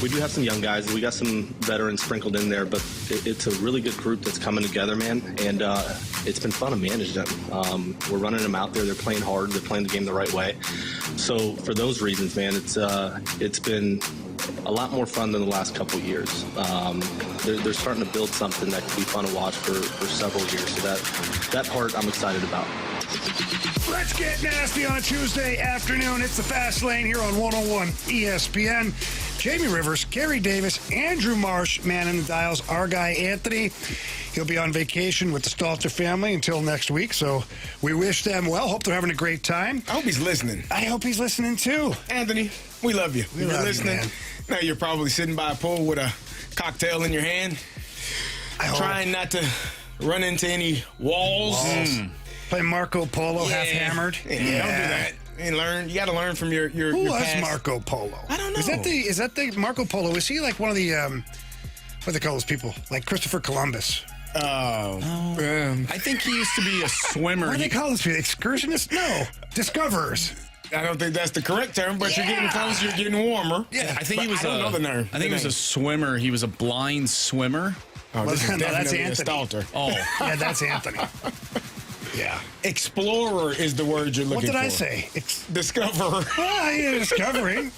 we do have some young guys. We got some veterans sprinkled in there, but it's a really good group that's coming together, man. And it's been fun to manage them. We're running them out there. They're playing hard. They're playing the game the right way. So for those reasons, man, it's been a lot more fun than the last couple of years. They're starting to build something that can be fun to watch for several years. So that part I'm excited about. Let's get nasty on a Tuesday afternoon. It's the Fast Lane here on 101 ESPN. Jamie Rivers, Carey Davis, Andrew Marsh, man in the dials, our guy Anthony. He'll be on vacation with the Stalter family until next week, so we wish them well. Hope they're having a great time. I hope he's listening. I hope he's listening too. Anthony, we love you. We love listening. you, man. Now you're probably sitting by a pool with a cocktail in your hand, trying not to run into any walls. Play Marco Polo half hammered. Yeah, don't do that. And you got to learn from your Who was past. Marco Polo? I don't know. Is that the Marco Polo? Is he like one of the what do they call those people? Like Christopher Columbus? I think he used to be a swimmer. What do they call those people? Excursionists? No, discoverers. I don't think that's the correct term, but you're getting close. You're getting warmer. Yeah, I think he was. I don't know the name. I think he was a swimmer. He was a blind swimmer. Oh, this is No, that's definitely a Anthony. Stalter. Oh, Yeah, that's Anthony. Yeah. Explorer is the word you're looking What for. did I say? Discoverer. Well, you're discovering,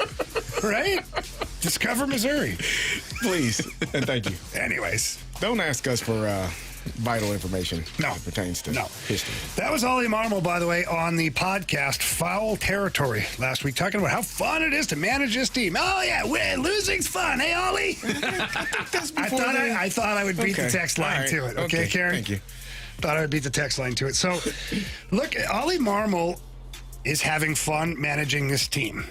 right? Discover Missouri. Please and thank you. Anyways, Don't ask us for vital information No. that pertains to history. that was Oli Marmol, by the way, on the podcast Foul Territory last week, talking about how fun it is to manage this team. Oh, yeah, losing's fun. Hey, Oli? I thought I would beat the text line to it. Okay, Carey? Thank you. Thought I would beat the text line to it. So, look, Oli Marmol is having fun managing this team.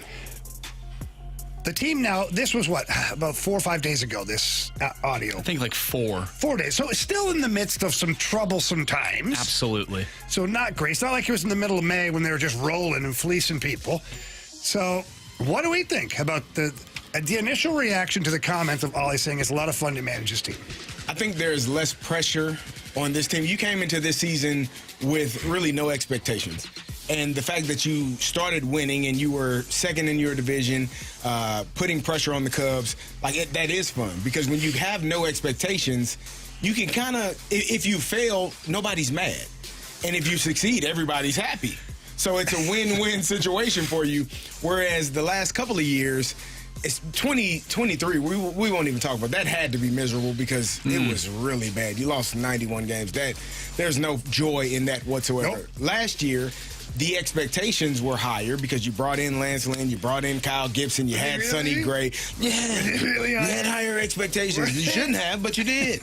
The team now, this was what, about 4 or 5 days ago, this audio. I think like 4. 4 days. So it's still in the midst of some troublesome times. Absolutely. So not great. It's not like it was in the middle of May when they were just rolling and fleecing people. So what do we think about the initial reaction to the comment of Oli saying it's a lot of fun to manage this team? I think there's less pressure on this team. You came into this season with really no expectations. And the fact that you started winning and you were second in your division, putting pressure on the Cubs, that is fun. Because when you have no expectations, you can kind of, if you fail, nobody's mad. And if you succeed, everybody's happy. So it's a win-win situation for you. Whereas the last couple of years, it's 2023. We won't even talk about that. Had to be miserable because it was really bad. You lost 91 games. There's no joy in that whatsoever. Nope. Last year, the expectations were higher because you brought in Lance Lynn, you brought in Kyle Gibson, you had Sonny Gray. Yeah, you had higher expectations. You shouldn't have, but you did.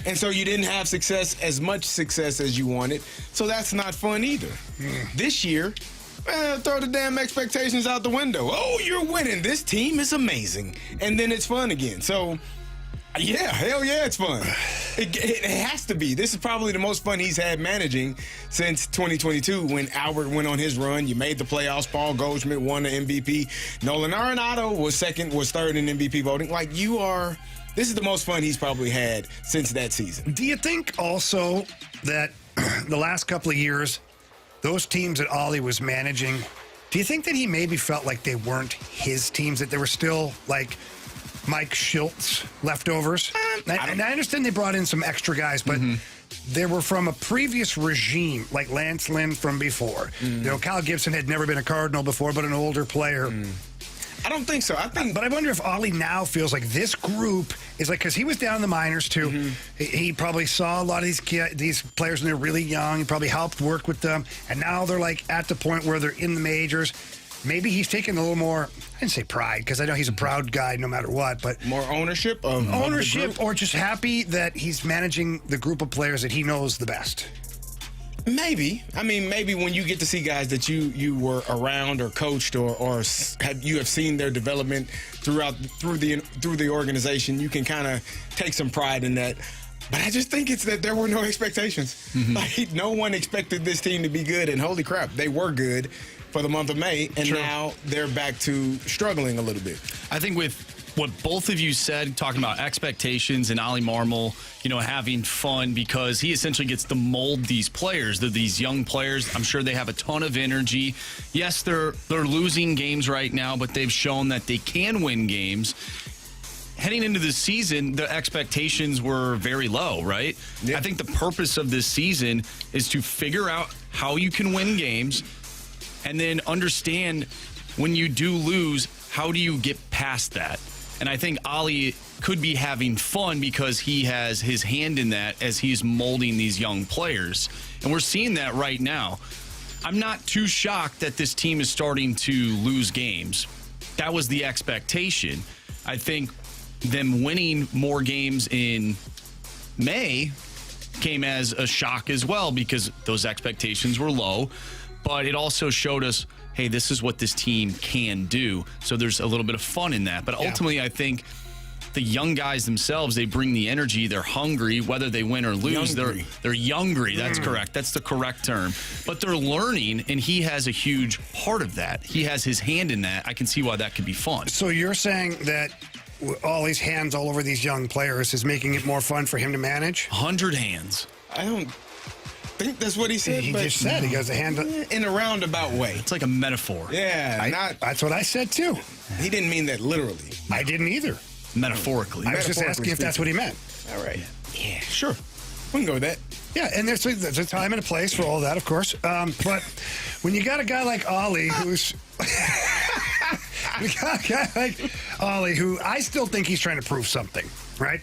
And so you didn't have as much success as you wanted. So that's not fun either. This year, throw the damn expectations out the window. Oh, you're winning. This team is amazing. And then it's fun again. So, yeah, hell yeah, it's fun. It has to be. This is probably the most fun he's had managing since 2022 when Albert went on his run. You made the playoffs. Paul Goldschmidt won the MVP. Nolan Arenado was third in MVP voting. This is the most fun he's probably had since that season. Do you think also that the last couple of years, those teams that Oli was managing, do you think that he maybe felt like they weren't his teams, that they were still like Mike Schultz leftovers? And I understand they brought in some extra guys, but they were from a previous regime, like Lance Lynn from before. Kyle Gibson had never been a Cardinal before, but an older player. I don't think so. But I wonder if Oli now feels like this group is like, because he was down in the minors too. He probably saw a lot of these players when they were really young. He probably helped work with them, and now they're like at the point where they're in the majors. Maybe he's taking a little more, I didn't say pride, because I know he's a proud guy no matter what, but more ownership of the group? Or just happy that he's managing the group of players that he knows the best. Maybe. I mean, maybe when you get to see guys that you were around or coached or you have seen their development through the organization, you can kind of take some pride in that. But I just think it's that there were no expectations. Like, no one expected this team to be good, and holy crap, they were good for the month of May, and now they're back to struggling a little bit. I think with what both of you said, talking about expectations and Oli Marmol, having fun, because he essentially gets to mold these players. They're these young players. I'm sure they have a ton of energy. Yes, they're losing games right now, but they've shown that they can win games. heading into the season, the expectations were very low, right? Yeah. I think the purpose of this season is to figure out how you can win games and then understand when you do lose, how do you get past that? And I think Oli could be having fun because he has his hand in that as he's molding these young players. And we're seeing that right now. I'm not too shocked that this team is starting to lose games. That was the expectation. I think them winning more games in May came as a shock as well because those expectations were low. But it also showed us, hey, this is what this team can do. So there's a little bit of fun in that. But ultimately, I think the young guys themselves, they bring the energy. They're hungry, whether they win or lose. Youngry. They're youngry. That's correct. That's the correct term. But they're learning, and he has a huge part of that. He has his hand in that. I can see why that could be fun. So you're saying that all these hands all over these young players is making it more fun for him to manage? 100 hands. I don't think that's what he said. He but just said he goes a hand. in a roundabout way. It's like a metaphor. Yeah, That's what I said too. he didn't mean that literally. I didn't either. Metaphorically. I was just asking if that's what he meant. All right. Yeah, sure. We can go with that. Yeah, and there's a time and a place for all that, of course. But when you got a guy like Oli, who's who I still think he's trying to prove something, right?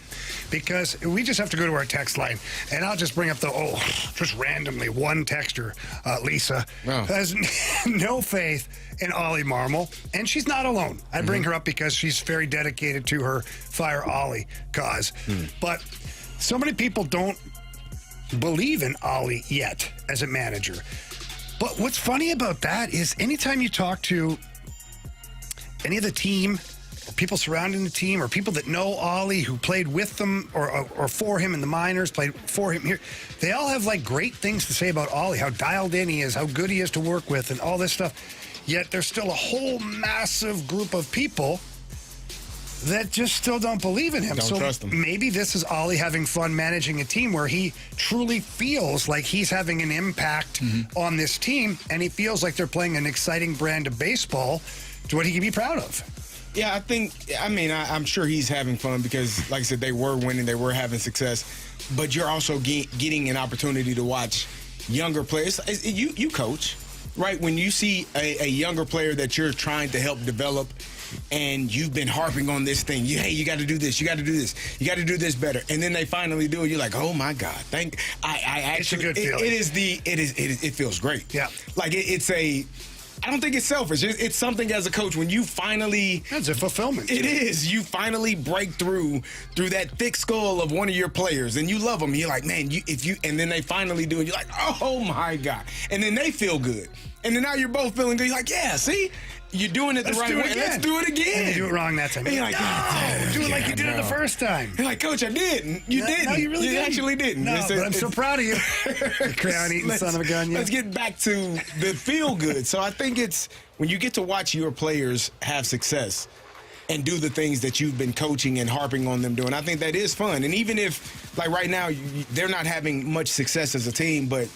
Because we just have to go to our text line, and I'll just bring up just randomly, one texter, Lisa, has no faith in Oli Marmol, and she's not alone. I bring her up because she's very dedicated to her Fire Oli cause. But so many people don't believe in Oli yet as a manager. But what's funny about that is anytime you talk to any of the team, or people surrounding the team, or people that know Oli who played with them or for him in the minors, played for him here, they all have like great things to say about Oli, how dialed in he is, how good he is to work with, and all this stuff. Yet there's still a whole massive group of people that just still don't believe in him. Don't trust him. Maybe this is Oli having fun managing a team where he truly feels like he's having an impact on this team, and he feels like they're playing an exciting brand of baseball to what he can be proud of. Yeah, I'm sure he's having fun because, like I said, they were winning, they were having success. But you're also getting an opportunity to watch younger players. You coach, right? When you see a younger player that you're trying to help develop, and you've been harping on this thing, you got to do this, you got to do this, you got to do this better, and then they finally do it. You're like, oh my God, It's a good feeling. It feels great. Yeah, like I don't think it's selfish. It's something as a coach when you finally. It's a fulfillment. It is. You finally break through that thick skull of one of your players, and you love them. You're like, man, and then they finally do it. You're like, oh my God, and then they feel good, and then now you're both feeling good. You're like, yeah, see. You're doing it the right way. Let's do it again. And you do it wrong that time. And you're like, no, do it like you did it the first time. You're like, Coach, I didn't. You didn't. No, you really didn't. Actually didn't. No, but I'm so proud of you. You crayon-eating son of a gun. Let's get back to the feel good. So I think it's when you get to watch your players have success and do the things that you've been coaching and harping on them doing. I think that is fun. And even if, like right now, they're not having much success as a team, but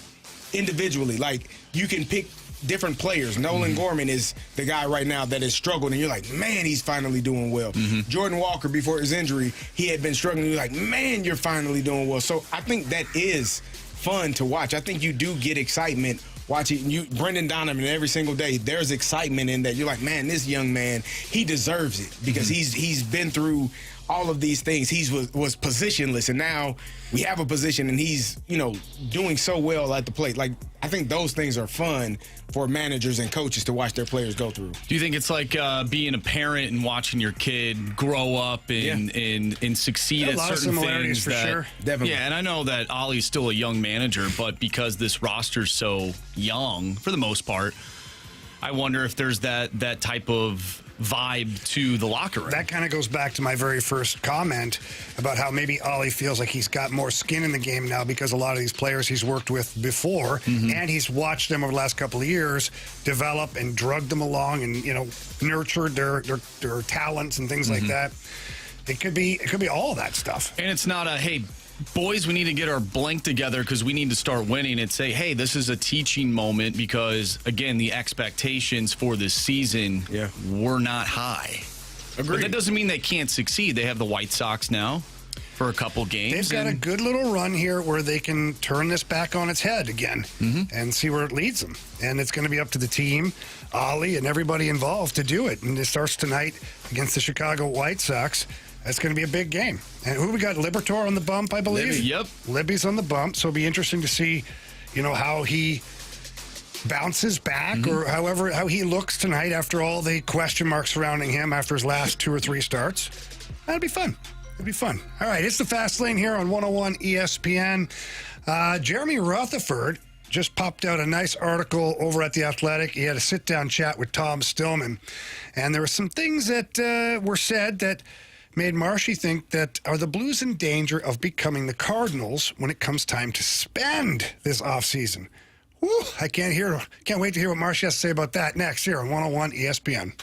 individually, like you can pick different players. Nolan Gorman is the guy right now that has struggled, and you're like, man, he's finally doing well. Jordan Walker, before his injury, he had been struggling. You're like, man, you're finally doing well. So I think that is fun to watch. I think you do get excitement watching Brendan Donovan every single day. There's excitement in that. You're like, man, this young man, he deserves it because he's been through all of these things. He was positionless, and now we have a position, and he's doing so well at the plate. Like, I think those things are fun for managers and coaches to watch their players go through. Do you think it's like being a parent and watching your kid grow up and succeed at certain things? For sure. Definitely. Yeah, and I know that Ollie's still a young manager, but because this roster's so young, for the most part, I wonder if there's that type of vibe to the locker room. That kind of goes back to my very first comment about how maybe Oli feels like he's got more skin in the game now because a lot of these players he's worked with before, and he's watched them over the last couple of years develop and drug them along and nurtured their talents and things like that. It could be all of that stuff. And it's not a, hey, boys, we need to get our blank together because we need to start winning. And say, hey, this is a teaching moment because, again, the expectations for this season were not high. But that doesn't mean they can't succeed. They have the White Sox now for a couple games. They've got a good little run here where they can turn this back on its head again and see where it leads them. And it's going to be up to the team, Oli, and everybody involved to do it. And it starts tonight against the Chicago White Sox. That's going to be a big game. And who we got? Libertor on the bump, I believe? Libby, yep. Libby's on the bump, so it'll be interesting to see, how he bounces back or how he looks tonight after all the question marks surrounding him after his last 2 or 3 starts. That'll be fun. It'll be fun. All right, it's the Fast Lane here on 101 ESPN. Jeremy Rutherford just popped out a nice article over at The Athletic. He had a sit-down chat with Tom Stillman, and there were some things that were said that made Marshy think that are the Blues in danger of becoming the Cardinals when it comes time to spend this offseason. Woo, I can't wait to hear what Marshy has to say about that next here on 101 ESPN.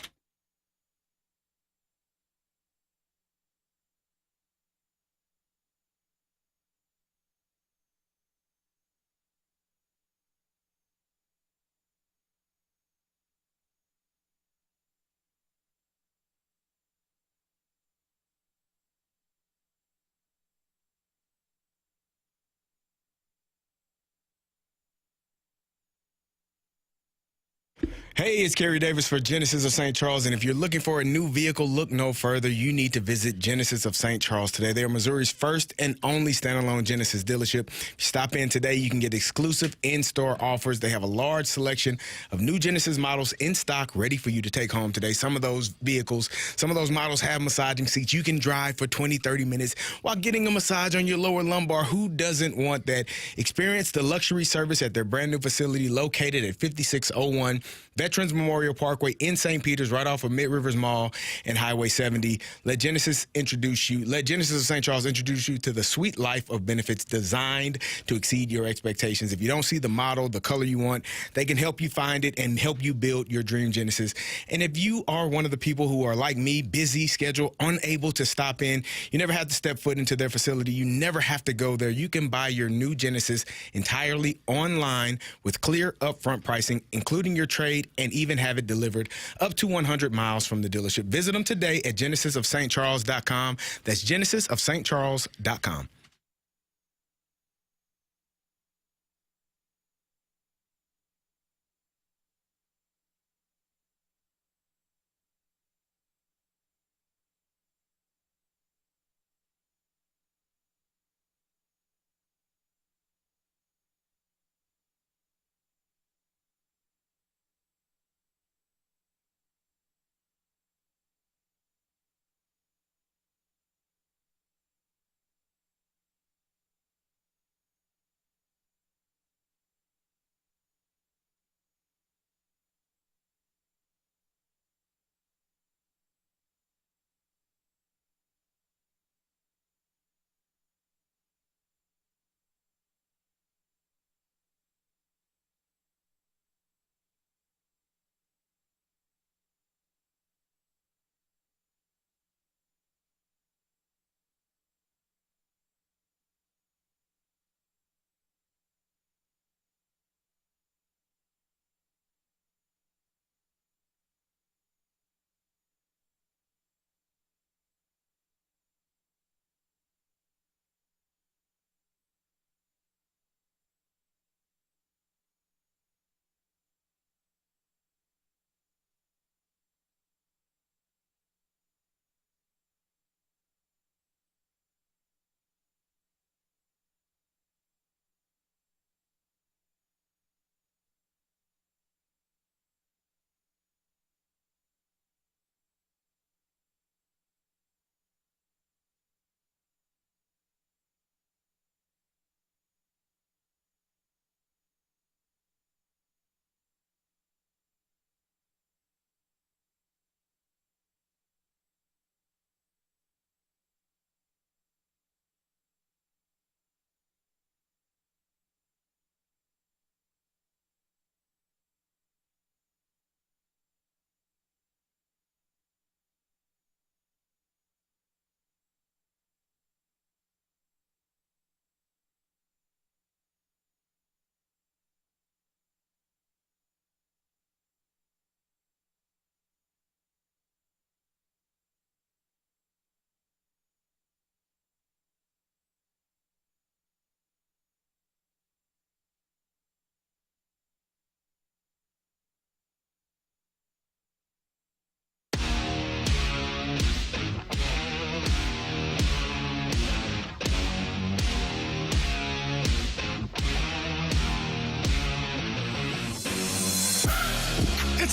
Hey, it's Carey Davis for Genesis of St. Charles, and if you're looking for a new vehicle, look no further. You need to visit Genesis of St. Charles today. They are Missouri's first and only standalone Genesis dealership. If you stop in today, you can get exclusive in-store offers. They have a large selection of new Genesis models in stock ready for you to take home today. Some of those models have massaging seats. You can drive for 20, 30 minutes while getting a massage on your lower lumbar. Who doesn't want that? Experience the luxury service at their brand new facility located at 5601 Veterans Memorial Parkway in St. Peters, right off of Mid Rivers Mall and Highway 70. Let Genesis of St. Charles introduce you to the sweet life of benefits designed to exceed your expectations. If you don't see the model, the color you want, they can help you find it and help you build your dream Genesis. And if you are one of the people who are like me, busy, schedule, unable to stop in, you never have to step foot into their facility, you never have to go there, you can buy your new Genesis entirely online with clear upfront pricing, including your trade, and even have it delivered up to 100 miles from the dealership. Visit them today at genesisofstcharles.com. That's genesisofstcharles.com.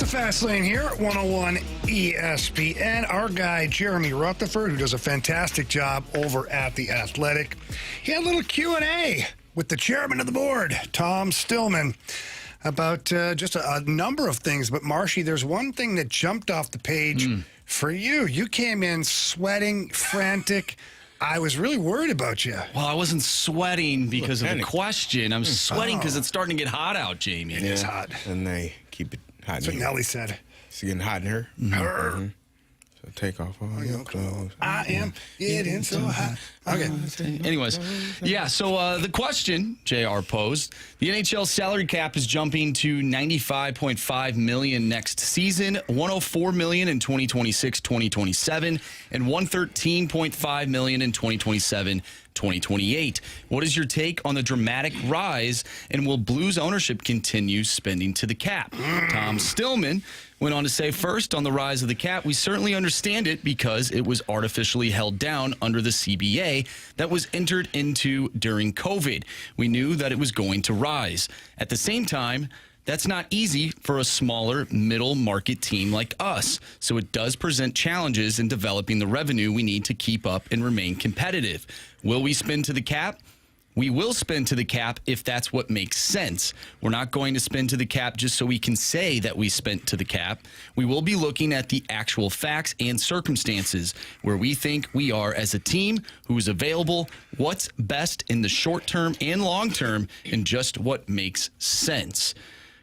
the Fast Lane here at 101 ESPN. Our guy, Jeremy Rutherford, who does a fantastic job over at The Athletic. He had a little Q&A with the chairman of the board, Tom Stillman, about just a number of things. But, Marshy, there's one thing that jumped off the page for you. You came in sweating, frantic. I was really worried about you. Well, I wasn't sweating because of the question. I'm sweating because it's starting to get hot out, Jamie. It is hot. And they keep it hot. That's what Nelly said. It's getting hot in her. Her. So take off all your clothes. I am getting so hot. Okay. Anyways, yeah, so the question JR posed, the NHL salary cap is jumping to $95.5 million next season, $104 million in 2026-2027, and $113.5 million in 2027-2028. What is your take on the dramatic rise, and will Blues ownership continue spending to the cap? Tom Stillman went on to say, first, on the rise of the cap, we certainly understand it because it was artificially held down under the CBA that was entered into during COVID. We knew that it was going to rise. At the same time, that's not easy for a smaller middle market team like us. So it does present challenges in developing the revenue we need to keep up and remain competitive. Will we spend to the cap? We will spend to the cap if that's what makes sense. We're not going to spend to the cap just so we can say that we spent to the cap. We will be looking at the actual facts and circumstances where we think we are as a team, who is available, what's best in the short term and long term, and just what makes sense.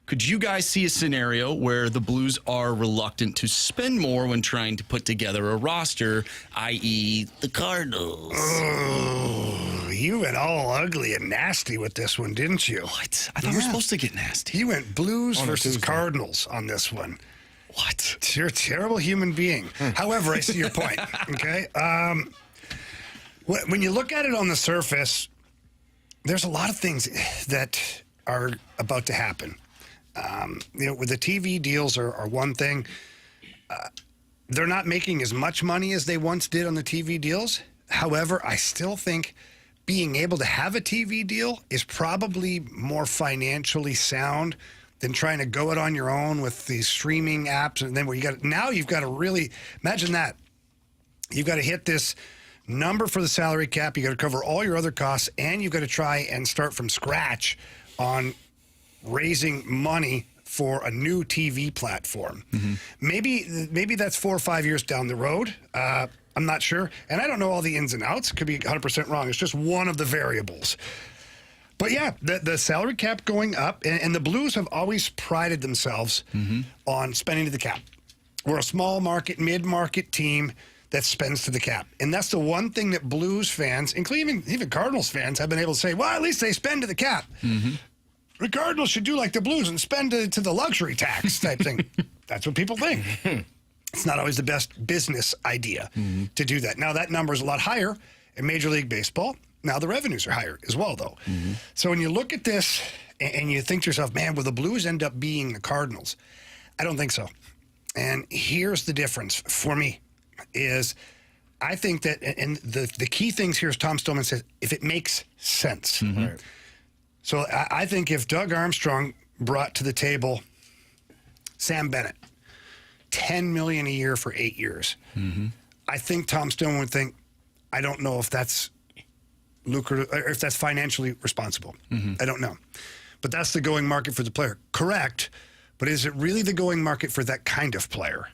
Could you guys see a scenario where the Blues are reluctant to spend more when trying to put together a roster, i.e. the Cardinals? Oh, you went all ugly and nasty with this one, didn't you? What? I thought we were supposed to get nasty. You went Blues versus Cardinals on this one. What? You're a terrible human being. However, I see your point, okay? When you look at it on the surface, there's a lot of things that are about to happen. With the TV deals are one thing. They're not making as much money as they once did on the TV deals. However, I still think being able to have a TV deal is probably more financially sound than trying to go it on your own with these streaming apps. And then where you've got to really imagine that. You've got to hit this number for the salary cap. You got to cover all your other costs, and you've got to try and start from scratch on raising money for a new TV platform. Maybe that's 4 or 5 years down the road. I'm not sure. And I don't know all the ins and outs. It could be 100% wrong. It's just one of the variables. But yeah, the salary cap going up, and the Blues have always prided themselves on spending to the cap. We're a small market, mid-market team that spends to the cap. And that's the one thing that Blues fans, including even Cardinals fans, have been able to say, well, at least they spend to the cap. The Cardinals should do like the Blues and spend to the luxury tax type thing. That's what people think. It's not always the best business idea to do that. Now, that number is a lot higher in Major League Baseball. Now, the revenues are higher as well, though. So when you look at this and you think to yourself, man, will the Blues end up being the Cardinals? I don't think so. And here's the difference for me is I think that, and the key things here is Tom Stillman says, if it makes sense. Right. So I think if Doug Armstrong brought to the table Sam Bennett, $10 million a year for 8 years, I think Tom Stillman would think, I don't know if that's lucrative or if that's financially responsible. I don't know. But that's the going market for the player. Correct. But is it really the going market for that kind of player?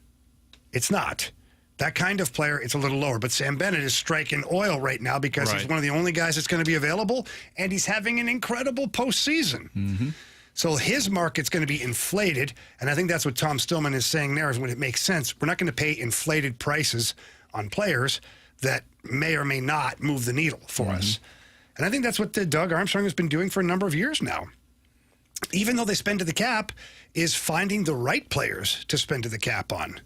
It's not. That kind of player, it's a little lower. But Sam Bennett is striking oil right now because he's one of the only guys that's going to be available, and he's having an incredible postseason. So his market's going to be inflated, and I think that's what Tom Stillman is saying there is when it makes sense. We're not going to pay inflated prices on players that may or may not move the needle for us. And I think that's what Doug Armstrong has been doing for a number of years now. Even though they spend to the cap, is finding the right players to spend to the cap on.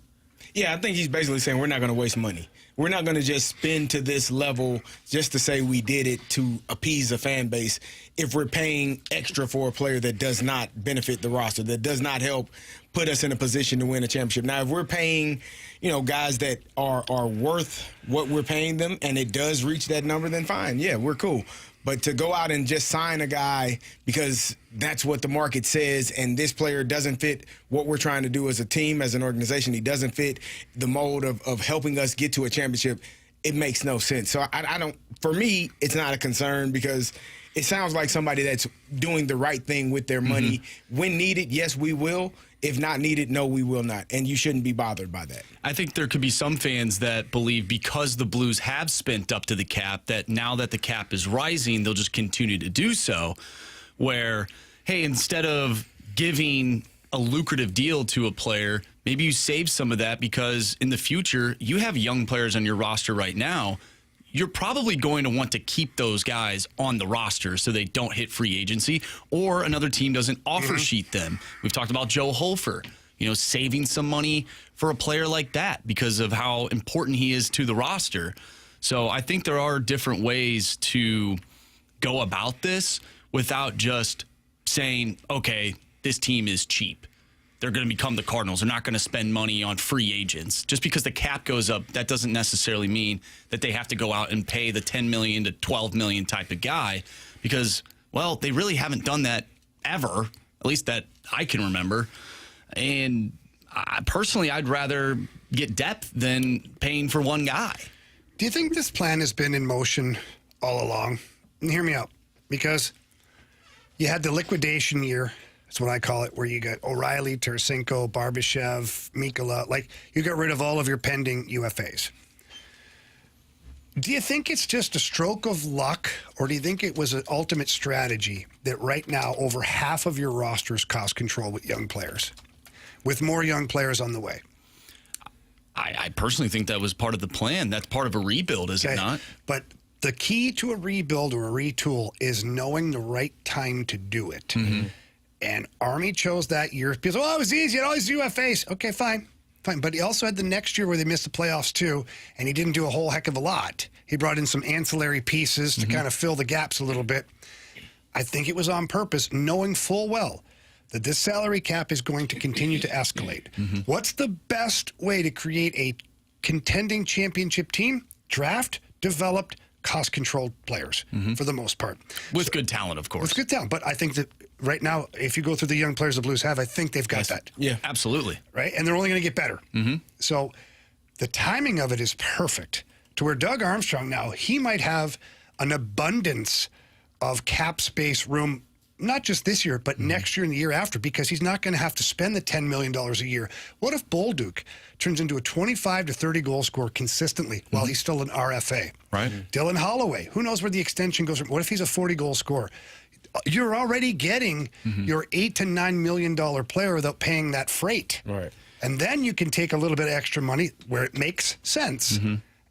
Yeah, I think he's basically saying we're not going to waste money. We're not going to just spend to this level just to say we did it to appease a fan base if we're paying extra for a player that does not benefit the roster, that does not help put us in a position to win a championship. Now, if we're paying, guys that are worth what we're paying them and it does reach that number, then fine. Yeah, we're cool. But to go out and just sign a guy because that's what the market says and this player doesn't fit what we're trying to do as a team, as an organization, he doesn't fit the mold of helping us get to a championship, it makes no sense. So I don't, for me, it's not a concern because it sounds like somebody that's doing the right thing with their money. When needed, yes, we will. If not needed, no, we will not. And you shouldn't be bothered by that. I think there could be some fans that believe because the Blues have spent up to the cap, that now that the cap is rising, they'll just continue to do so. Where, hey, instead of giving a lucrative deal to a player, maybe you save some of that because in the future, you have young players on your roster right now. You're probably going to want to keep those guys on the roster so they don't hit free agency or another team doesn't offer sheet them. We've talked about Joe Holfer, saving some money for a player like that because of how important he is to the roster. So I think there are different ways to go about this without just saying, okay, this team is cheap. They're going to become the Cardinals. They're not going to spend money on free agents. Just because the cap goes up, that doesn't necessarily mean that they have to go out and pay the $10 million to $12 million type of guy because, well, they really haven't done that ever, at least that I can remember. And personally, I'd rather get depth than paying for one guy. Do you think this plan has been in motion all along? And hear me out, because you had the liquidation year. That's what I call it, where you got O'Reilly, Tarasenko, Barbashev, Mikula. Like, you got rid of all of your pending UFAs. Do you think it's just a stroke of luck, or do you think it was an ultimate strategy that right now over half of your roster is cost control with young players, with more young players on the way? I personally think that was part of the plan. That's part of a rebuild, is it not? But the key to a rebuild or a retool is knowing the right time to do it. And Army chose that year. People say, it was easy. He had all these UFAs. Okay, fine. But he also had the next year where they missed the playoffs too, and he didn't do a whole heck of a lot. He brought in some ancillary pieces to kind of fill the gaps a little bit. I think it was on purpose, knowing full well that this salary cap is going to continue to escalate. What's the best way to create a contending championship team? Draft, developed, cost-controlled players for the most part. With good talent, of course. With good talent. But I think that right now, if you go through the young players the Blues have, I think they've got that. Yeah, absolutely. Right? And they're only going to get better. So the timing of it is perfect to where Doug Armstrong now, he might have an abundance of cap space room, not just this year, but next year and the year after, because he's not going to have to spend the $10 million a year. What if Bolduc turns into a 25 to 30 goal scorer consistently while he's still an RFA? Right. Dylan Holloway, who knows where the extension goes? What if he's a 40 goal scorer? You're already getting your $8 to $9 million player without paying that freight. Right. And then you can take a little bit of extra money where it makes sense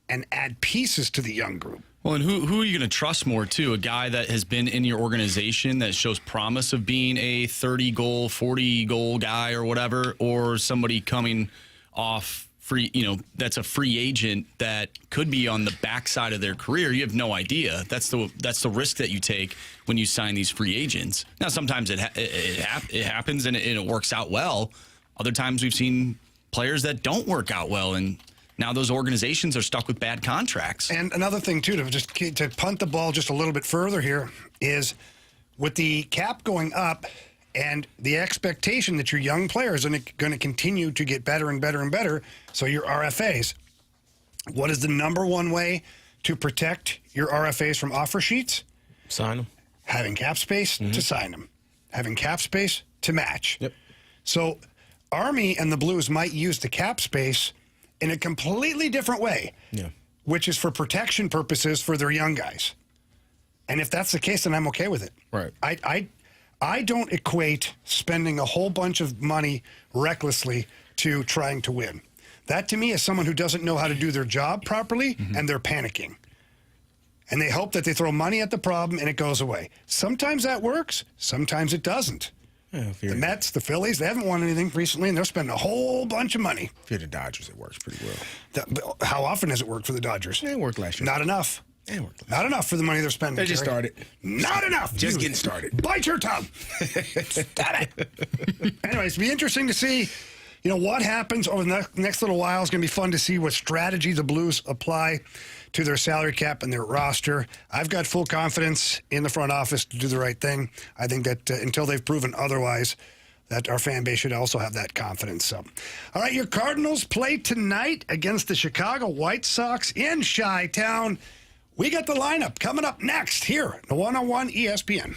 and add pieces to the young group. Well, and who are you going to trust more, too? A guy that has been in your organization that shows promise of being a 30-goal, 40-goal guy or whatever, or somebody coming off free, that's a free agent that could be on the backside of their career. You have no idea. That's the risk that you take when you sign these free agents. Now, sometimes it happens and it works out well. Other times we've seen players that don't work out well, and now those organizations are stuck with bad contracts. And another thing, too, to punt the ball just a little bit further here is with the cap going up and the expectation that your young players are going to continue to get better and better and better, so your RFAs, what is the number one way to protect your RFAs from offer sheets? Sign them. Having cap space to sign them. Having cap space to match. Yep. So Army and the Blues might use the cap space in a completely different way, which is for protection purposes for their young guys. And if that's the case, then I'm okay with it. Right. I don't equate spending a whole bunch of money recklessly to trying to win. That, to me, is someone who doesn't know how to do their job properly, and they're panicking. And they hope that they throw money at the problem and it goes away. Sometimes that works. Sometimes it doesn't. Yeah, the Mets, the Phillies, they haven't won anything recently, and they're spending a whole bunch of money. If you're the Dodgers, it works pretty well. How often has it worked for the Dodgers? It worked last year. Not enough. Not enough for the money they're spending. They just Carey. started. Not enough. Just You getting started. Bite your tongue. Stop it. Anyways, it'll be interesting to see, what happens over the next little while. It's going to be fun to see what strategy the Blues apply to their salary cap and their roster. I've got full confidence in the front office to do the right thing. I think that until they've proven otherwise, that our fan base should also have that confidence. So, all right, your Cardinals play tonight against the Chicago White Sox in Chi-Town. We got the lineup coming up next here, the 101 ESPN.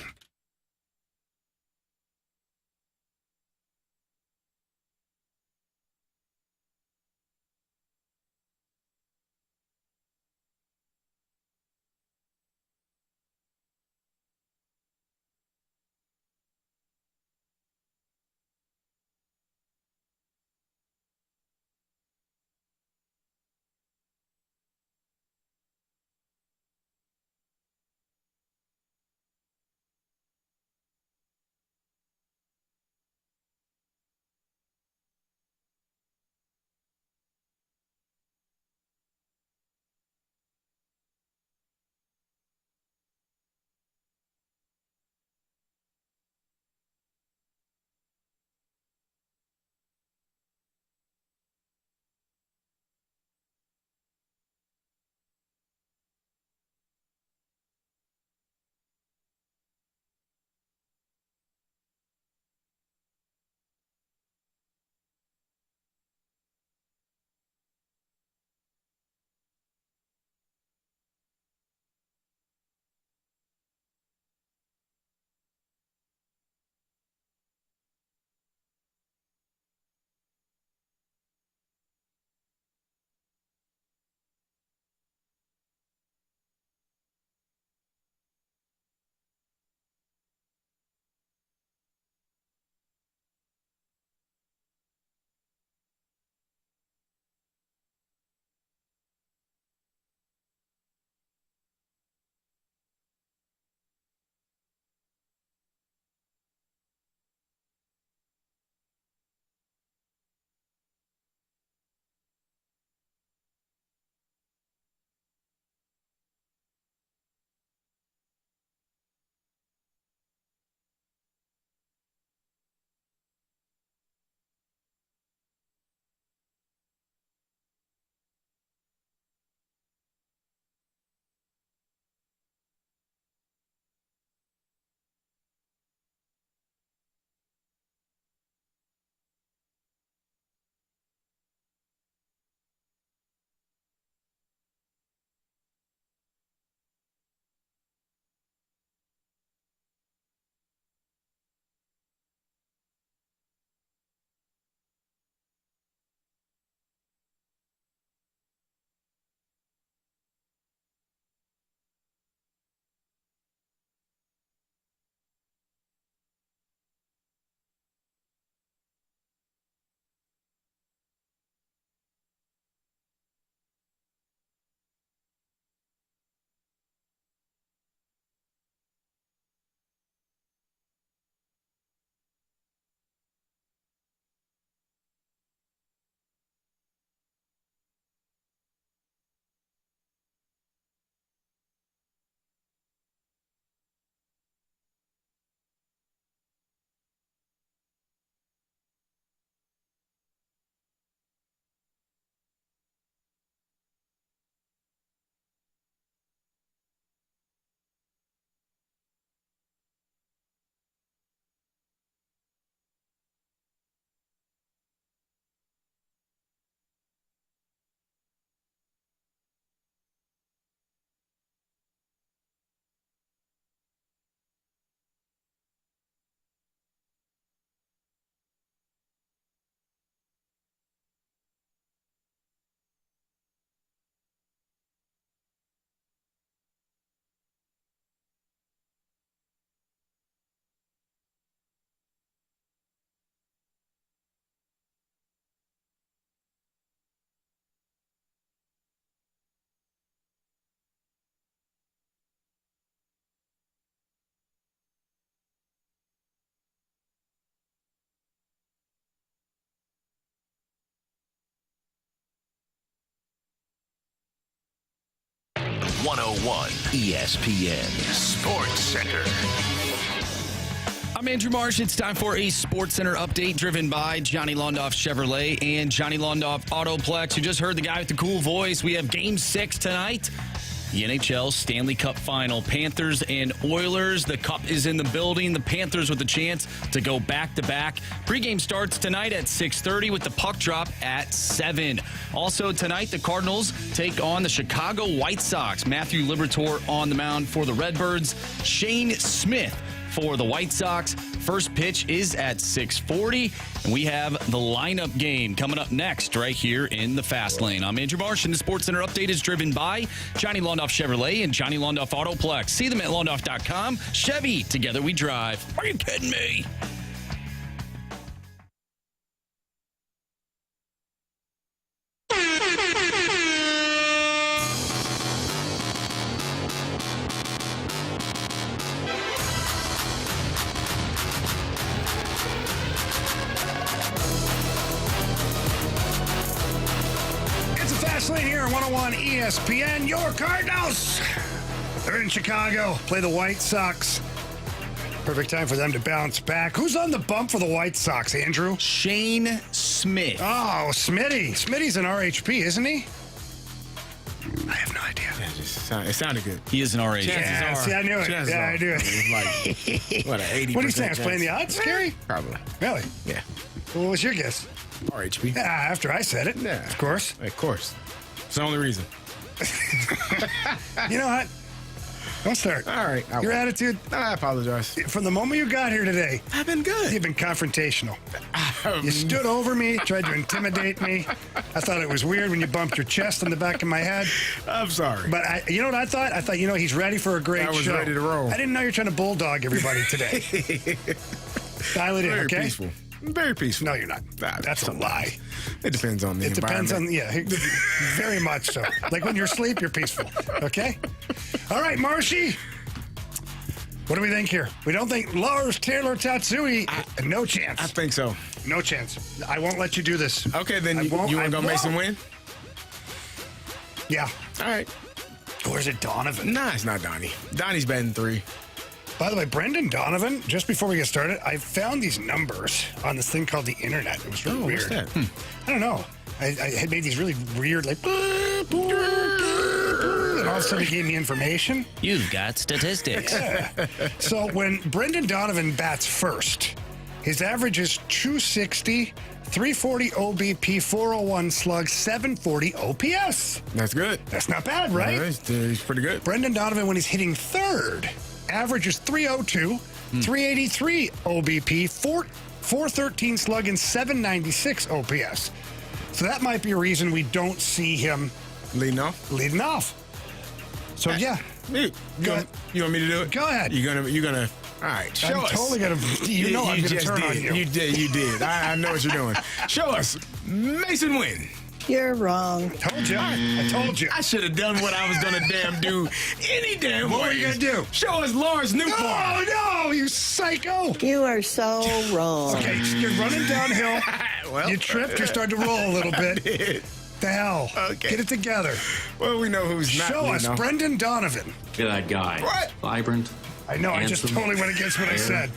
101 ESPN Sports Center. I'm Andrew Marsh. It's time for a Sports Center update driven by Johnny Londoff Chevrolet and Johnny Londoff Autoplex. You just heard the guy with the cool voice. We have Game 6 tonight. The NHL Stanley Cup Final. Panthers and Oilers. The Cup is in the building. The Panthers with a chance to go back-to-back. Pregame starts tonight at 6:30 with the puck drop at 7. Also tonight, the Cardinals take on the Chicago White Sox. Matthew Liberatore on the mound for the Redbirds. Shane Smith for the White Sox. First pitch is at 6:40, and we have the lineup game coming up next right here in the Fast Lane. I'm Andrew Marsh, and the Sports Center update is driven by Johnny Londoff Chevrolet and Johnny Londoff Autoplex. See them at londoff.com. Chevy, together we drive. Are you kidding me? Lane here on 101 ESPN. Your Cardinals. They're in Chicago. Play the White Sox. Perfect time for them to bounce back. Who's on the bump for the White Sox, Andrew? Shane Smith. Oh, Smitty. Smitty's an RHP, isn't he? I have no idea. It sounded good. He is an RH. Yeah, see, I knew it. Chances Yeah, are. I knew it. It's like, what, an 80%? What do you think? I was playing the odds, Carey? Probably. Really? Yeah. What was your guess? RHP. Yeah, after I said it. Yeah. Of course. Of course. It's the only reason. You know what? Don't start. All right. Your attitude, I apologize. from the moment you got here today, I've been good. you've been confrontational. You stood over me, tried to intimidate me. I thought it was weird when you bumped your chest on the back of my head. I'm sorry. But you know what I thought? I thought, he's ready for a great I was show. ready to roll. I didn't know you're trying to bulldog everybody today. Dial it in, Very okay? peaceful. Very peaceful. No, you're not. Nah, That's a sometimes. lie. It depends on the It depends on, environment. very much so. Like when you're asleep, you're peaceful, okay? All right, Marshy. What do we think here? We don't think Lars Taylor Tatsui. No chance. I think so. No chance. I won't let you do this. Okay, then I you won't- want I to go Mason won't. win? Yeah. All right. Or is it Donovan? Nah, it's not Donnie. Donnie's batting 3. By the way, Brendan Donovan, just before we get started, I found these numbers on this thing called the internet. It was really weird. What's that? I don't know. I had made these really weird, like, and all of a sudden it gave me information. You've got statistics. So when Brendan Donovan bats first, his average is 260, 340 OBP, 401 slug, 740 OPS. That's good. That's not bad, right? Yeah, he's pretty good. Brendan Donovan, when he's hitting third, averages 302, 383 OBP, 413 slug, and 796 OPS. So that might be a reason we don't see him Leading off. leading off. So yeah, You Go ahead. You want me to do it? Go ahead. You're gonna. All right. Show I'm us. totally gonna. I'm gonna just turn did. on you. You did. I know what you're doing. Show us Mason Wynn. You're wrong. Told you. I told you. I should have done what I was gonna damn do any damn What way. were you gonna do? Show us Lars Newport. Oh no, you psycho! You are so wrong. Okay, you're running downhill. Well, You tripped. You're starting to roll a little bit. The hell? Okay. Get it together. Well, we know who's not. Show us Brendan Donovan. Look at that guy. What? Vibrant. I know. I just Handsome. totally went against what I said.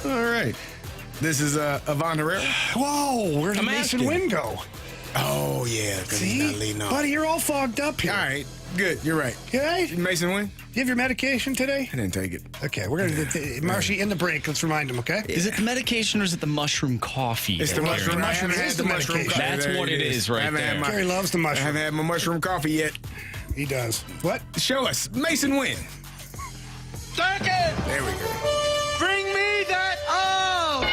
All right. This is Ivan Herrera. Whoa, where did I'm Mason asking. Wynn go? Oh yeah, because he's not See, leading off. buddy, you're all fogged up here. All right, good. You're right. You all right? Mason Wynn. You have your medication today? I didn't take it. Okay, we're gonna Marshy in the break. Let's remind him. Okay. Is it the medication or is it the mushroom coffee? It's the that mushroom. Carey- I haven't mushroom had is the the mushroom medication. coffee. That's There what it is right haven't had there. my- Carey loves the I mushroom. haven't had my mushroom coffee yet. He does. What? Show us Mason Wynn. Second, There we go. bring me that O.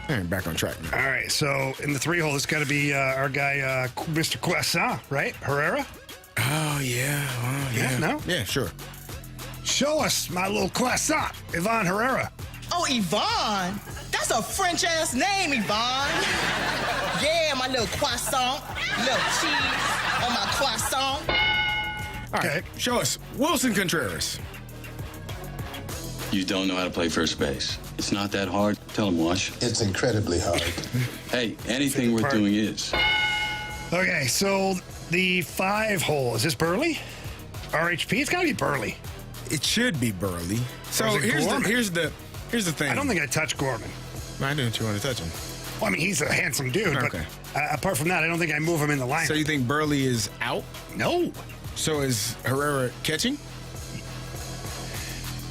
All right, back on track now. All right. So in the 3-hole, it's got to be our guy, Mr. Croissant, right? Herrera. Oh yeah. Oh yeah. Yeah, no? Yeah, sure. Show us my little croissant, Ivan Herrera. Oh, Yvonne? That's a French-ass name, Yvonne. Yeah, my little croissant, little cheese on my croissant. All right. Okay. Show us Wilson Contreras. You don't know how to play first base. It's not that hard. Tell him, Wash. It's incredibly hard. Hey, anything worth part. doing is. Okay, so the 5 hole, is this Burley? RHP? It's got to be Burley. It should be Burley. So Or is it here's Gorman? the thing. I don't think I touch Gorman. Why didn't you want to touch him? Well, I mean, he's a handsome dude, Okay. but apart from that, I don't think I move him in the lineup. So you think Burley is out? No. So is Herrera catching?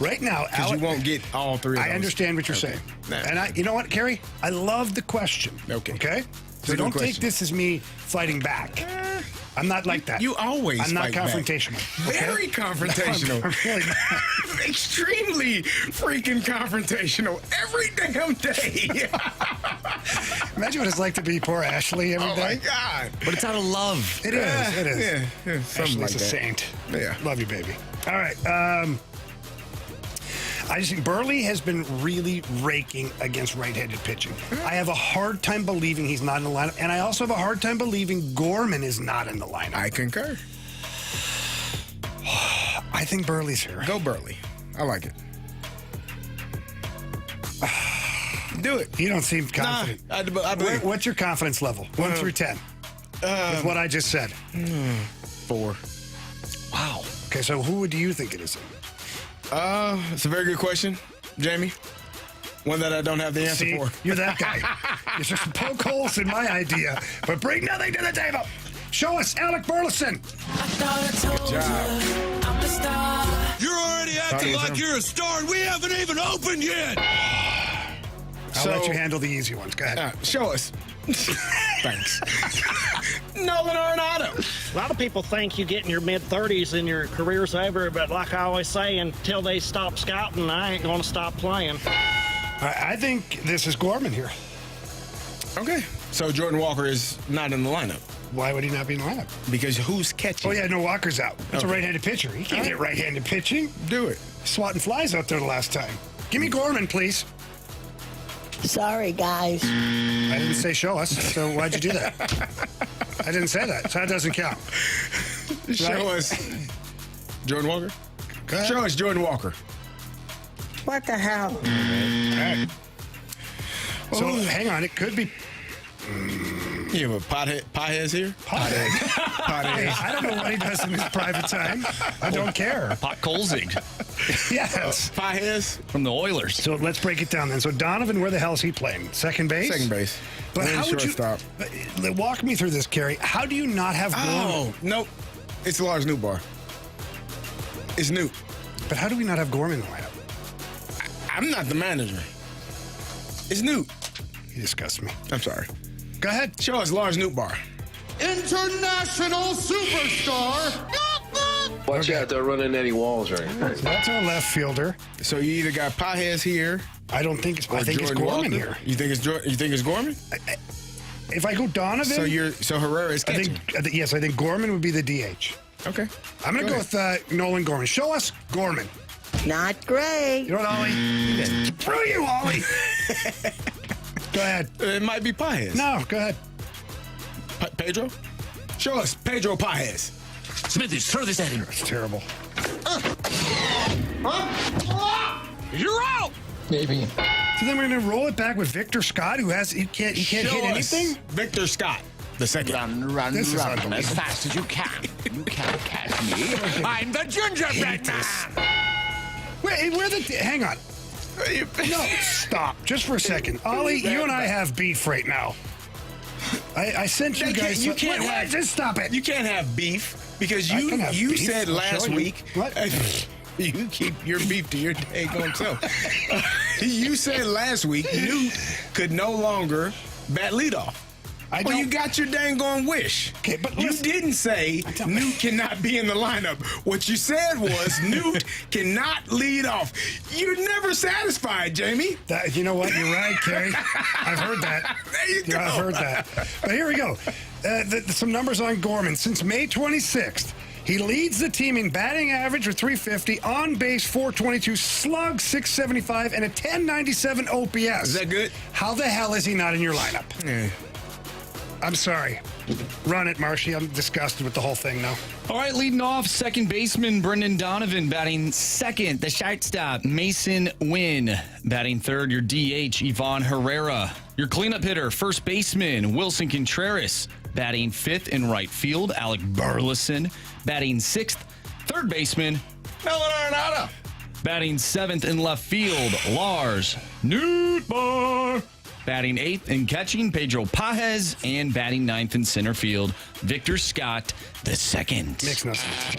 Right now, Because you won't get all 3 of those. I understand what you're saying. Nah. And you know what, Carey? I love the question. Okay. Okay? It's So a good don't take question. this as me fighting back. I'm not like that. You always I'm not fight back. confrontational. okay? Very confrontational. I'm really not. Extremely freaking confrontational every damn day. Imagine what it's like to be poor Ashley every Oh, day. my God. But it's out of love. It is. It is. Yeah, something like Ashley's a that. saint. Yeah. Love you, baby. All right. I just think Burley has been really raking against right-handed pitching. I have a hard time believing he's not in the lineup, and I also have a hard time believing Gorman is not in the lineup. I concur. I think Burley's here. Go Burley. I like it. Do it. You don't seem confident. I believe. What's your confidence level? 1 through 10. With what I just said. 4. Wow. Okay, so who do you think it is? It's a very good question, Jamie. One that I don't have the answer See, for. you're that guy. You're just poke holes in my idea, but bring nothing to the table. Show us Alec Burleson. Good job. You're already acting like you're a star, and we haven't even opened yet. I'll let you handle the easy ones. Go ahead. Show us. Thanks. Nolan Arenado. A lot of people think you get in your mid-30s and your career's over, but like I always say, until they stop scouting, I ain't going to stop playing. I think this is Gorman here. Okay. So Jordan Walker is not in the lineup. Why would he not be in the lineup? Because who's catching? Oh, yeah, no, Walker's out. That's a Okay. right-handed pitcher. He can't hit right-handed pitching. Do it. Swatting flies out there the last time. Give me Gorman, please. Sorry, guys. I didn't say show us, so why'd you do that? I didn't say that, so that doesn't count. Show us Jordan Walker. Go ahead. Show us Jordan Walker. What the hell? All right. So, hang on, it could be You have a potheads here? Pothead. Hey, Potheads. I don't know what he does in his private time. I don't care. Pot Kolzig Yes. Potheads? from the Oilers. So let's break it down then. So Donovan, where the hell is he playing? Second base? Second base. But And how would you shortstop. walk me through this, Carey? How do you not have Gorman? Oh, nope. It's Lars Newbar. It's Newt. But how do we not have Gorman in the lineup? I'm not the manager. It's Newt. You disgust me. I'm sorry. Go ahead. Show us Lars Newbar. International superstar. Watch out, they're running any walls right now. That's our left fielder. So you either got Potheads here I don't think it's. or I think it's Jordan Gorman Walker. here. You think it's Gorman? If I go Donovan, So Herrera is I catching. think yes, I think Gorman would be the DH. Okay. I'm gonna go with Nolan Gorman. Show us Gorman. Not great. You know what, Ollie? Screw you, Ollie. Go ahead. It might be Potheads. No, go ahead. Pedro? Show us Pedro Potheads. Smithies, throw this at him. It's terrible. You're out. Maybe. So then we're gonna roll it back with Victor Scott, who can't hit Show us anything. Victor Scott, the second. Run This is as unbelievable. fast as you can. You can't catch me. I'm the gingerbread man. Wait, hang on. No, stop. Just for a second. Ollie, you and I have beef right now. I sent you guys. You can't wait, have. just stop it. You can't have beef because I you can have beef. said I'll last show you. week. What? You keep your beef to your daggone self. You said last week Newt could no longer bat leadoff. Well, you got your dang on wish. Okay, but you listen. didn't say Newt cannot be in the lineup. What you said was Newt cannot lead off. You're never satisfied, Jamie. You know what? You're right, Carey. I've heard that. There you go. I've heard that. But here we go. Some numbers on Gorman. Since May 26th, he leads the team in batting average with 350, on base 422, slug 675, and a 1097 OPS. Is that good? How the hell is he not in your lineup? Yeah. I'm sorry. Run it, Marshy. I'm disgusted with the whole thing now. All right, leading off, second baseman Brendan Donovan batting second. The shortstop Mason Wynn batting third. Your DH Ivan Herrera. Your cleanup hitter, first baseman Wilson Contreras. Batting 5th in right field, Alec Burleson. Batting 6th, third baseman, Nolan Arenado. batting 7th in left field, Lars Nootbaar. Batting 8th in catching, Pedro Pajes. And batting 9th in center field, Victor Scott II. Makes no sense.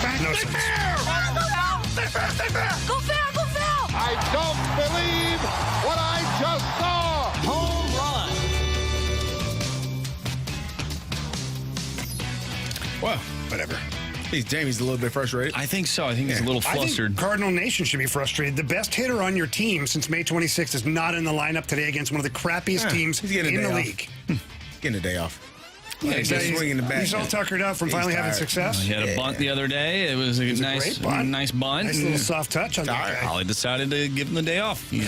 Back. No sense. Stay fair. Go fair. I don't believe what I just saw. Home run. Well, Whatever. I think Jamie's a little bit frustrated. I think so. I think he's a little flustered. I think Cardinal Nation should be frustrated. The best hitter on your team since May 26th is not in the lineup today against one of the crappiest teams in the league. Getting a day off. Yeah, he's all tuckered up from finally having success. He had a bunt the other day. It was a nice bunt. Nice little soft touch on that guy. Holly decided to give him the day off. He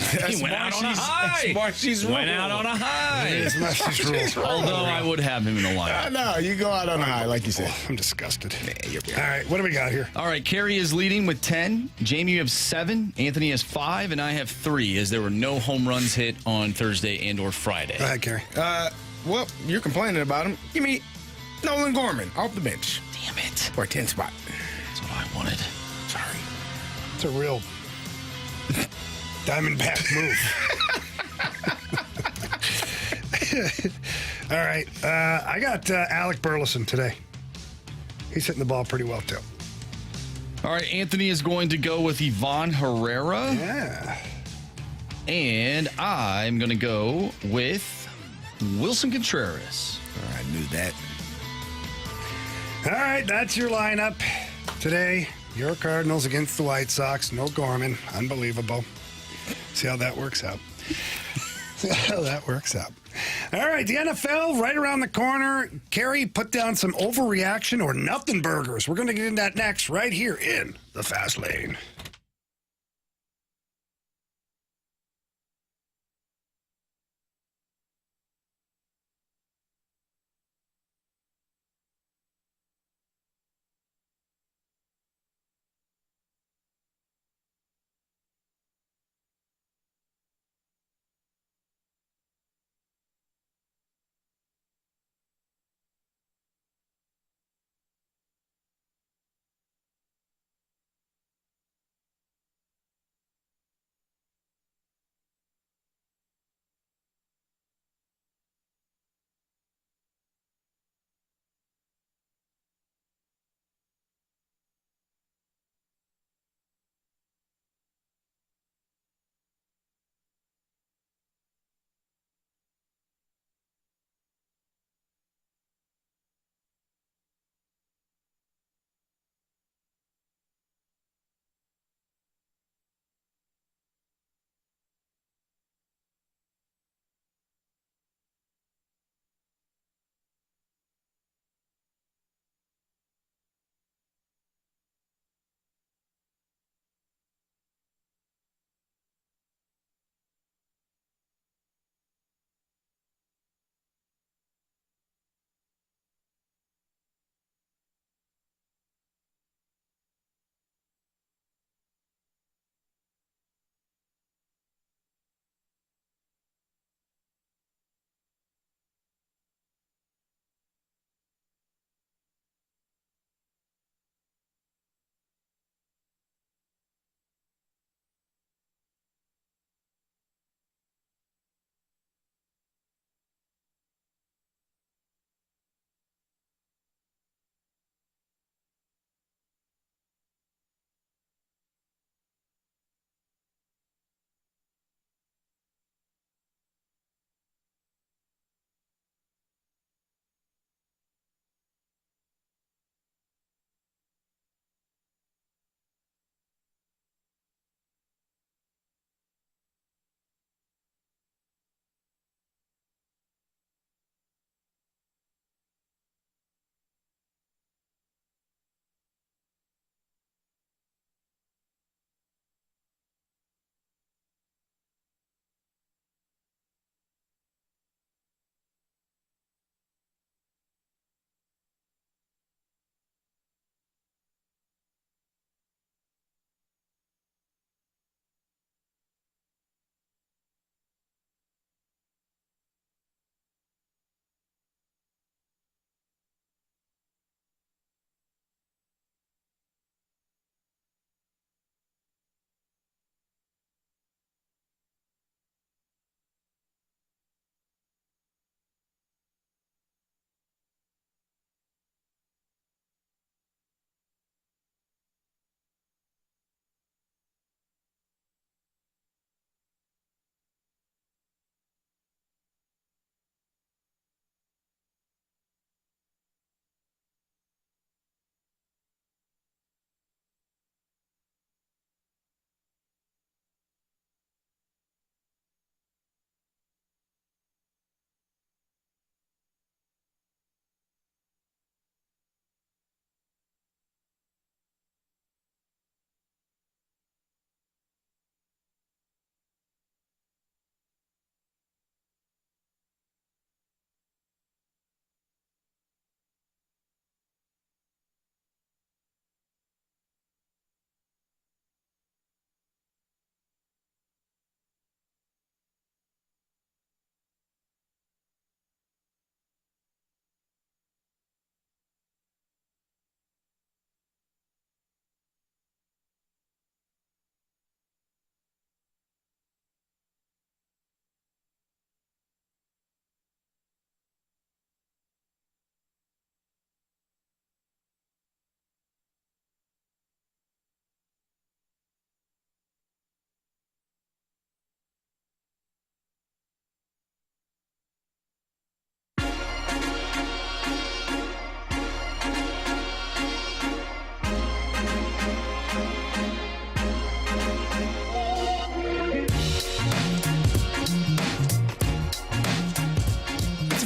went out on a high. Went out on a high. It's Marshy's rule. Although I would have him in the lineup. No, you go out on a high, like you said. I'm disgusted. All right, what do we got here? All right, Carey is leading with 10. Jamie, you have 7. Anthony has 5, and I have 3, as there were no home runs hit on Thursday and or Friday. Go ahead, Carey. Well, you're complaining about him. Give me Nolan Gorman off the bench. Damn it. For a 10 spot. That's what I wanted. Sorry. It's a real Diamondback move. All right. I got Alec Burleson today. He's hitting the ball pretty well, too. All right, Anthony is going to go with Ivan Herrera. Yeah. And I'm going to go with Wilson Contreras. I knew that. All right, that's your lineup today. Your Cardinals against the White Sox. No Gorman. Unbelievable. See how that works out. All right, the NFL right around the corner. Carey put down some overreaction or nothing burgers. We're going to get into that next right here in the Fast Lane.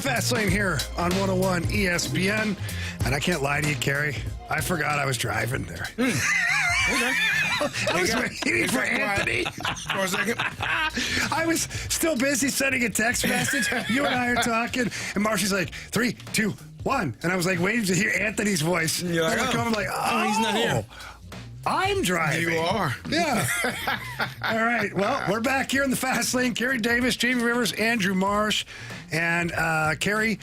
Fast Lane here on 101 ESPN. And I can't lie to you, Carey. I forgot I was driving there. Okay. I was waiting for Anthony. For a second. I was still busy sending a text message. You and I are talking. And Marcy's like, 3, 2, 1. And I was like waiting to hear Anthony's voice. You're like, I'm like, oh, he's not here. I'm driving. You are. Yeah. All right. Well, we're back here in the Fast Lane. Carey Davis, Jamie Rivers, Andrew Marsh. And Carey,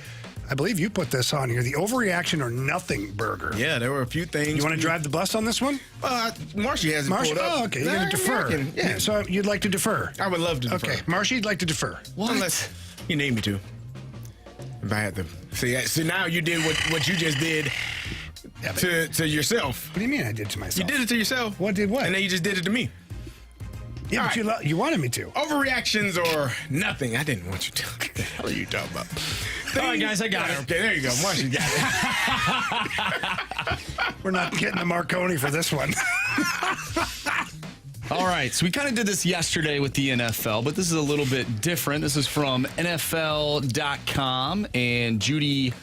I believe you put this on here, the overreaction or nothing burger. Yeah, there were a few things. You want to drive the bus on this one? Marshy has it pulled up. Oh, okay. You're going to defer. Yeah. So you'd like to defer? I would love to defer. Okay. Marshy, you'd like to defer? What? Unless you need me to. If I had to. See, now you did what you just did to yourself. What do you mean I did to myself? You did it to yourself. What did what? And then you just did it to me. Yeah, but right. you wanted me to. Overreactions or nothing. I didn't want you to. What the hell are you talking about? All right, guys, I got it. Okay, there you go. Marshy got it. We're not getting the Marconi for this one. All right, so we kind of did this yesterday with the NFL, but this is a little bit different. This is from NFL.com, and Judy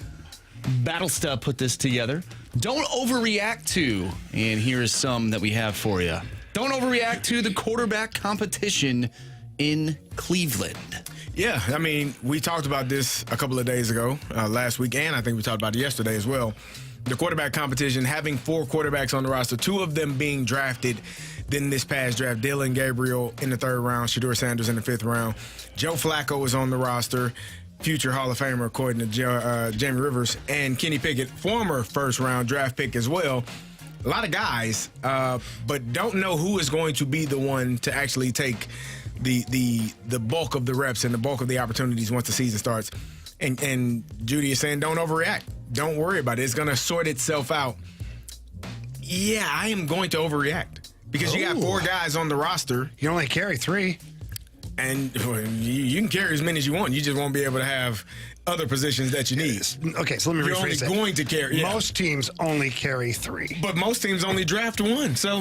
Battlestub put this together. Don't overreact to, and here is some that we have for you. Don't overreact to the quarterback competition in Cleveland. Yeah, I mean, we talked about this a couple of days ago, last week, and I think we talked about it yesterday as well. The quarterback competition, having 4 quarterbacks on the roster, 2 of them being drafted in this past draft. Dylan Gabriel in the 3rd round, Shedeur Sanders in the 5th round. Joe Flacco is on the roster, future Hall of Famer according to Jamie Rivers, and Kenny Pickett, former 1st-round draft pick as well. A lot of guys, but don't know who is going to be the one to actually take the bulk of the reps and the bulk of the opportunities once the season starts. And Judy is saying, don't overreact. Don't worry about it. It's going to sort itself out. Yeah, I am going to overreact because you got 4 guys on the roster. You only carry 3. And you can carry as many as you want. You just won't be able to have other positions that you need. Okay, so let me rephrase that. You're only going to carry. Yeah. Most teams only carry 3. But most teams only draft 1. So,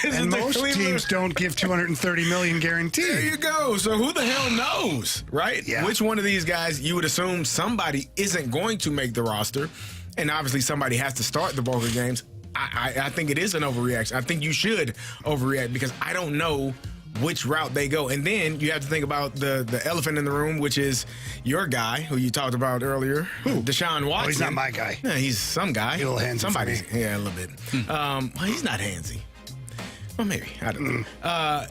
and most teams don't give $230 million guaranteed. There you go. So who the hell knows, right? Yeah. Which one of these guys you would assume somebody isn't going to make the roster, and obviously somebody has to start the bulk of games. I think it is an overreaction. I think you should overreact because I don't know which route they go. And then you have to think about the elephant in the room, which is your guy, who you talked about earlier, Deshaun Watson. Oh, he's not my guy. Yeah, he's some guy. He's a little handsy. Somebody. Yeah, a little bit. Well, he's not handsy. Well, maybe. I don't know.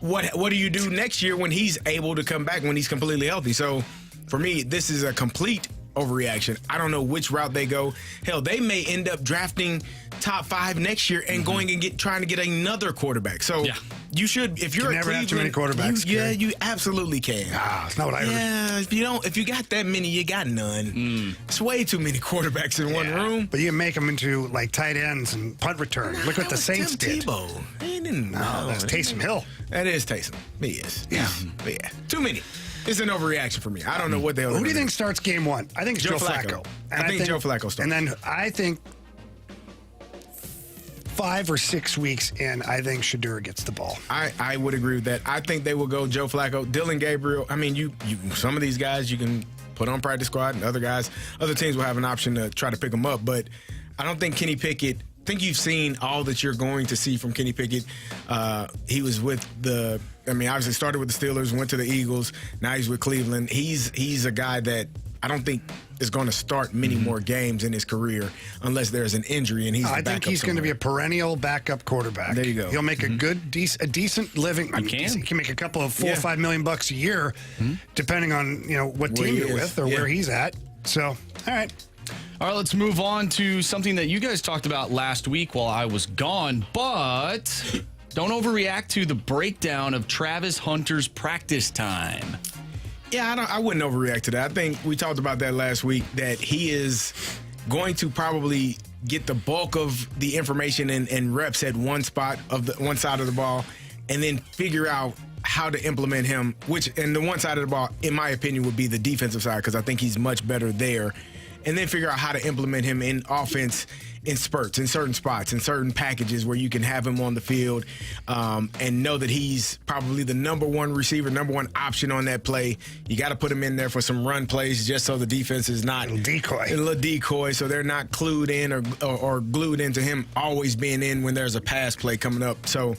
What do you do next year when he's able to come back, when he's completely healthy? So, for me, this is a complete overreaction. I don't know which route they go. Hell, they may end up drafting top 5 next year and going and trying to get another quarterback. So you should, if you're you never Cleveland, have too many quarterbacks. you absolutely can. That's not what I heard. Yeah, if you got that many, you got none. It's way too many quarterbacks in one room. But you can make them into like tight ends and punt return. Look what the Saints did. Tebow. No, that's Taysom Hill. That is Taysom. Yes. Yeah. But yeah. Too many. It's an overreaction for me. I don't know what the hell. Who do you think starts game 1? I think it's Joe Flacco. And I think Joe Flacco starts. And then I think 5 or 6 weeks in, I think Shedeur gets the ball. I would agree with that. I think they will go Joe Flacco, Dylan Gabriel. I mean, you some of these guys you can put on practice squad, and other teams will have an option to try to pick them up. But I don't think Kenny Pickett. I think you've seen all that you're going to see from Kenny Pickett. He was with obviously started with the Steelers, went to the Eagles. Now he's with Cleveland. He's a guy that I don't think is going to start many more games in his career unless there's an injury and he's the backup. I think he's going to be a perennial backup quarterback. There you go. He'll make a decent living. He can make a couple of $4 or $5 million a year, depending on what team you're with or where he's at. So, all right. All right, let's move on to something that you guys talked about last week while I was gone, but don't overreact to the breakdown of Travis Hunter's practice time. Yeah, I wouldn't overreact to that. I think we talked about that last week, that he is going to probably get the bulk of the information and reps at one side of the ball, and then figure out how to implement him, and the one side of the ball, in my opinion, would be the defensive side, because I think he's much better there. and then figure out how to implement him in offense in spurts, in certain spots, in certain packages where you can have him on the field and know that he's probably the number one receiver, number one option on that play. You got to put him in there for some run plays just so the defense is not a little decoy, so they're not clued in or glued into him always being in when there's a pass play coming up. So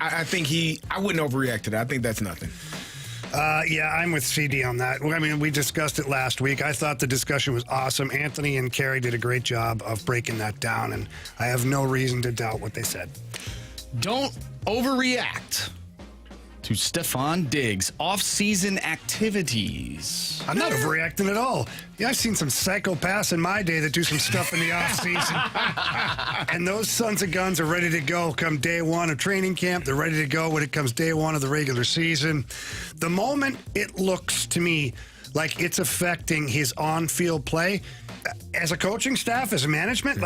I think I wouldn't overreact to that. I think that's nothing. Yeah, I'm with CD on that. I mean, we discussed it last week. I thought the discussion was awesome. Anthony and Carey did a great job of breaking that down, and I have no reason to doubt what they said. Don't overreact to Stephon Diggs' off-season activities. I'm not overreacting at all. Yeah, I've seen some psychopaths in my day that do some stuff in the off-season. And those sons of guns are ready to go come day one of training camp. They're ready to go when it comes day one of the regular season. The moment it looks to me like it's affecting his on-field play, as a coaching staff, as a management,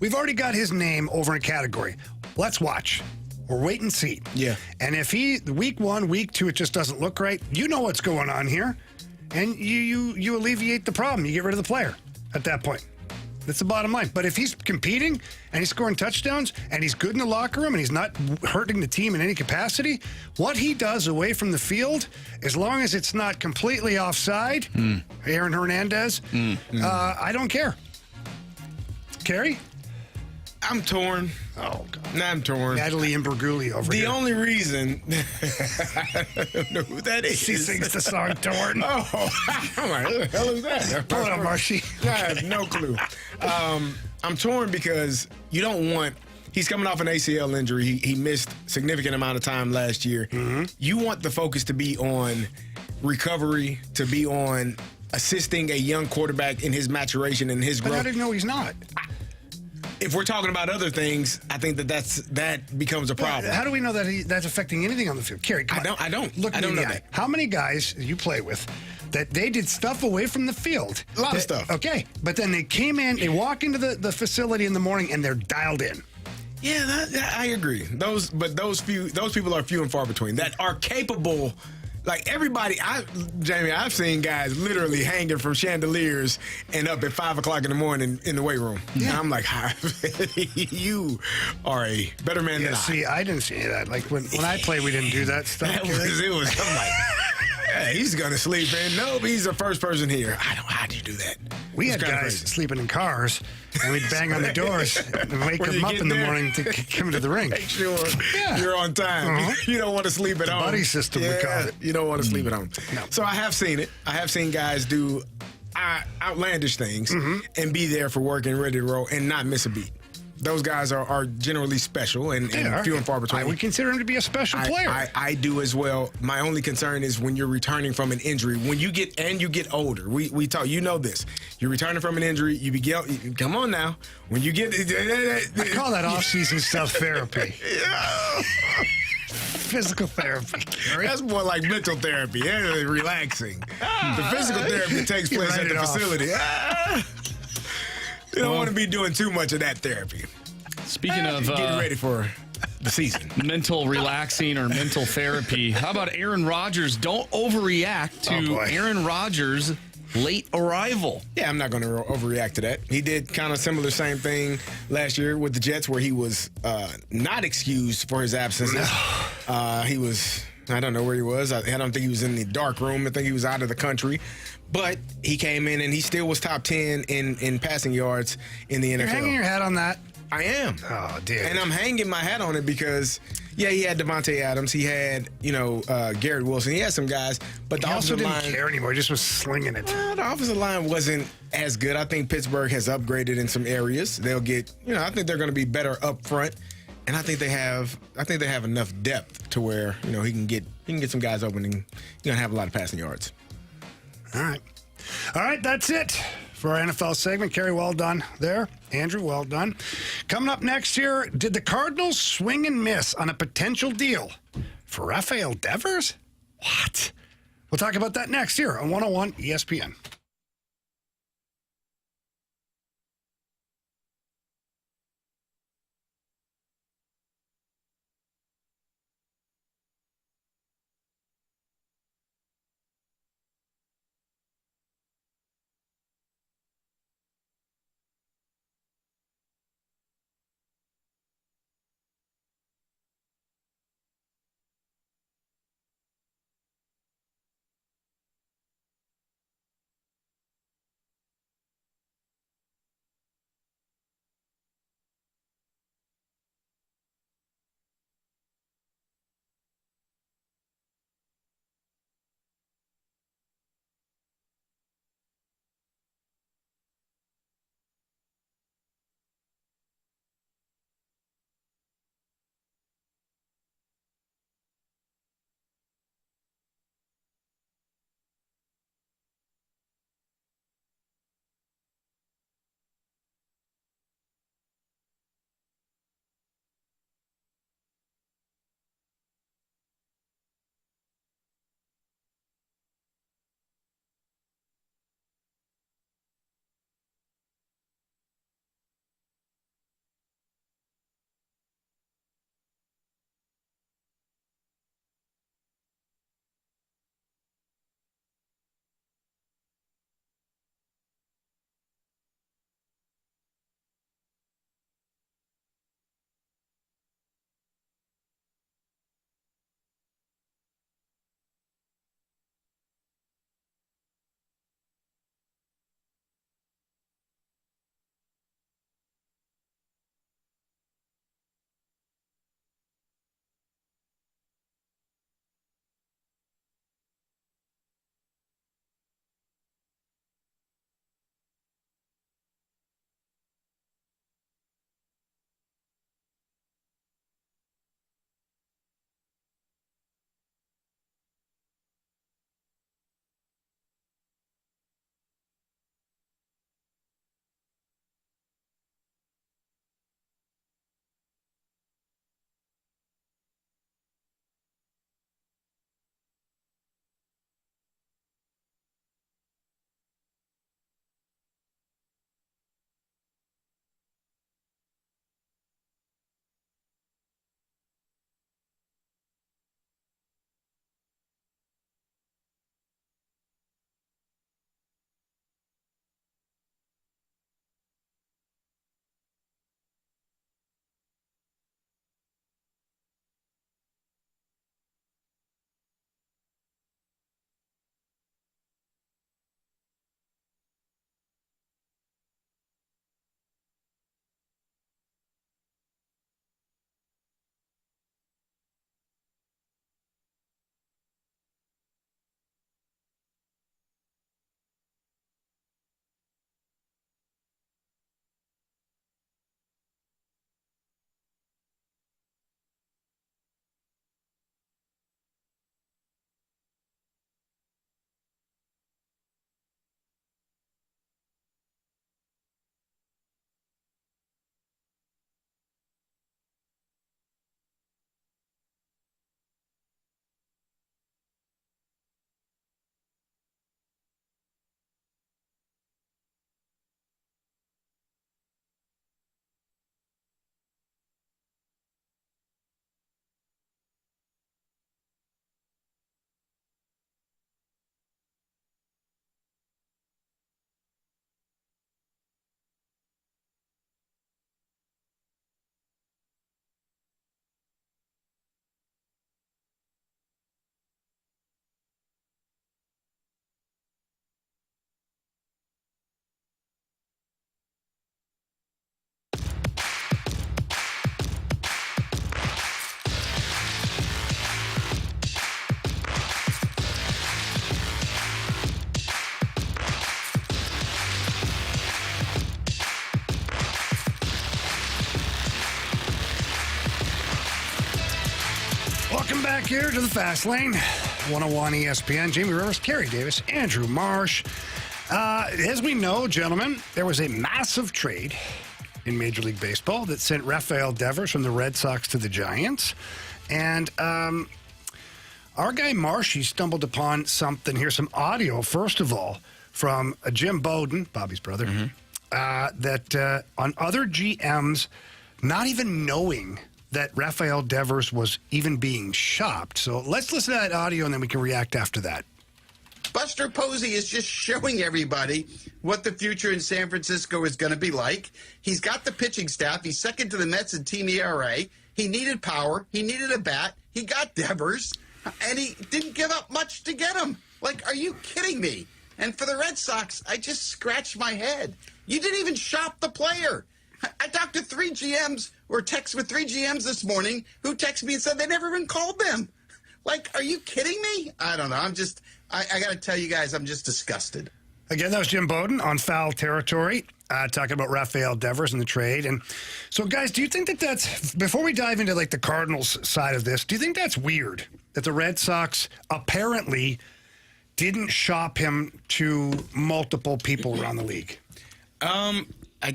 we've already got his name over in a category. Let's watch. Or wait and see. Yeah. And if week 1, week 2, it just doesn't look right, you know what's going on here. And you alleviate the problem. You get rid of the player at that point. That's the bottom line. But if he's competing and he's scoring touchdowns and he's good in the locker room and he's not hurting the team in any capacity, what he does away from the field, as long as it's not completely offside, Aaron Hernandez, I don't care. Carey? I'm torn. Oh, God. Nah, I'm torn. Natalie Imbruglia over here. The only reason... I don't know who that is. She sings the song Torn. Oh, I'm like, who the hell is that? Pull it up, Marshy. I have no clue. I'm torn because you don't want... He's coming off an ACL injury. He missed significant amount of time last year. Mm-hmm. You want the focus to be on recovery, to be on assisting a young quarterback in his maturation and his growth. But I didn't know he's not. If we're talking about other things, I think that becomes a problem. How do we know that that's affecting anything on the field? Carey, come on. I don't. Look, I don't know that. How many guys you play with that they did stuff away from the field? A lot of stuff. Okay, but then they came in, they walk into the facility in the morning, and they're dialed in. Yeah, I agree. Those people are few and far between that are capable. Like everybody, Jamie, I've seen guys literally hanging from chandeliers and up at 5 o'clock in the morning in the weight room. Yeah. And I'm like, you are a better man than I. See, I didn't see that. Like when I played, we didn't do that stuff. I'm like, yeah, he's gonna sleep in. Nope, he's the first person here. How'd you do that? We had guys sleeping in cars, and we'd bang on the doors and wake them up in the morning to come to the ring. Make sure you're on time. Uh-huh. You don't want to sleep at home. Buddy system, we call it. You don't want to sleep at home. No. So I have seen it. I have seen guys do outlandish things and be there for work and ready to roll and not miss a beat. Those guys are generally special and few and far between. I would consider him to be a special player. I do as well. My only concern is when you're returning from an injury. When you get older, we talk. You know this. You're returning from an injury. Come on now. When you get, I call that off-season stuff therapy. Yeah. Physical therapy. That's more like mental therapy. That's relaxing. The physical therapy takes place at the facility. You don't want to be doing too much of that therapy. Speaking of getting ready for the season, mental relaxing or mental therapy, how about Aaron Rodgers? Don't overreact to Aaron Rodgers' late arrival. Yeah, I'm not going to overreact to that. He did kind of similar same thing last year with the Jets where he was not excused for his absences. He was, I don't know where he was. I don't think he was in the dark room. I think he was out of the country. But he came in and he still was top 10 in passing yards in the NFL. You're hanging your hat on that? I am. Oh, dude. And I'm hanging my hat on it because, yeah, he had Devontae Adams. He had, Garrett Wilson. He had some guys. But the also offensive line didn't care anymore. He just was slinging it. The offensive line wasn't as good. I think Pittsburgh has upgraded in some areas. They'll get, I think they're going to be better up front. And I think they have enough depth to where, he can get some guys open and have a lot of passing yards. All right, that's it for our NFL segment. Carey, well done there. Andrew, well done. Coming up next here, did the Cardinals swing and miss on a potential deal for Rafael Devers? What? We'll talk about that next here on 101 ESPN. back here to the Fast Lane. 101 ESPN. Jamie Rivers, Carey Davis, Andrew Marsh. As we know, gentlemen, there was a massive trade in Major League Baseball that sent Rafael Devers from the Red Sox to the Giants. And our guy Marshy stumbled upon something here, some audio, first of all, from Jim Bowden, Bobby's brother, that on other GMs not even knowing that Rafael Devers was even being shopped. So let's listen to that audio, and then we can react after that. Buster Posey is just showing everybody what the future in San Francisco is going to be like. He's got the pitching staff. He's second to the Mets in team ERA. He needed power. He needed a bat. He got Devers, and he didn't give up much to get him. Like, are you kidding me? And for the Red Sox, I just scratched my head. You didn't even shop the player. I talked to 3 GMs or text with 3 GMs this morning who texted me and said they never even called them. Like, are you kidding me? I don't know. I got to tell you guys, I'm just disgusted. Again, that was Jim Bowden on Foul Territory, talking about Rafael Devers and the trade. And so, guys, do you think that that's, before we dive into, like, the Cardinals side of this, do you think that's weird that the Red Sox apparently didn't shop him to multiple people around the league?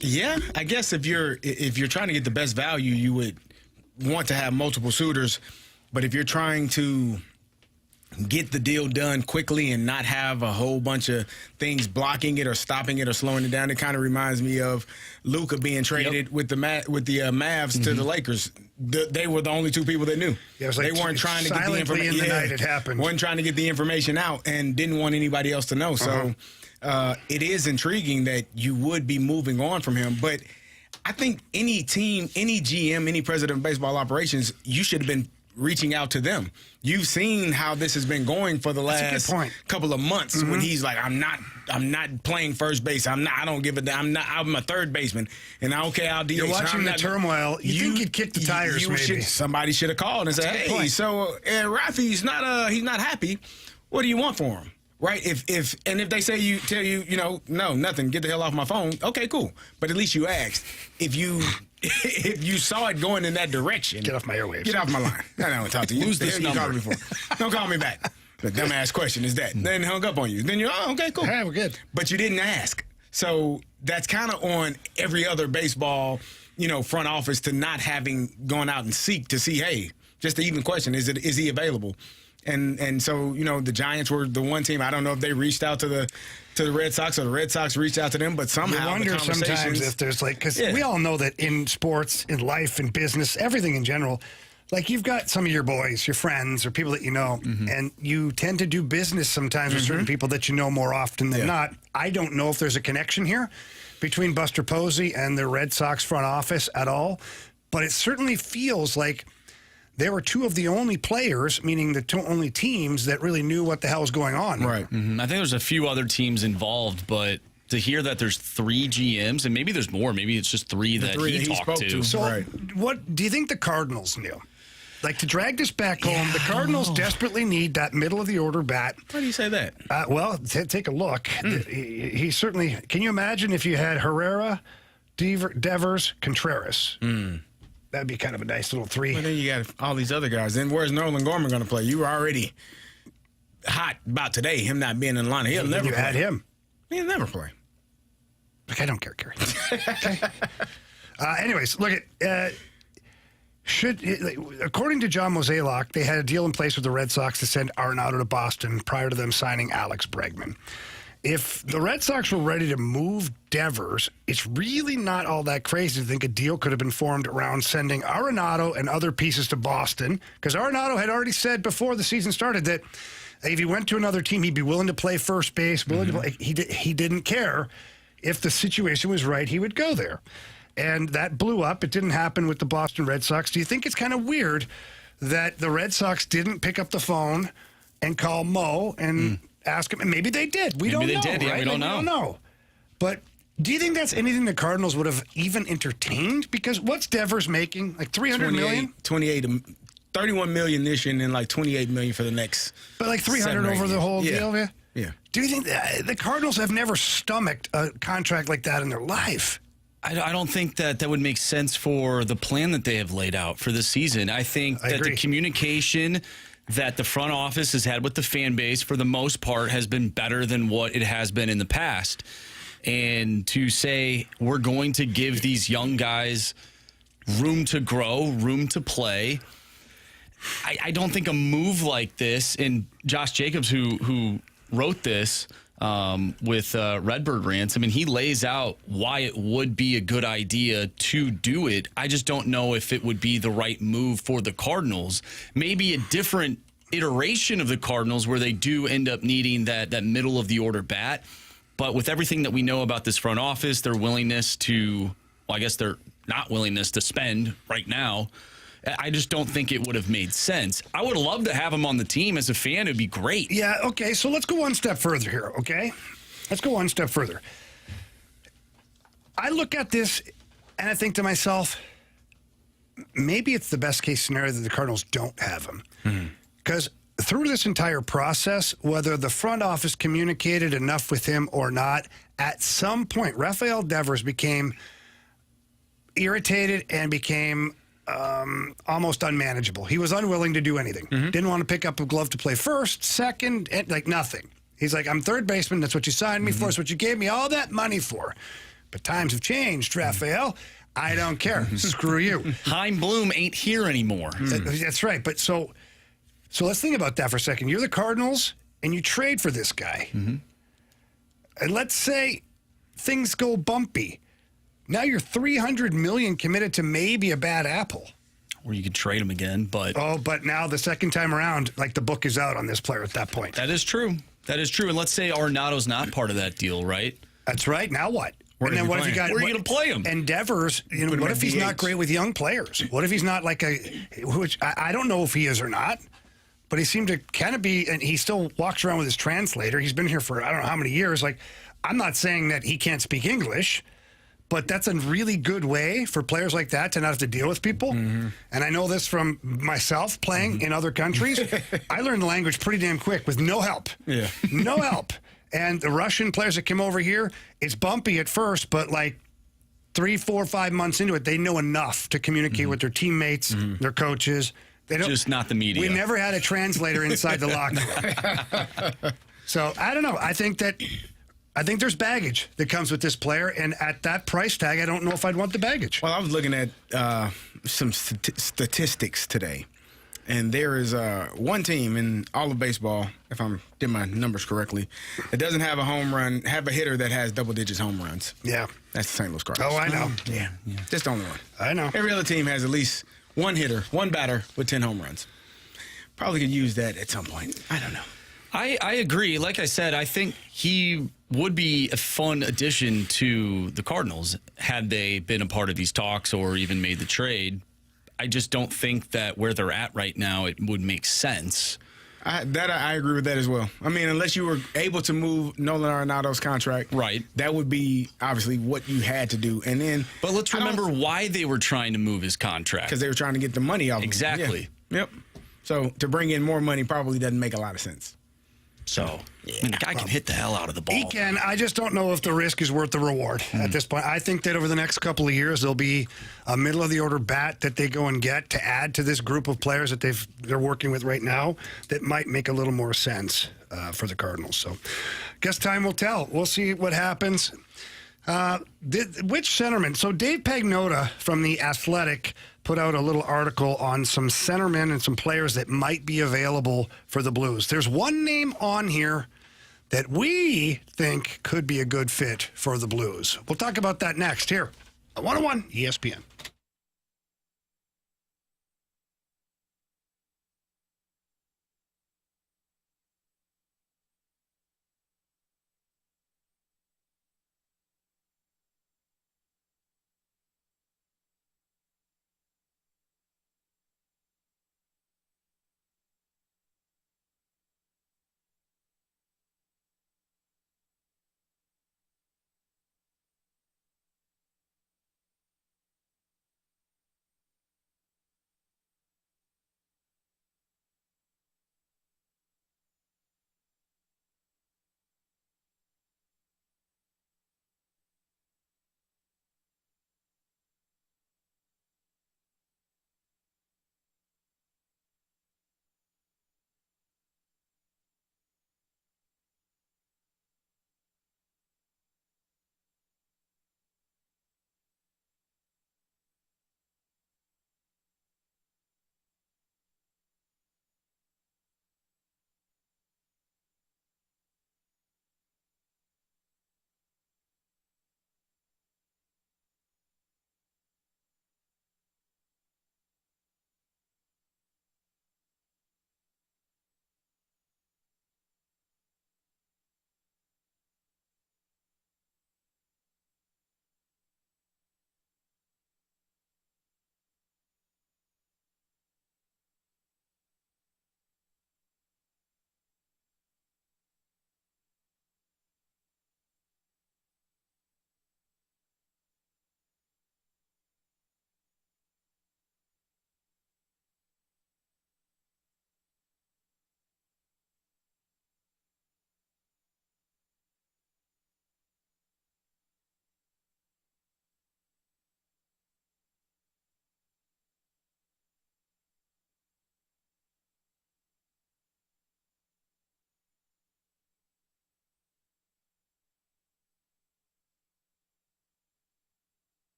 Yeah, I guess if you're trying to get the best value, you would want to have multiple suitors. But if you're trying to get the deal done quickly and not have a whole bunch of things blocking it or stopping it or slowing it down, it kind of reminds me of Luka being traded with the Mavs to the Lakers. They were the only 2 people that knew. Yeah, it was like they weren't trying to get the information. In the night it happened. Wasn't trying to get the information out and didn't want anybody else to know. So it is intriguing that you would be moving on from him, but I think any team, any GM, any president of baseball operations, you should have been reaching out to them. You've seen how this has been going for the last couple of months when he's like, I'm not playing first base. I'm a third baseman. And I'll DH. You're watching the turmoil. You think you'd kick the tires, maybe. Somebody should have called and said, hey, so Rafi's he's not happy. What do you want for him? Right? If they tell you, no, nothing, get the hell off my phone, okay, cool. But at least you asked. If you saw it going in that direction, get off my airwaves. Get off my line. I don't want to talk to you. Lose this number. You called me for? Don't call me back. The dumbass question is that. Then hung up on you. Then you're, okay, cool. Hey, we're good. But you didn't ask. So that's kind of on every other baseball, front office to not having gone out and seek to see, hey, just the even question, is he available? And so, the Giants were the one team. I don't know if they reached out to the Red Sox or the Red Sox reached out to them, but somehow you wonder sometimes if there's because we all know that in sports, in life, in business, everything in general, like you've got some of your boys, your friends, or people that you know, and you tend to do business sometimes with certain people that you know more often than not. I don't know if there's a connection here between Buster Posey and the Red Sox front office at all, but it certainly feels like they were 2 of the only players, meaning the 2 only teams that really knew what the hell was going on. Right. I think there's a few other teams involved, but to hear that there's 3 GMs, and maybe there's more, maybe it's just 3 that he talked to. So what do you think the Cardinals knew? Like, to drag this back home, the Cardinals desperately need that middle-of-the-order bat. Why do you say that? Well, take a look. He certainly... Can you imagine if you had Herrera, Devers, Contreras? That'd be kind of a nice little 3. Well, then you got all these other guys. Then where's Nolan Gorman going to play? You were already hot about today, him not being in the lineup. He'll never play. Had him. He'll never play. Look, I don't care, Carey. Okay. Anyways, look at... according to John Mozeliak, they had a deal in place with the Red Sox to send Arenado to Boston prior to them signing Alex Bregman. If the Red Sox were ready to move Devers, it's really not all that crazy to think a deal could have been formed around sending Arenado and other pieces to Boston, because Arenado had already said before the season started that if he went to another team, he'd be willing to play first base. To play. He didn't care. If the situation was right, he would go there. And that blew up. It didn't happen with the Boston Red Sox. Do you think it's kind of weird that the Red Sox didn't pick up the phone and call Mo and ask him? And maybe they did. We don't know. Maybe they did. Yeah, right? we don't know. But do you think that's anything the Cardinals would have even entertained? Because what's Devers making? Like $300 million? 31 million this year and then like 28 million for the next. But like 300 over the whole deal? Yeah. Do you think the Cardinals have never stomached a contract like that in their life? I don't think that would make sense for the plan that they have laid out for this season. I think that the communication that the front office has had with the fan base, for the most part, has been better than what it has been in the past. And to say we're going to give these young guys room to grow, room to play, I don't think a move like this, and Josh Jacobs, who wrote this with Redbird Rants, I mean, he lays out why it would be a good idea to do it. I just don't know if it would be the right move for the Cardinals. Maybe a different iteration of the Cardinals where they do end up needing that middle of the order bat. But with everything that we know about this front office, their willingness to, well, I guess their not willingness to spend right now, I just don't think it would have made sense. I would love to have him on the team as a fan. It'd be great. Yeah, okay, so let's go one step further here, okay? Let's go one step further. I look at this and I think to myself, maybe it's the best case scenario that the Cardinals don't have him. Because through this entire process, whether the front office communicated enough with him or not, at some point, Rafael Devers became irritated and became almost unmanageable. He was unwilling to do anything. Didn't want to pick up a glove to play first, second, and like nothing. He's like, I'm third baseman. That's what you signed me for. That's what you gave me all that money for. But times have changed, Rafael. I don't care. Screw you. Chaim Bloom ain't here anymore. That's right. But so let's think about that for a second. You're the Cardinals, and you trade for this guy. And let's say things go bumpy. Now you're $300 million committed to maybe a bad apple. Or you could trade him again, but... Oh, but now the second time around, like the book is out on this player at that point. That is true. That is true. And let's say Arenado's not part of that deal, right? That's right. Now what? Where and then what if you got? Where are you going to play him? And Devers, what if he's not great with young players? What if he's not like which I don't know if he is or not, but he seemed to kind of be, and he still walks around with his translator. He's been here for I don't know how many years. Like, I'm not saying that he can't speak English, but that's a really good way for players like that to not have to deal with people. And I know this from myself playing in other countries. I learned the language pretty damn quick with no help. No help. And the Russian players that come over here, it's bumpy at first, but like 3, 4, 5 months into it, they know enough to communicate with their teammates, their coaches. They don't, just not the media. We never had a translator inside the locker room. So I don't know. I think there's baggage that comes with this player, and at that price tag, I don't know if I'd want the baggage. Well, I was looking at some statistics today, and there is one team in all of baseball, if I'm doing my numbers correctly, that doesn't have a hitter that has double-digit home runs. Yeah. That's the St. Louis Cardinals. Oh, I know. Yeah. Just the only one. I know. Every other team has at least one hitter, one batter with 10 home runs. Probably could use that at some point. I don't know. I agree. Like I said, I think he would be a fun addition to the Cardinals had they been a part of these talks or even made the trade. I just don't think that where they're at right now, it would make sense. I agree with that as well. I mean, unless you were able to move Nolan Arenado's contract, right? That would be obviously what you had to do. And then, but let's remember why they were trying to move his contract, because they were trying to get the money off. Exactly. Yeah. Yep. So to bring in more money probably doesn't make a lot of sense. So, I mean, the guy can hit the hell out of the ball. He can. I just don't know if the risk is worth the reward at this point. I think that over the next couple of years, there'll be a middle-of-the-order bat that they go and get to add to this group of players that they're working with right now that might make a little more sense for the Cardinals. So, guess time will tell. We'll see what happens. Which centerman? So Dave Pagnotta from The Athletic put out a little article on some centermen and some players that might be available for the Blues. There's one name on here that we think could be a good fit for the Blues. We'll talk about that next here on 101 ESPN.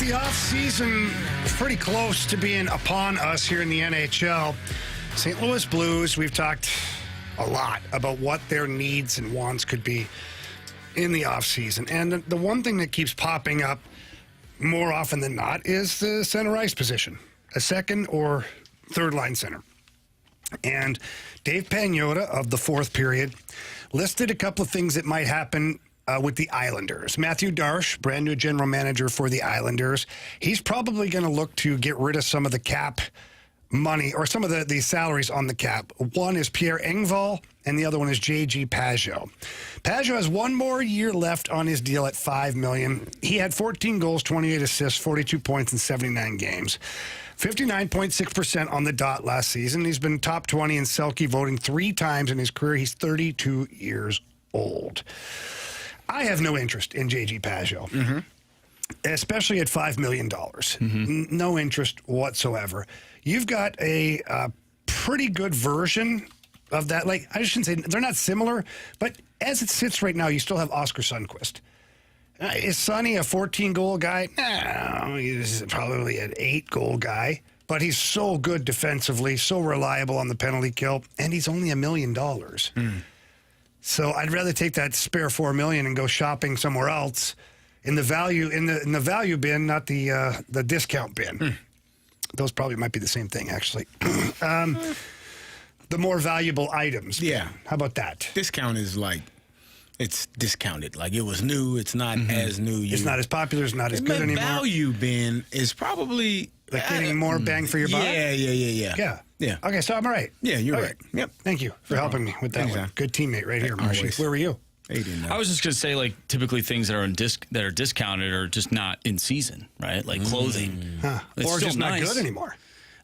the offseason is pretty close to being upon us here in the NHL. St. Louis Blues, we've talked a lot about what their needs and wants could be in the offseason. And the one thing that keeps popping up more often than not is the center ice position, a second or third line center. And Dave Pagnotta of the fourth period listed a couple of things that might happen with the Islanders. Matthew Darche, brand new general manager for the Islanders, he's probably going to look to get rid of some of the cap money or some of the salaries on the cap. One is Pierre Engvall, and the other one is J.G. Pageau. Pageau has one more year left on his deal at $5 million. He had 14 goals, 28 assists, 42 points in 79 games. 59.6% on the dot last season. He's been top 20 in Selke voting 3 times in his career. He's 32 years old. I have no interest in J.G. Pageau, especially at $5 million. No interest whatsoever. You've got a pretty good version of that. Like, I shouldn't say they're not similar, but as it sits right now, you still have Oscar Sundqvist. Is Sonny a 14-goal guy? No, he's probably an 8-goal guy. But he's so good defensively, so reliable on the penalty kill, and he's only $1 million. So I'd rather take that spare $4 million and go shopping somewhere else in the value in the value bin, not the discount bin. Those probably might be the same thing, actually. The more valuable items. Yeah. How about that? Discount is like, it's discounted. Like, it was new. It's not as new. It's not as popular. It's not as good anymore. Value bin is probably like getting more bang for your buck. Yeah. Okay, so I'm all right. Yeah, you're right. Yep. Thank you for helping me with that one. Good teammate right here, Marshy. Where were you? I was just going to say, like, typically things that are that are discounted are just not in season, right? Like clothing. Or just not good anymore.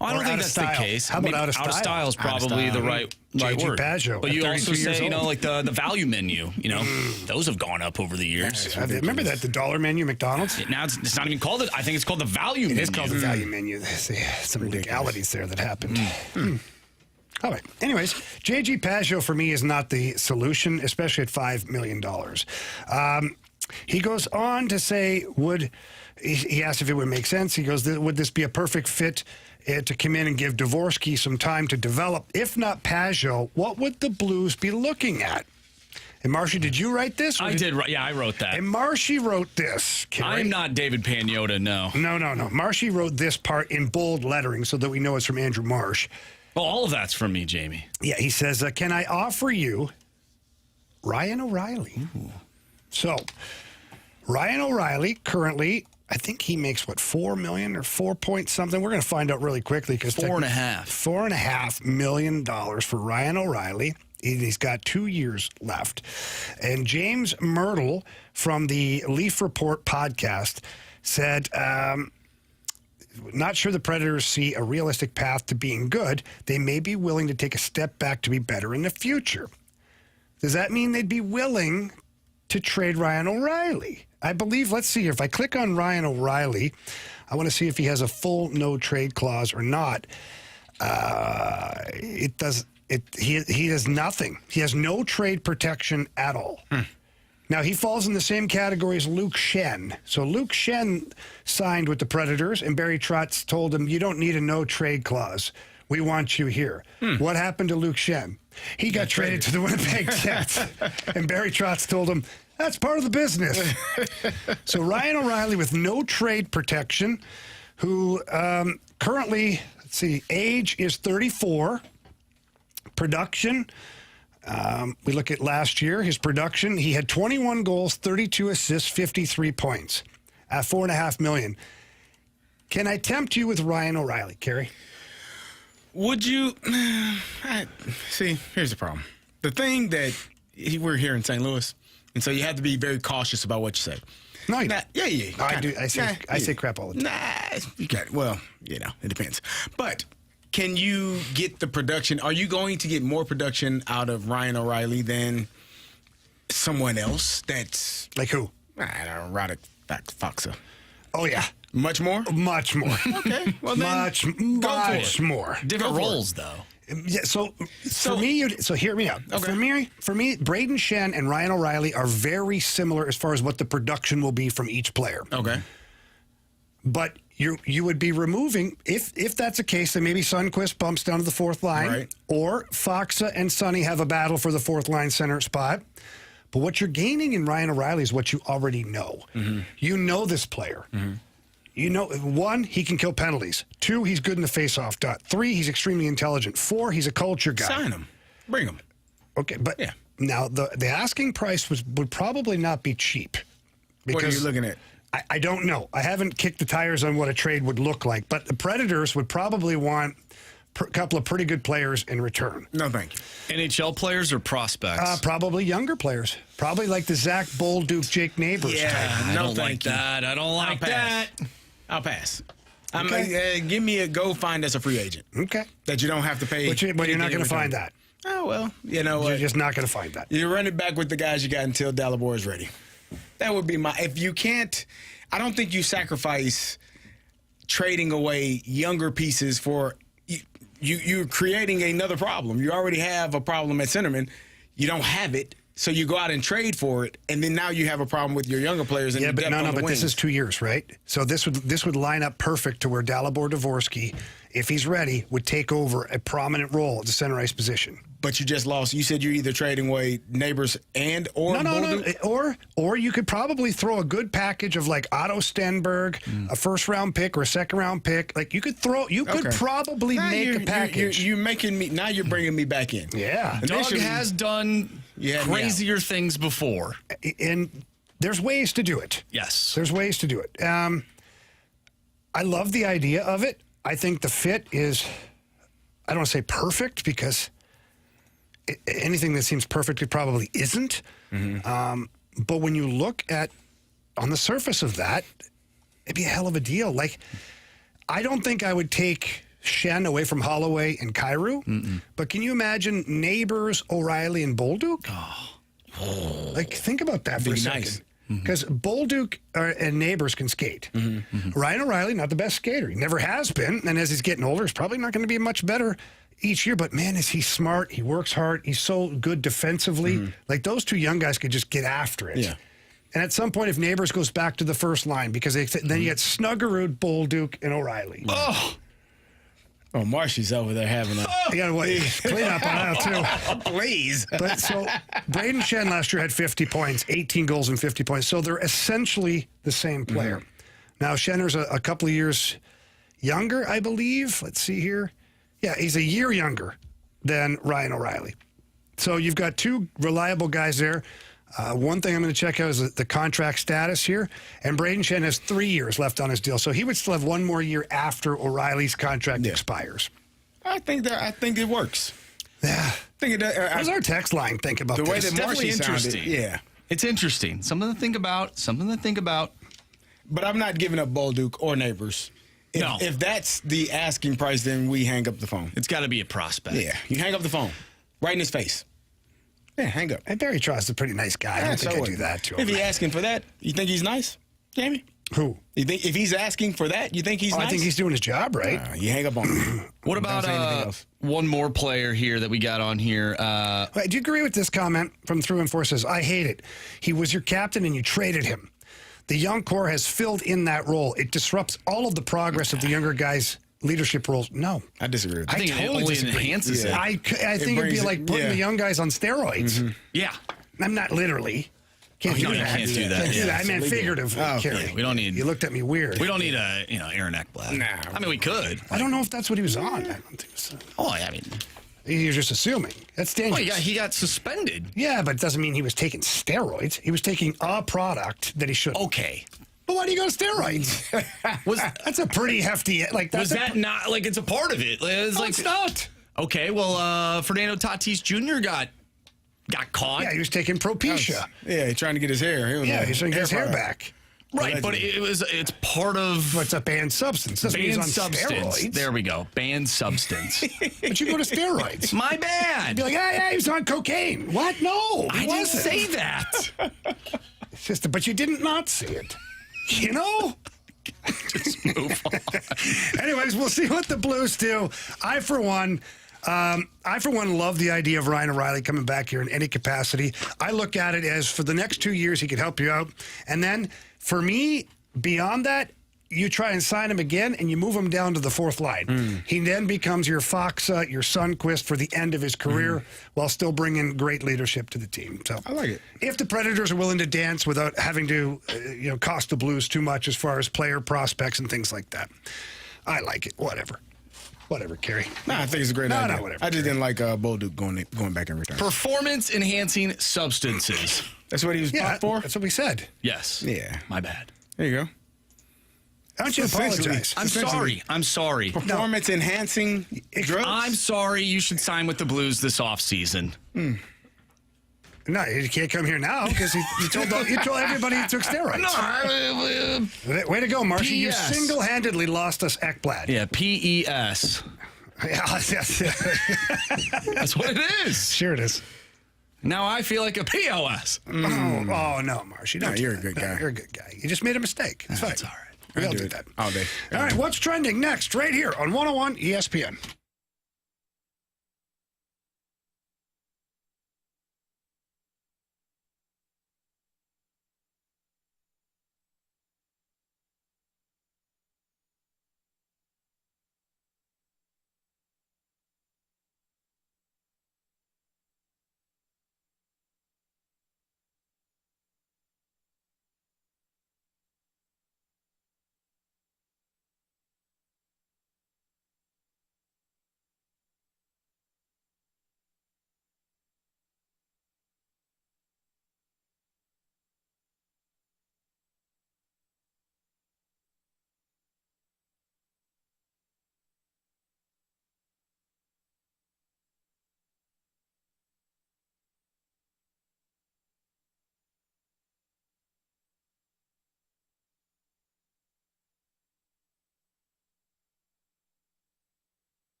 Well, I don't think that's the case. How about out of style? Out of style is probably the right word. Pageau, but you also say, like the value menu, those have gone up over the years. Remember that, the dollar menu McDonald's? Now it's not even called it. I think it's called the value menu. It is called the value menu. There's some legalities there that happened. All right. Anyways, J.G. Pageau for me is not the solution, especially at $5 million. He goes on to say, he asked if it would make sense. He goes, would this be a perfect fit to come in and give Dvorsky some time to develop? If not Pageau, what would the Blues be looking at? And Marshy, did you write this? I did. Yeah, I wrote that. And Marshy wrote this. Carey. I'm not David Pagnotta, no. No. Marshy wrote this part in bold lettering so that we know it's from Andrew Marsh. Well, all of that's from me, Jamie. Yeah, he says, can I offer you Ryan O'Reilly? Ooh. So, Ryan O'Reilly currently, I think he makes, $4 million or 4 point something? We're going to find out really quickly. $4.5. $4.5 million for Ryan O'Reilly. He's got 2 years left. And James Myrtle from the Leaf Report podcast said, not sure the Predators see a realistic path to being good. They may be willing to take a step back to be better in the future. Does that mean they'd be willing to trade Ryan O'Reilly? I believe, let's see, if I click on Ryan O'Reilly, I want to see if he has a full no trade clause or not. He has nothing. He has no trade protection at all. Now, he falls in the same category as Luke Schenn. So Luke Schenn signed with the Predators, and Barry Trotz told him, you don't need a no-trade clause. We want you here. What happened to Luke Schenn? He got traded to the Winnipeg Jets, and Barry Trotz told him, that's part of the business. So Ryan O'Reilly with no trade protection, who currently, let's see, age is 34, production, we look at last year, his production, he had 21 goals, 32 assists, 53 points at $4.5 million. Can I tempt you with Ryan O'Reilly, Carey? Would you? See, here's the problem. The thing that we're here in St. Louis, and so you have to be very cautious about what you say. No, you don't. Yeah. I do. I say crap all the time. Nah, you got it. Well, it depends. But can you get the production? Are you going to get more production out of Ryan O'Reilly than someone else? That's like who? I don't know, Roddick Foxa. Oh yeah. Much more? Much more. Okay. Well, then much more. Different roles, though. Yeah, so for me, so hear me out. Okay. For me, Braden Schenn and Ryan O'Reilly are very similar as far as what the production will be from each player. Okay. But you would be removing, if that's the case, then maybe Sundqvist bumps down to the fourth line. Right. Or Faksa and Sonny have a battle for the fourth line center spot. But what you're gaining in Ryan O'Reilly is what you already know. Mm-hmm. You know this player. Mm-hmm. You know, 1, he can kill penalties. 2, he's good in the face-off dot. 3, he's extremely intelligent. 4, he's a culture guy. Sign him. Bring him. Okay, but now the asking price would probably not be cheap. What are you looking at? I don't know. I haven't kicked the tires on what a trade would look like, but the Predators would probably want a couple of pretty good players in return. No, thank you. NHL players or prospects? Probably younger players. Probably like the Zach Bolduc, Jake Neighbors type. I don't like that. I don't like that. I'll pass. Okay. Give me a go find us a free agent. Okay. That you don't have to pay. But you're not going to find that. Oh, well, you know what? You're just not going to find that. You run it back with the guys you got until Dalibor is ready. That would be if you can't, I don't think you sacrifice trading away younger pieces for, you're creating another problem. You already have a problem at centerman. You don't have it. So you go out and trade for it, and then now you have a problem with your younger players. And but this is 2 years, right? So this would line up perfect to where Dalibor Dvorsky, if he's ready, would take over a prominent role at the center ice position. But you just lost. You said you're either trading away Neighbors or no. Or you could probably throw a good package of like Otto Stenberg, a first-round pick or a second-round pick. Like you could probably make a package. You're making me now. You're bringing me back in. Yeah, Doug has done crazier things before, and there's ways to do it. Yes, there's ways to do it. I love the idea of it. I think the fit is, I don't want to say perfect because anything that seems perfect, it probably isn't. Mm-hmm. But when you look at, on the surface of that, it'd be a hell of a deal. Like, I don't think I would take Shen away from Holloway and Kyrou, but can you imagine Neighbors, O'Reilly, and Bolduc? Oh. Like, think about that for a second. Nice. Because Bolduc and Neighbors can skate. Ryan O'Reilly, not the best skater. He never has been. And as he's getting older, he's probably not going to be much better each year. But, man, is he smart. He works hard. He's so good defensively. Like, those two young guys could just get after it. Yeah. And at some point, if Neighbors goes back to the first line, because then you get Snuggerud, Bolduc, and O'Reilly. Oh, Marshy's over there having a... You got to clean up on aisle two. Please. But so Braden Shen last year had 50 points, 18 goals and 50 points. So they're essentially the same player. Now, Shenner's a couple of years younger, I believe. Let's see here. Yeah, he's a year younger than Ryan O'Reilly. So you've got two reliable guys there. One thing I'm going to check out is the contract status here. And Braden Shen has 3 years left on his deal. So he would still have one more year after O'Reilly's contract expires. I think it works. Yeah. What does our text line think about the this? way that Marshy interesting. Sounded, yeah. It's interesting. Something to think about. But I'm not giving up Bolduc or Neighbors. If that's the asking price, then we hang up the phone. It's got to be a prospect. Yeah. You hang up the phone. Right in his face. Yeah, hang up. And Barry Trot's a pretty nice guy. I don't think I'd do that to him. If he's asking for that, you think he's nice, Jamie? Who? You think if he's asking for that, you think he's nice? I think he's doing his job right. You hang up on him. What about one more player here that we got on here? Do you agree with this comment from Through and Four? Says, I hate it. He was your captain and you traded him. The young core has filled in that role. It disrupts all of the progress of the younger guys' leadership roles. No. I disagree with that. I think it only enhances it. I think it'd be like putting the young guys on steroids. Yeah. I'm not literally. Can't do that. Can't do that. I meant figurative, Carey. Yeah, we don't need. You looked at me weird. We don't need a Aaron Ekblad. Nah. I mean, we could. I don't know if that's what he was on. I don't think so. Oh, I mean, you're just assuming. That's dangerous. Well, he got suspended. Yeah, but it doesn't mean he was taking steroids. He was taking a product that he shouldn't. Okay. But why do you go to steroids? That's a pretty hefty. Was that not like it's a part of it? It's not. Okay, well, Fernando Tatis Jr. got caught. Yeah, he was taking Propecia. Yeah, he's trying to get his hair. He's trying to get his hair back. Right, but it's part of... What's a banned substance? Doesn't mean he's on substance. steroids. There we go. Banned substance. But you go to steroids. My bad. You'd be like, yeah, he was on cocaine. What? No, I didn't say that. It's just, but you didn't not see it. You know? Just move on. Anyways, we'll see what the Blues do. I, for one, love the idea of Ryan O'Reilly coming back here in any capacity. I look at it as for the next 2 years, he could help you out. And then, for me, beyond that, you try and sign him again, and you move him down to the fourth line. He then becomes your Foxa, your Sundqvist for the end of his career, while still bringing great leadership to the team. So I like it. If the Predators are willing to dance without having to, cost the Blues too much as far as player prospects and things like that, I like it. Whatever, Carey. No, I think it's a great idea. No, whatever. I just didn't like Bolduc going back in return. Performance-enhancing substances. That's what he was bought for? That's what we said. Yes. Yeah. My bad. There you go. Why don't you apologize? I'm sorry. Performance-enhancing drugs? I'm sorry. You should sign with the Blues this offseason. No, you can't come here now because you told everybody you took steroids. Way to go, Marshy. You PS. single-handedly lost us Ekblad. Yeah, PES. That's what it is. Sure it is. Now I feel like a POS. Oh, no, Marshy. No, you're a good guy. You're a good guy. You just made a mistake. It's fine. That's all right. We all do that. All day. All right, what's trending next right here on 101 ESPN?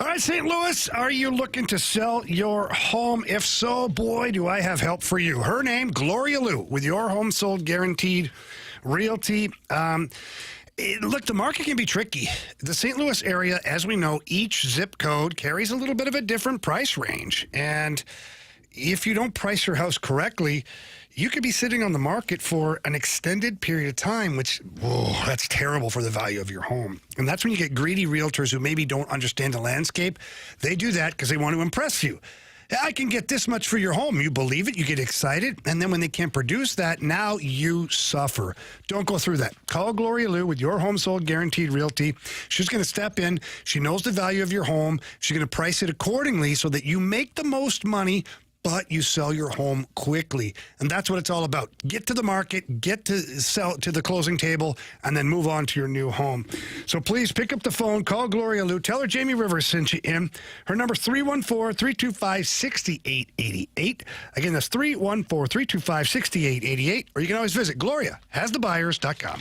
All right, St. Louis, are you looking to sell your home? If so, boy, do I have help for you. Her name, Gloria Liu, with Your Home Sold Guaranteed Realty. Look, the market can be tricky. The St. Louis area, as we know, each zip code carries a little bit of a different price range. And if you don't price your house correctly, you could be sitting on the market for an extended period of time, which, that's terrible for the value of your home. And that's when you get greedy realtors who maybe don't understand the landscape. They do that because they want to impress you. I can get this much for your home. You believe it, you get excited, and then when they can't produce that, now you suffer. Don't go through that. Call Gloria Liu with Your Home Sold Guaranteed Realty. She's going to step in. She knows the value of your home. She's going to price it accordingly so that you make the most money, but you sell your home quickly. And that's what it's all about. Get to the market, get to sell to the closing table, and then move on to your new home. So please pick up the phone, call Gloria Liu, tell her Jamie Rivers sent you in. Her number 314-325-6888. Again, that's 314-325-6888. Or you can always visit GloriaHasTheBuyers.com.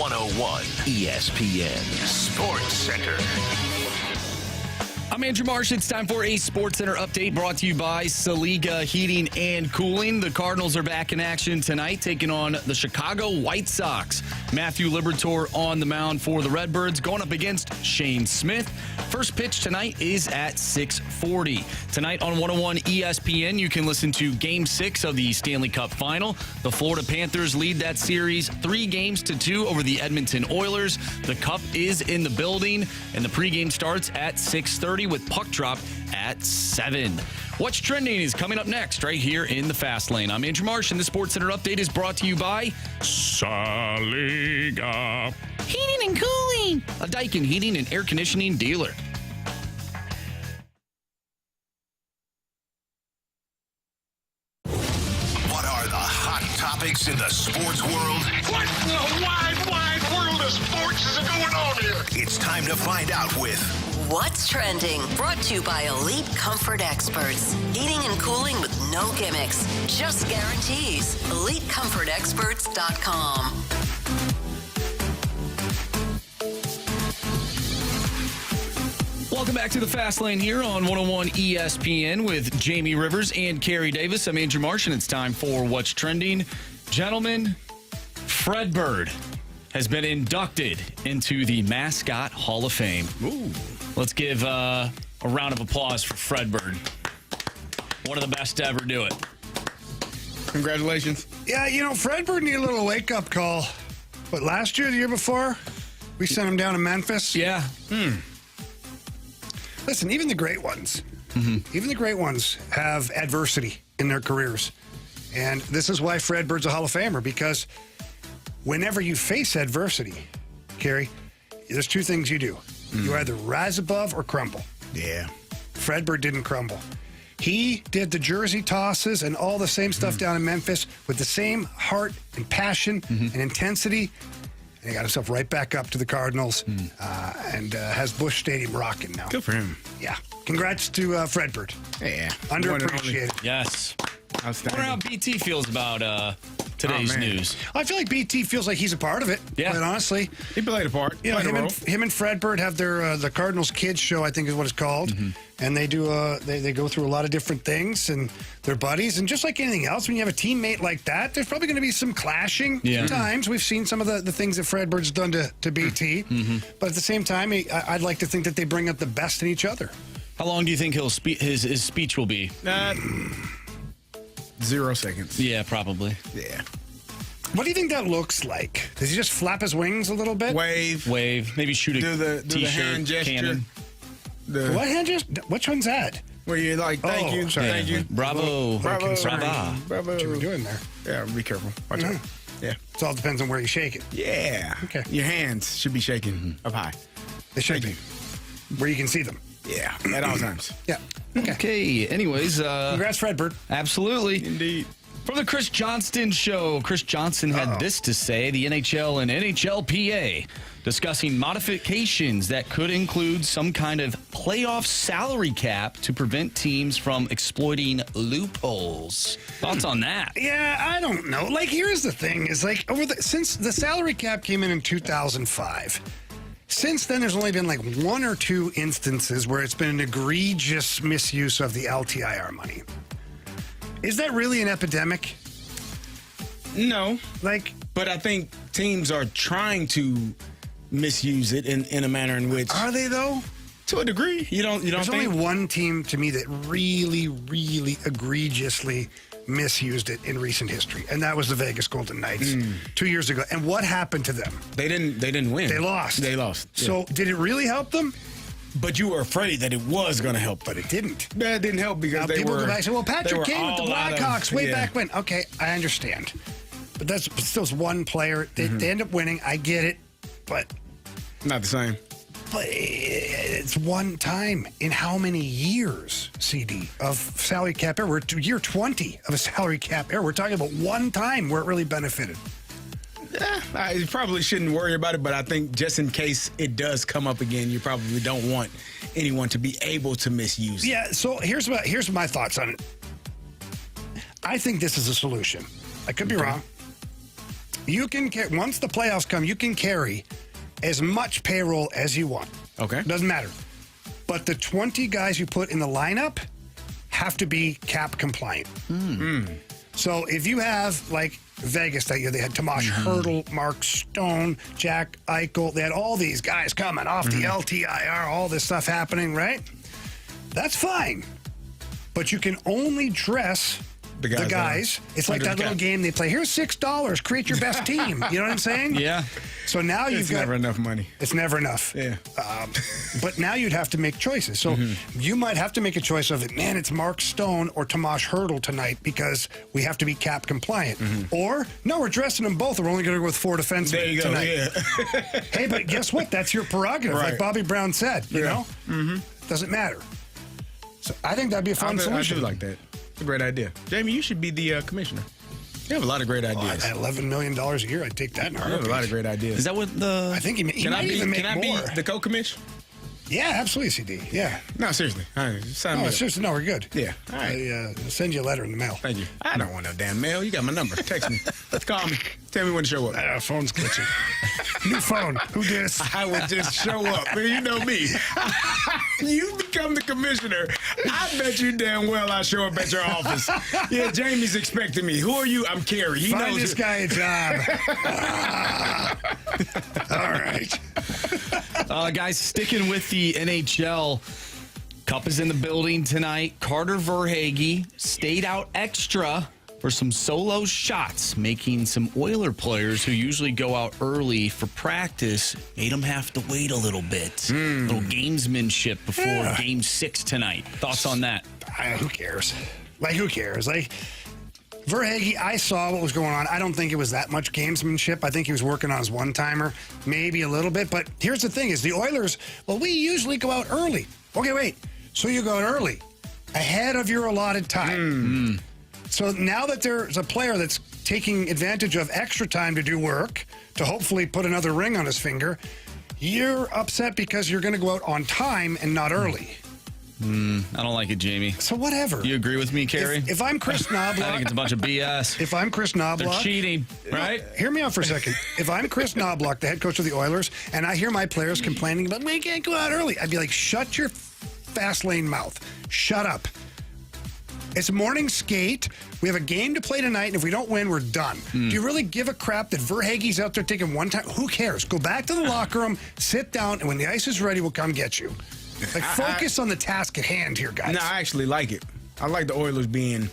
101 ESPN Sports Center. I'm Andrew Marsh. It's time for a Sports Center update brought to you by Saliga Heating and Cooling. The Cardinals are back in action tonight, taking on the Chicago White Sox. Matthew Liberatore on the mound for the Redbirds, going up against Shane Smith. First pitch tonight is at 6:40. Tonight on 101 ESPN, you can listen to Game 6 of the Stanley Cup Final. The Florida Panthers lead that series 3-2 over the Edmonton Oilers. The Cup is in the building, and the pregame starts at 6:30 with puck drop at 7. What's Trending is coming up next right here in the Fast Lane. I'm Andrew Marsh, and the Sports Center update is brought to you by Saliga Heating and Cooling, a Daikin heating and air conditioning dealer. What are the hot topics in the sports world? What in the wide world of sports is going on here? It's time to find out with What's Trending, brought to you by Elite Comfort Experts. Heating and cooling with no gimmicks, just guarantees. EliteComfortExperts.com. Welcome back to the Fast Lane here on 101 ESPN with Jamie Rivers and Carey Davis. I'm Andrew Marsh, and it's time for What's Trending. Gentlemen, Fred Bird has been inducted into the Mascot Hall of Fame. Ooh. Let's give a round of applause for Fred Bird. One of the best to ever do it. Congratulations. Yeah, Fred Bird needed a little wake-up call. But last year, the year before, we sent him down to Memphis. Yeah. Listen, even the great ones, have adversity in their careers. And this is why Fred Bird's a Hall of Famer, because whenever you face adversity, Carey, there's two things you do. You either rise above or crumble. Yeah. Fred Bird didn't crumble. He did the jersey tosses and all the same stuff down in Memphis with the same heart and passion and intensity. And he got himself right back up to the Cardinals and has Busch Stadium rocking now. Good for him. Yeah. Congrats to Fred Bird. Yeah. Underappreciated. Yes. I wonder how BT feels about today's news. I feel like BT feels like he's a part of it. Yeah. Quite honestly. He played a part. Him and Fred Bird have their the Cardinals Kids show, I think is what it's called. And they do they go through a lot of different things, and they're buddies. And just like anything else, when you have a teammate like that, there's probably going to be some clashing times. We've seen some of the things that Fred Bird's done to BT. But at the same time, I'd like to think that they bring up the best in each other. How long do you think his speech will be? 0 seconds. Yeah, probably. Yeah. What do you think that looks like? Does he just flap his wings a little bit? Wave. Maybe shoot a do the t-shirt hand gesture. cannon. What hand gesture? Which one's that? Where you like, thank you, sorry. thank you. Bravo. Bravo. What you were doing there? Yeah, be careful. Watch out. Yeah. It all depends on where you shake it. Yeah. Okay. Your hands should be shaking up high. They should be. Where you can see them. Yeah, at all times. Yeah. Okay. Anyways, congrats, Fred Bird. Absolutely. Indeed. From the Chris Johnston Show, Chris Johnson had this to say: the NHL and NHLPA discussing modifications that could include some kind of playoff salary cap to prevent teams from exploiting loopholes. Thoughts on that? Yeah, I don't know. Like, here's the thing: is like since the salary cap came in 2005. Since then, there's only been like 1 or 2 instances where it's been an egregious misuse of the LTIR money. Is that really an epidemic? No. But I think teams are trying to misuse it in a manner in which... Are they, though? To a degree. You don't There's think... only one team, to me, that really, really egregiously misused it in recent history, and that was the Vegas Golden Knights 2 years ago. And what happened to them? They didn't win. They lost. Yeah. So did it really help them? But you were afraid that it was going to help. But it didn't. Yeah, it didn't help because now, people go back and say, well, Patrick Kane with the Blackhawks way back when. Okay, I understand. But that's still one player. They end up winning. I get it. But not the same. But it's one time in how many years, CD, of salary cap error? We're year 20 of a salary cap error. We're talking about one time where it really benefited. I probably shouldn't worry about it, but I think just in case it does come up again, you probably don't want anyone to be able to misuse it. Yeah, so here's my thoughts on it. I think this is a solution. I could be wrong. You can once the playoffs come, you can carry as much payroll as you want. Okay. Doesn't matter. But the 20 guys you put in the lineup have to be cap compliant. So if you have, like, Vegas that year, they had Tomas Hertl, Mark Stone, Jack Eichel. They had all these guys coming off the LTIR, all this stuff happening, right? That's fine. But you can only dress the guys. It's like that little game they play. Here's $6. Create your best team. You know what I'm saying? Yeah. So now It's never enough money. It's never enough. Yeah. But now you'd have to make choices. So you might have to make a choice of, man, it's Mark Stone or Tomas Hertl tonight because we have to be cap compliant. Or, no, we're dressing them both. We're only going to go with 4 defensemen There you go, tonight. yeah. Hey, but guess what? That's your prerogative, Right. like Bobby Brown said, you know? Doesn't matter. So I think that'd be a fun solution. I do like that. It's a great idea. Jamie, you should be the commissioner. You have a lot of great ideas. At $11 million a year, I'd take that in a You have a lot heartbeat. of great ideas. Is that what the... I think he Can might even make I more. be the co-commish? Yeah, absolutely, CD. Yeah. No, seriously. All right, sign me No, up. seriously, no, we're good. Yeah. All right. I'll send you a letter in the mail. Thank you. I don't want no damn mail. You got my number. Text me. Call me. Tell me when to show up. Phone's glitching. New phone. Who dis? I would just show up. Man, you know me. You become the commissioner. I bet you damn well I show up at your office. Yeah, Jamie's expecting me. Who are you? I'm Carey. He Find knows this it. guy a job. All right. Guys, sticking with the NHL, Cup is in the building tonight. Carter Verhaeghe stayed out extra for some solo shots, making some Oiler players who usually go out early for practice, made them have to wait a little bit. Little gamesmanship before Game 6 tonight. Thoughts on that? Who cares? Who cares? Verhaeghe, I saw what was going on. I don't think it was that much gamesmanship. I think he was working on his one-timer, maybe a little bit. But here's the thing is the Oilers, we usually go out early. Okay, wait. So you go out early, ahead of your allotted time. So now that there's a player that's taking advantage of extra time to do work, to hopefully put another ring on his finger, you're upset because you're going to go out on time and not early. I don't like it, Jamie. So whatever. You agree with me, Carey? If I'm Chris Knobloch... I think it's a bunch of BS. If I'm Chris Knobloch... They're cheating, right? Hear me out for a second. If I'm Chris Knobloch, the head coach of the Oilers, and I hear my players complaining about, we can't go out early, I'd be like, shut your fast lane mouth. Shut up. It's morning skate. We have a game to play tonight, and if we don't win, we're done. Do you really give a crap that Verhaeghe's out there taking one time? Who cares? Go back to the locker room, sit down, and when the ice is ready, we'll come get you. Focus on the task at hand here, guys. No, I actually like it. I like the Oilers being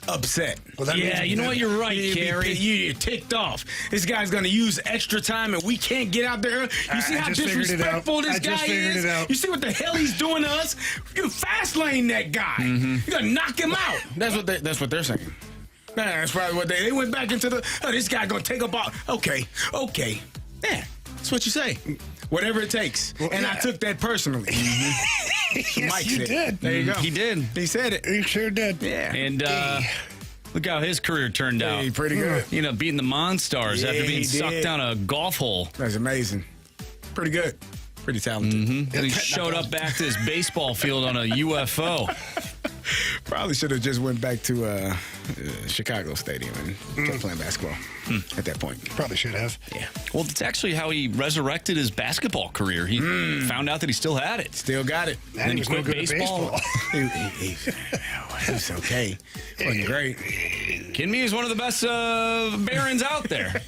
upset. Yeah, you know what? You're right, Carey. You're ticked off. This guy's going to use extra time, and we can't get out there. You see how disrespectful this guy is? You see what the hell he's doing to us? You fast lane that guy. You got to knock him out. That's what they're saying. Nah, that's probably what they went back into the. Oh, this guy going to take a ball. Okay. Yeah, that's what you say. Whatever it takes. And I took that personally. Yes, you did. There you go. He did. He said it. He sure did. Yeah. And look how his career turned out. Hey, pretty good. You know, beating the Monstars after being he sucked did. down a golf hole. That's amazing. Pretty good. Pretty talented. And he showed up back to his baseball field on a UFO. Probably should have just went back to Chicago Stadium and kept playing basketball at that point. Probably should have. Yeah. Well, it's actually how he resurrected his basketball career. He found out that he still had it. Still got it. And then he he was no quit good at baseball. He's okay. Wasn't great. Kidding me? He's one of the best Barons out there.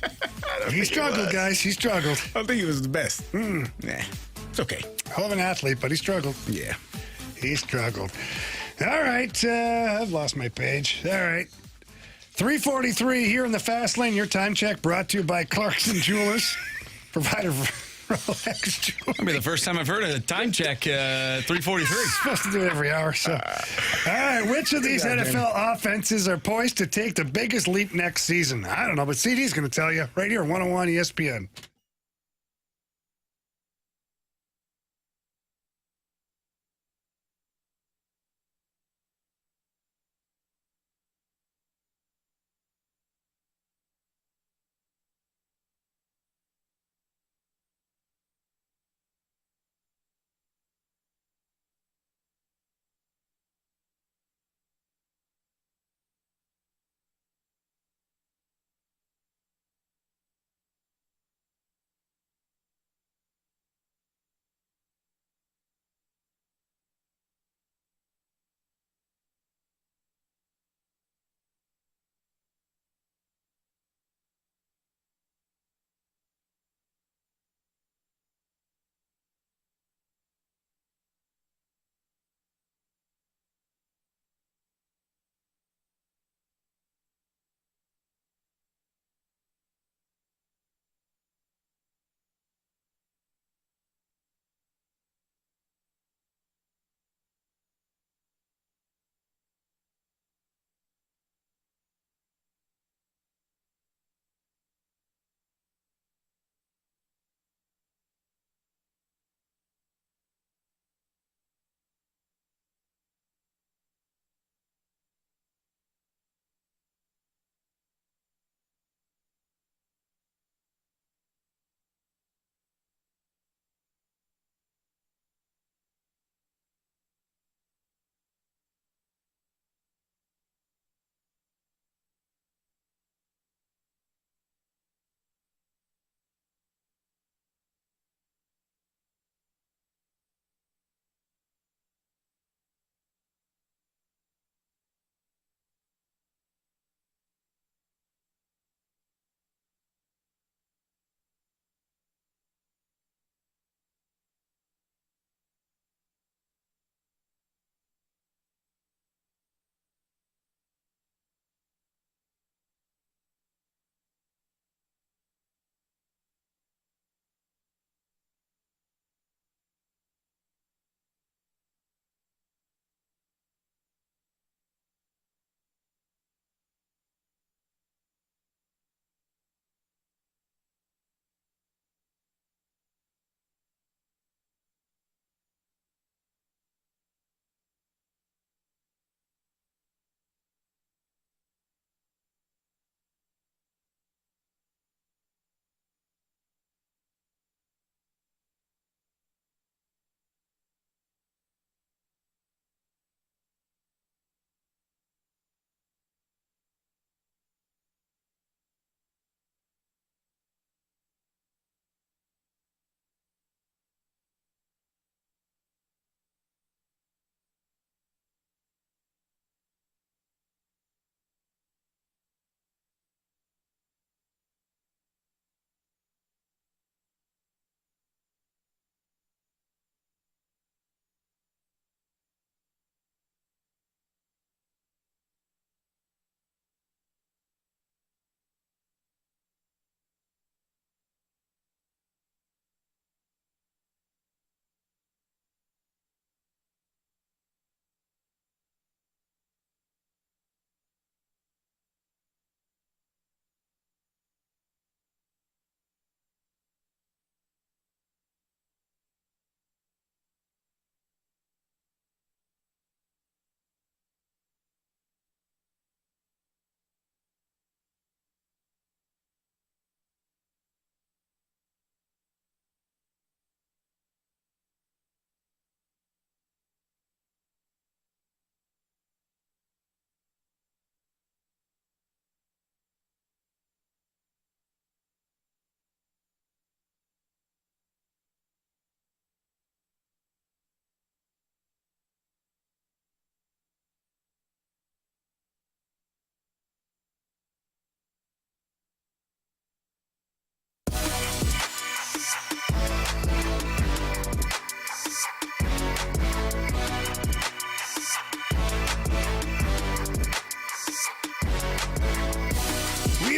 He struggled, guys. He struggled. I don't think he was the best. Nah, it's okay. Hell of an athlete, but he struggled. Yeah. He struggled. All right. I've lost my page. All right. 3:43 here in the fast lane. Your time check brought to you by Clarkson Jewelers, provider for Rolex jewelry. That'll be the first time I've heard a time check, 3:43. Supposed to do it every hour. So, all right. Which of these NFL offenses are poised to take the biggest leap next season? I don't know, but CD's going to tell you right here, 101 ESPN.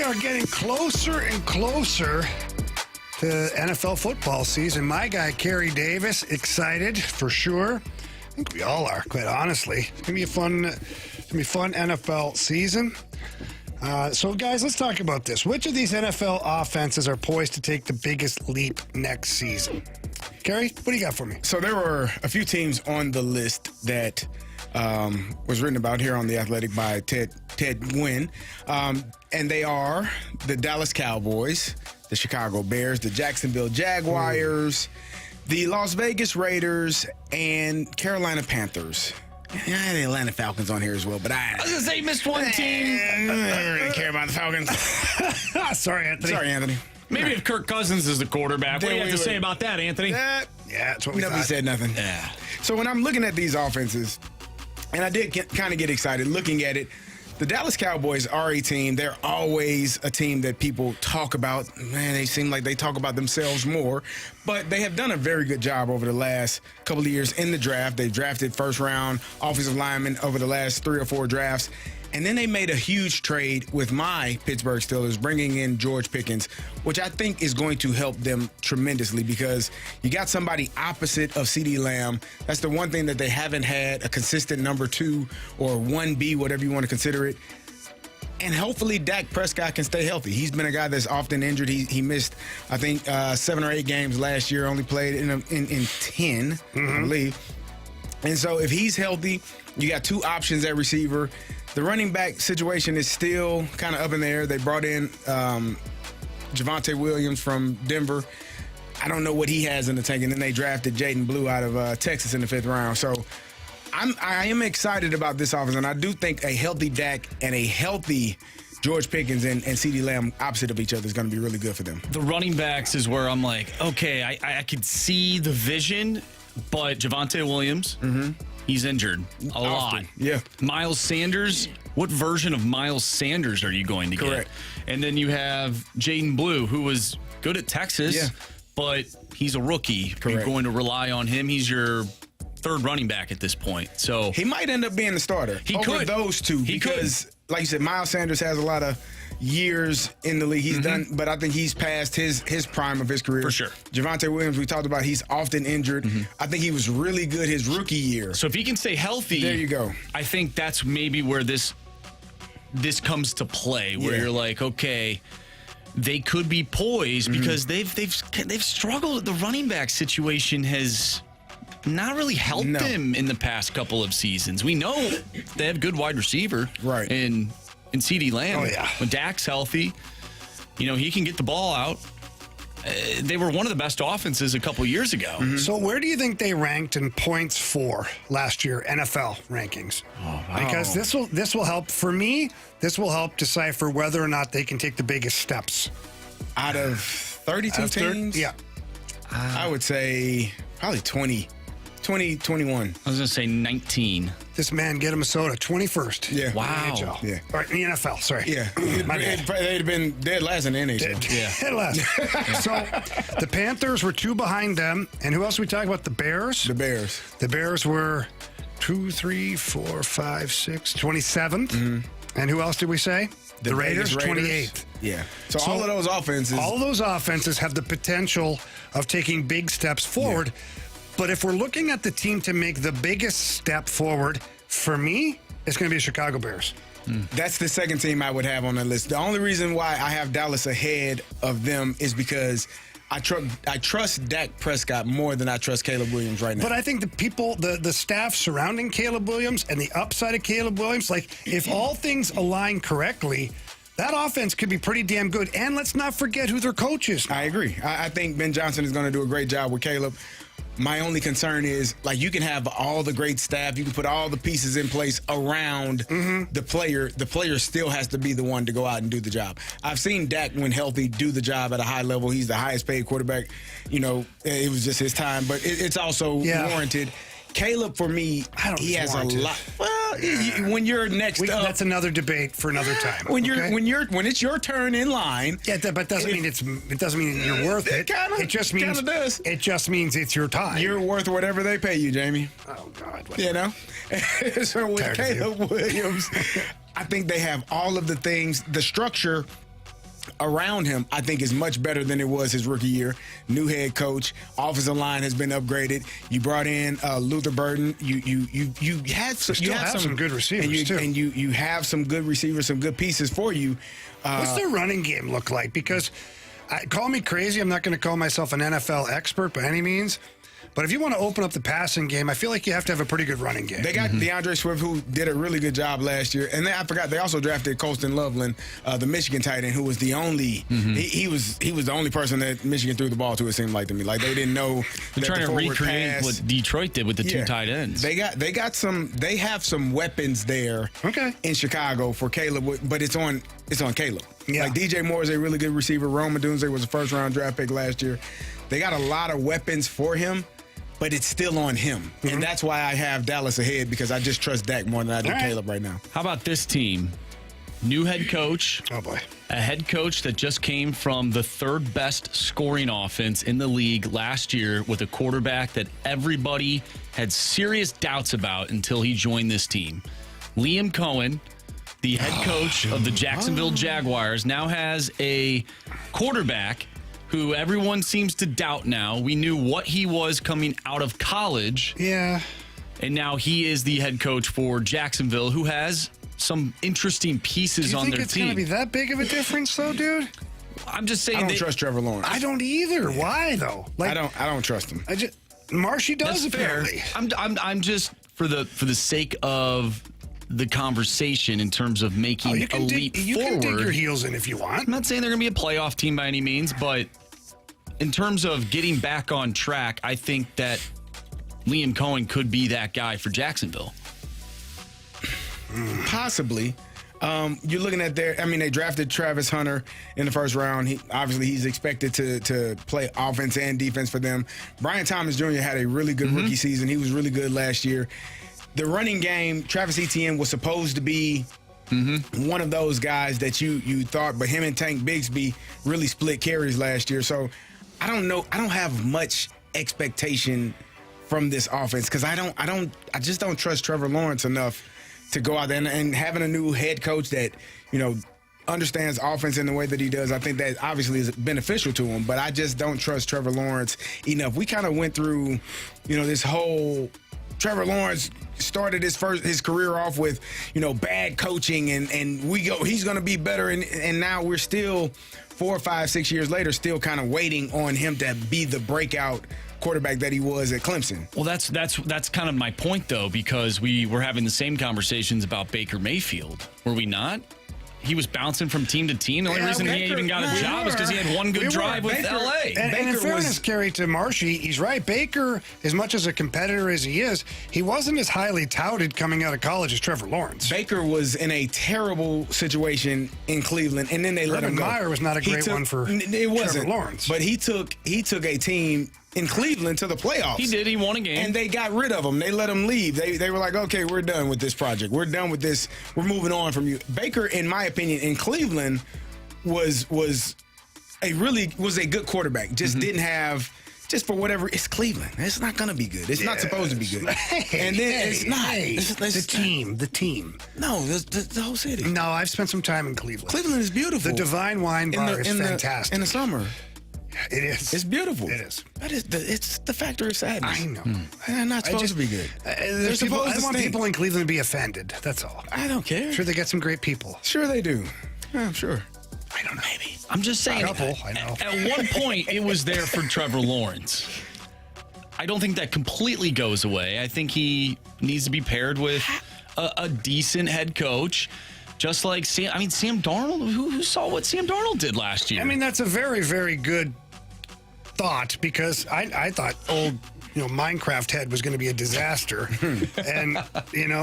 are getting closer and closer to NFL football season. My guy, Carey Davis, excited for sure. I think we all are, quite honestly. It's gonna be a fun NFL season. So, guys, let's talk about this. Which of these NFL offenses are poised to take the biggest leap next season? Carey, what do you got for me? So there were a few teams on the list that was written about here on The Athletic by Ted Wynn. And they are the Dallas Cowboys, the Chicago Bears, the Jacksonville Jaguars, the Las Vegas Raiders, and Carolina Panthers. Yeah, the Atlanta Falcons on here as well, but I was going to say, missed one team. I don't really care about the Falcons. Sorry, Anthony. Maybe if Kirk Cousins is the quarterback. What do you have to say about that, Anthony? Yeah, that's what we Nobody thought. said nothing. Yeah. So when I'm looking at these offenses, and I did kind of get excited looking at it, the Dallas Cowboys are a team. They're always a team that people talk about. Man, they seem like they talk about themselves more. But they have done a very good job over the last couple of years in the draft. They've drafted first-round offensive linemen over the last 3 or 4 drafts. And then they made a huge trade with my Pittsburgh Steelers, bringing in George Pickens, which I think is going to help them tremendously because you got somebody opposite of CeeDee Lamb. That's the one thing that they haven't had, a consistent number 2 or 1B, whatever you want to consider it. And hopefully Dak Prescott can stay healthy. He's been a guy that's often injured. He missed, I think, 7 or 8 games last year, only played in 10, I believe. And so if he's healthy, you got 2 options at receiver. The running back situation is still kind of up in the air. They brought in Javonte Williams from Denver. I don't know what he has in the tank. And then they drafted Jaden Blue out of Texas in the 5th round. So I am excited about this offense. And I do think a healthy Dak and a healthy George Pickens and CeeDee Lamb opposite of each other is going to be really good for them. The running backs is where I'm like, okay, I could see the vision, but Javonte Williams, he's injured a lot. Yeah. Miles Sanders, what version of Miles Sanders are you going to Correct. get? And then you have Jaden Blue, who was good at Texas, but he's a rookie. Correct. You're going to rely on him. He's your 3rd running back at this point. So he might end up being the starter. He over could. those two. He because, like you said, Miles Sanders has a lot of years in the league. He's done, but I think he's past his prime of his career. For sure. Javonte Williams, we talked about, he's often injured. I think he was really good his rookie year. So if he can stay healthy, there you go. I think that's maybe where this comes to play, where you're like, okay, they could be poised because they've struggled. The running back situation has not really helped them in the past couple of seasons. We know they have good wide receiver, right? In CeeDee Lamb. Oh yeah. When Dak's healthy, he can get the ball out. They were one of the best offenses a couple years ago. So where do you think they ranked in points for last year NFL rankings? Because this will help for me. This will help decipher whether or not they can take the biggest steps out of 32 teams. Yeah, I would say probably 20, 21. I was going to say 19. This man, get him a soda. 21st. Yeah. Wow. In the NHL. Yeah. Or in the NFL, sorry. Yeah. My bad. They'd have been dead last in the NHL. Dead last. So the Panthers were 2 behind them. And who else are we talking about? The Bears? The Bears. The Bears were 2, 3, 4, 5, 6, 27th. And who else did we say? The Raiders, 28th. Yeah. So all of those offenses. All of those offenses have the potential of taking big steps forward. Yeah. But if we're looking at the team to make the biggest step forward, for me, it's going to be the Chicago Bears. That's the second team I would have on the list. The only reason why I have Dallas ahead of them is because I trust Dak Prescott more than I trust Caleb Williams right now. But I think the people, the staff surrounding Caleb Williams and the upside of Caleb Williams, like if all things align correctly, that offense could be pretty damn good. And let's not forget who their coach is. I agree. I think Ben Johnson is going to do a great job with Caleb. My only concern is, like, you can have all the great staff, you can put all the pieces in place around the player. The player still has to be the one to go out and do the job. I've seen Dak, when healthy, do the job at a high level. He's the highest paid quarterback. It was just his time, but it's also warranted. Caleb, for me, he has a lot. Well, when you're next up, that's another debate for another time. When it's your turn in line, but it doesn't mean you're worth it. It just means it's your time. You're worth whatever they pay you, Jamie. Oh God, So with Caleb Williams, I think they have all of the things, the structure around him, I think, is much better than it was his rookie year. New head coach, offensive line has been upgraded. You brought in Luther Burden. You have some good receivers too, and you have some good receivers, some good pieces for you. What's their running game look like? Because call me crazy, I'm not going to call myself an NFL expert by any means. But if you want to open up the passing game, I feel like you have to have a pretty good running game. They got DeAndre Swift, who did a really good job last year. And I forgot, they also drafted Colston Loveland, the Michigan tight end, who was the only he was the only person that Michigan threw the ball to, it seemed like to me. Like, they didn't know. They're trying to recreate what Detroit did with the two tight ends. They have some weapons there in Chicago for Caleb, but it's on Caleb. Yeah. Like, DJ Moore is a really good receiver. Rome Odunze was a first-round draft pick last year. They got a lot of weapons for him, but it's still on him. And that's why I have Dallas ahead, because I just trust Dak more than I do Caleb right now. How about this team? New head coach. Oh, boy. A head coach that just came from the third best scoring offense in the league last year, with a quarterback that everybody had serious doubts about until he joined this team. Liam Cohen, the head coach of the Jacksonville Jaguars, now has a quarterback who everyone seems to doubt now. We knew what he was coming out of college. Yeah. And now he is the head coach for Jacksonville, who has some interesting pieces on their team. Do you think it's going to be that big of a difference, though, dude? I'm just saying. I don't trust Trevor Lawrence. I don't either. Yeah. Why, though? Like, I don't trust him. Marshy does, That's apparently. Fair. I'm just, for the sake of the conversation in terms of making a leap forward. You can dig your heels in if you want. I'm not saying they're going to be a playoff team by any means, but in terms of getting back on track, I think that Liam Cohen could be that guy for Jacksonville. Possibly. You're looking at they drafted Travis Hunter in the first round. He's expected to play offense and defense for them. Brian Thomas Jr. had a really good rookie season. He was really good last year. The running game, Travis Etienne was supposed to be one of those guys that you thought, but him and Tank Bigsby really split carries last year. So I don't know. I don't have much expectation from this offense, because I just don't trust Trevor Lawrence enough to go out there and having a new head coach that, understands offense in the way that he does. I think that obviously is beneficial to him, but I just don't trust Trevor Lawrence enough. We kind of went through, this whole Trevor Lawrence started his career off with, bad coaching and he's going to be better. And now we're still 4, 5, 6 years later, still kind of waiting on him to be the breakout quarterback that he was at Clemson. Well, that's kind of my point, though, because we were having the same conversations about Baker Mayfield, were we not? He was bouncing from team to team. The only reason he even got a job is because he had one good drive with L.A. And in fairness, Carey, to Marshy, he's right. Baker, as much as a competitor as he is, he wasn't as highly touted coming out of college as Trevor Lawrence. Baker was in a terrible situation in Cleveland, and then they let him go. Meyer was not a great one for Trevor Lawrence. But he took a team in Cleveland to the playoffs. He did. He won a game. And they got rid of him. They let him leave. They were like, okay, we're done with this project. We're done with this. We're moving on from you. Baker, in my opinion, in Cleveland was a good quarterback. Just didn't have, just for whatever, it's Cleveland. It's not going to be good. It's not supposed to be good. And then it's not. The team. No, the whole city. No, I've spent some time in Cleveland. Cleveland is beautiful. The Divine Wine Bar is fantastic. In the summer. It is. It's beautiful. It is. It's the factory of sadness. I know. They're not supposed to be good. I want people in Cleveland to be offended. That's all. I don't care. Sure, they get some great people. Sure they do. Yeah, I'm sure. I don't know. Maybe. I'm just saying. A couple, I know. At one point, it was there for Trevor Lawrence. I don't think that completely goes away. I think he needs to be paired with a decent head coach. Just like Sam Darnold. Who saw what Sam Darnold did last year? I mean, that's a very, very good thought, because I thought old Minecraft head was going to be a disaster. And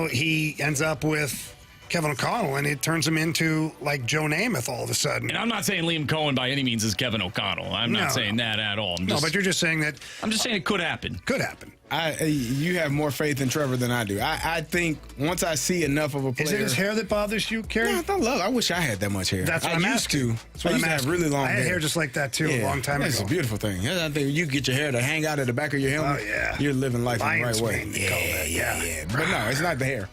he ends up with Kevin O'Connell, and it turns him into like Joe Namath all of a sudden. And I'm not saying Liam Cohen by any means is Kevin O'Connell. I'm not saying that at all. But you're just saying that. I'm just saying it could happen. Could happen. You have more faith in Trevor than I do. I think once I see enough of a player. Is it his hair that bothers you, Carey? No, I wish I had that much hair. That's what I'm asking. I used to have really long hair. I had hair just like that, too, a long time ago. It's a beautiful thing. I think you get your hair to hang out at the back of your helmet. Oh, yeah. You're living life in the right way. Yeah. But no, it's not the hair.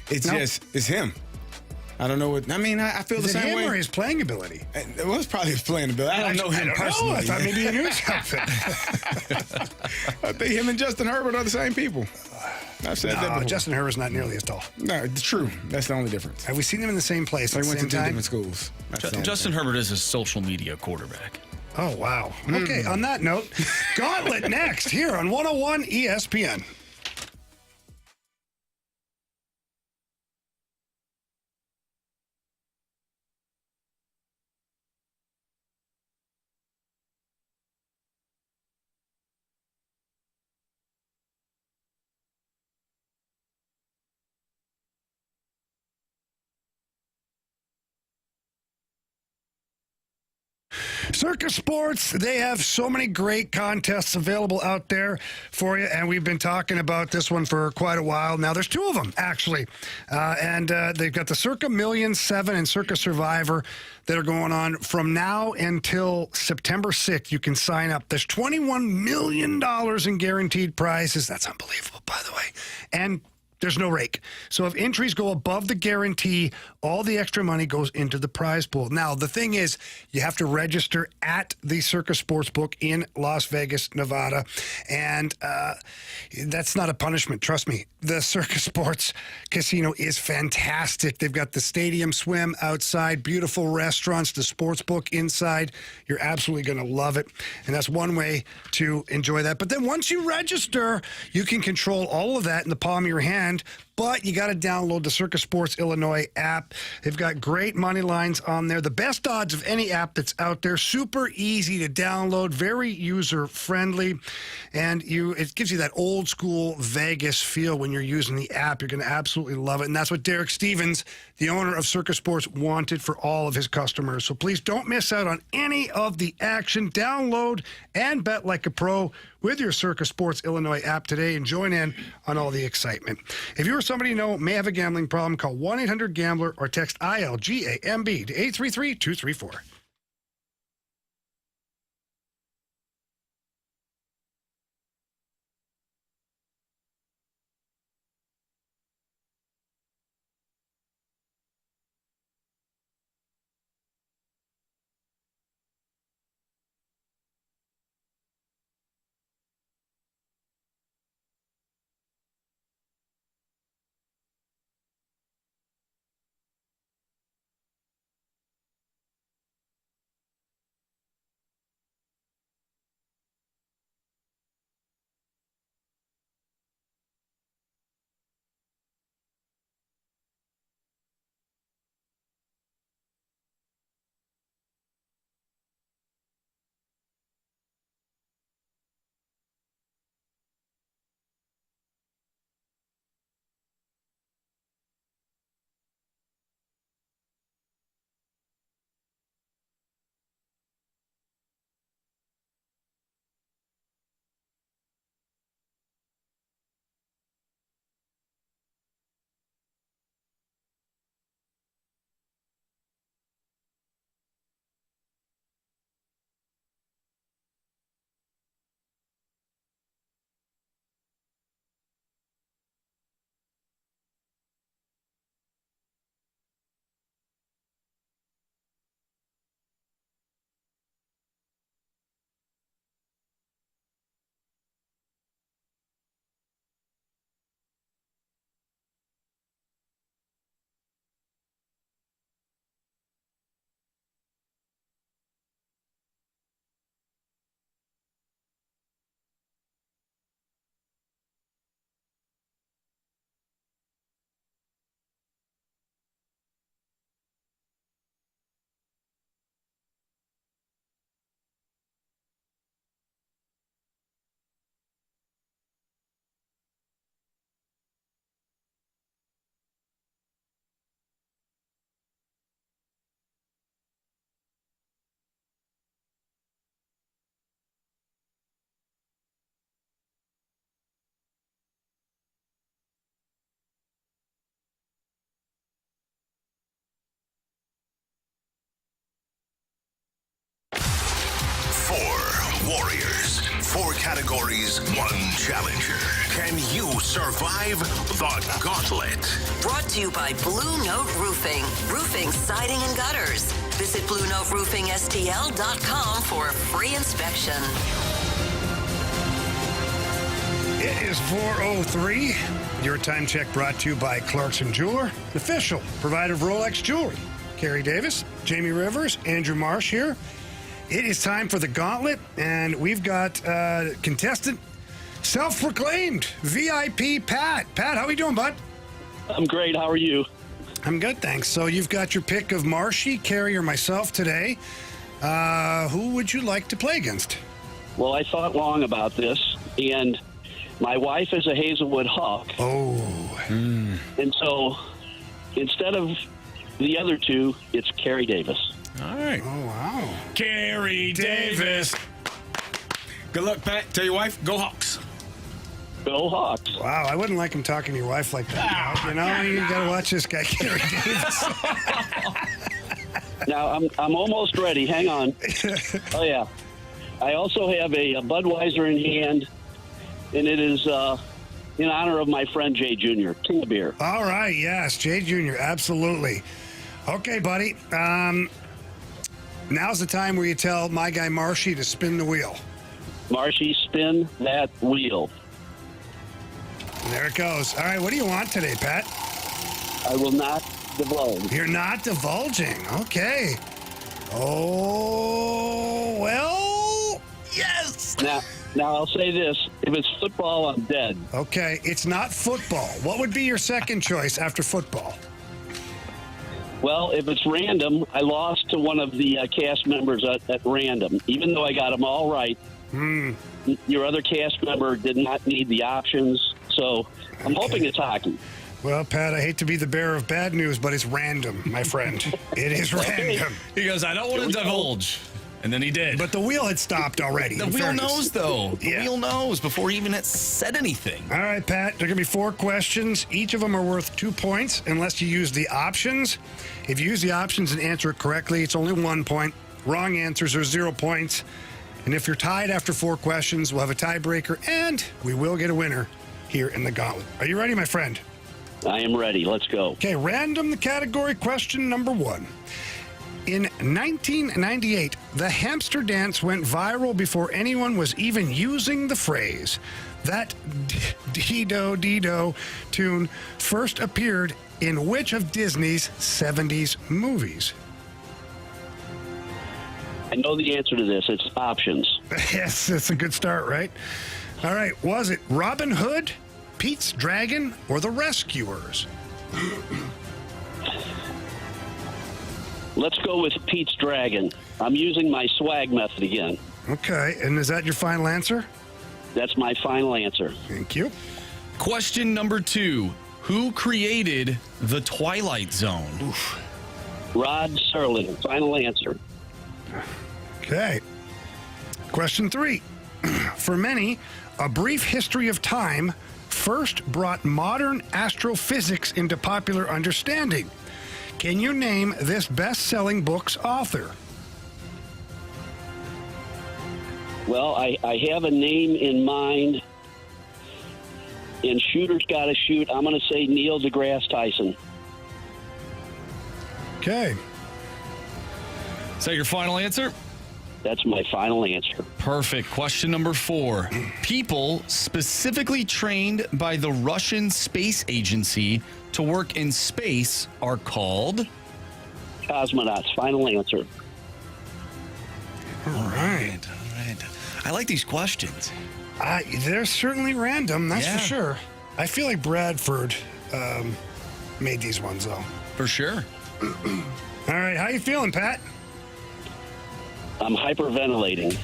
It's just, it's him. I don't know what. I mean, I feel the Is it same him way. or his playing ability? It was probably his playing ability. I don't know him personally. I thought maybe he knew something. I think him and Justin Herbert are the same people. I've said that before. Justin Herbert's not nearly as tall. No, it's true. That's the only difference. Have we seen them in the same place They at the went to same two time? different schools. Justin Herbert is a social media quarterback. Oh, wow. Okay, on that note, Gauntlet next here on 101 ESPN. Circus Sports, they have so many great contests available out there for you, and we've been talking about this one for quite a while now. There's two of them, actually, and they've got the Circa Million 7 and Circa Survivor that are going on from now until September 6th. You can sign up. There's $21 million in guaranteed prizes. That's unbelievable, by the way. And there's no rake. So if entries go above the guarantee, all the extra money goes into the prize pool. Now, the thing is, you have to register at the Circus Sportsbook in Las Vegas, Nevada. And that's not a punishment. Trust me. The Circus Sports Casino is fantastic. They've got the stadium swim outside, beautiful restaurants, the sportsbook inside. You're absolutely going to love it. And that's one way to enjoy that. But then once you register, you can control all of that in the palm of your hand. But you got to download the Circus Sports Illinois app. They've got great money lines on there. The best odds of any app that's out there. Super easy to download, very user-friendly. And it gives you that old-school Vegas feel when you're using the app. You're going to absolutely love it. And that's what Derek Stevens, the owner of Circus Sports, wanted for all of his customers. So please don't miss out on any of the action. Download and bet like a pro with your Circus Sports Illinois app today and join in on all the excitement. If you or somebody you know may have a gambling problem, call 1-800-GAMBLER or text ILGAMB to 833-234. For Warriors, 4 categories, 1 challenger. Can you survive the gauntlet? Brought to you by Blue Note Roofing. Roofing, siding, and gutters. Visit BlueNoteRoofingSTL.com for a free inspection. It is 4:03. Your time check brought to you by Clarkson Jeweler, the official provider of Rolex jewelry. Carey Davis, Jamie Rivers, Andrew Marsh here. It is time for the Gauntlet, and we've got contestant, self-proclaimed VIP Pat. Pat, how are you doing, bud? I'm great. How are you? I'm good, thanks. So you've got your pick of Marshy, Carey, or myself today. Who would you like to play against? Well, I thought long about this, and my wife is a Hazelwood Hawk. Oh. And so instead of the other two, it's Carey Davis. All right. Oh, wow. Carey Davis. Good luck, Pat. Tell your wife, go Hawks. Go Hawks. Wow, I wouldn't like him talking to your wife like that. You know, you got to watch this guy, Carey Davis. Now, I'm almost ready. Hang on. Oh, yeah. I also have a Budweiser in hand, and it is in honor of my friend Jay Jr., King of Beer. All right, yes, Jay Jr., absolutely. Okay, buddy. Now's the time where you tell my guy Marshy to spin the wheel. Marshy, spin that wheel. There it goes. All right, what do you want today, Pat? I will not divulge. You're not divulging. Okay. Oh, well, yes. Now I'll say this. If it's football, I'm dead. Okay, it's not football. What would be your second choice after football? Well, if it's random, I lost to one of the cast members at random. Even though I got them all right, your other cast member did not need the options. So I'm hoping it's hockey. Well, Pat, I hate to be the bearer of bad news, but it's random, my friend. It is random. He goes, I don't want to divulge. And then he did. But the wheel had stopped already. The wheel knows, though. The wheel knows before he even had said anything. All right, Pat, there are going to be 4 questions. Each of them are worth 2 points unless you use the options. If you use the options and answer it correctly, it's only 1 point. Wrong answers are 0 points. And if you're tied after 4 questions, we'll have a tiebreaker, and we will get a winner here in the Gauntlet. Are you ready, my friend? I am ready. Let's go. Okay, random the category question number 1. In 1998, the hamster dance went viral before anyone was even using the phrase. That Dido tune first appeared in which of Disney's 70s movies? I know the answer to this. It's options. Yes, that's a good start, right? All right, was it Robin Hood, Pete's Dragon, or The Rescuers? Let's go with Pete's Dragon. I'm using my swag method again. Okay, and is that your final answer? That's my final answer. Thank you. Question number 2. Who created the Twilight Zone? Oof. Rod Serling. Final answer. Okay. Question 3. For many, A Brief History of Time first brought modern astrophysics into popular understanding. Can you name this best-selling book's author? Well, I have a name in mind, and shooter's got to shoot. I'm going to say Neil deGrasse Tyson. Okay. Is that your final answer? That's my final answer. Perfect. Question number 4. People specifically trained by the Russian Space Agency to work in space are called? Cosmonauts. Final answer. All right. I like these questions. They're certainly random, that's for sure. I feel like Bradford made these ones, though. For sure. All right, how you feeling, Pat? I'm hyperventilating.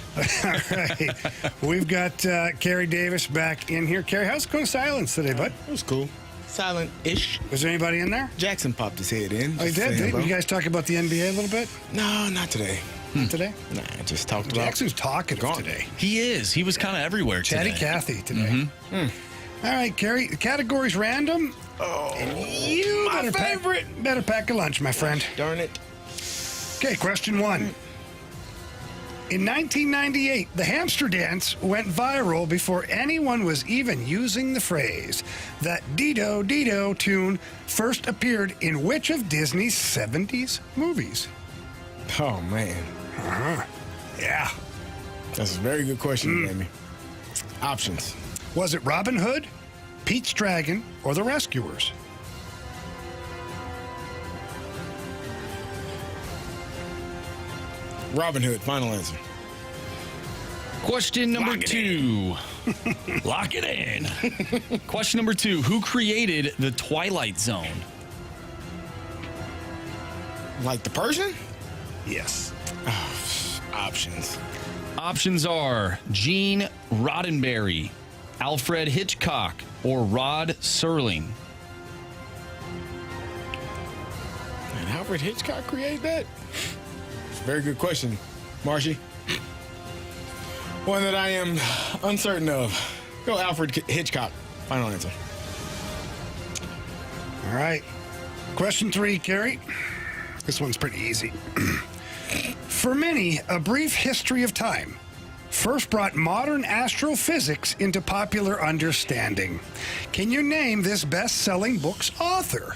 All right. We've got Carey Davis back in here. Carey, how's it going silence today, bud? It was cool. Silent-ish. Was there anybody in there? Jackson popped his head in. Oh, he did? You guys talk about the NBA a little bit? No, not today. Not today? Nah, I just talked about Jackson's talkative today. He is. He was kind of everywhere today. Chatty Cathy today. All right, Carey, the category's random. Oh, you my favorite. Better pack a lunch, my friend. Darn it. Okay, question 1. In 1998, the hamster dance went viral before anyone was even using the phrase. That Dido Dido tune first appeared in which of Disney's 70s movies? Oh, man. Yeah. That's a very good question, Amy. Options. Was it Robin Hood, Pete's Dragon, or The Rescuers? Robin Hood, final answer. Question number 2. Lock it in. Question number 2. Who created the Twilight Zone? Like the person? Yes. Options. Options are Gene Roddenberry, Alfred Hitchcock, or Rod Serling. And Alfred Hitchcock created that? Very good question, Marshy. One that I am uncertain of. Go Alfred Hitchcock. Final answer. All right. Question 3, Carey. This one's pretty easy. For many, A Brief History of Time first brought modern astrophysics into popular understanding. Can you name this best-selling book's author?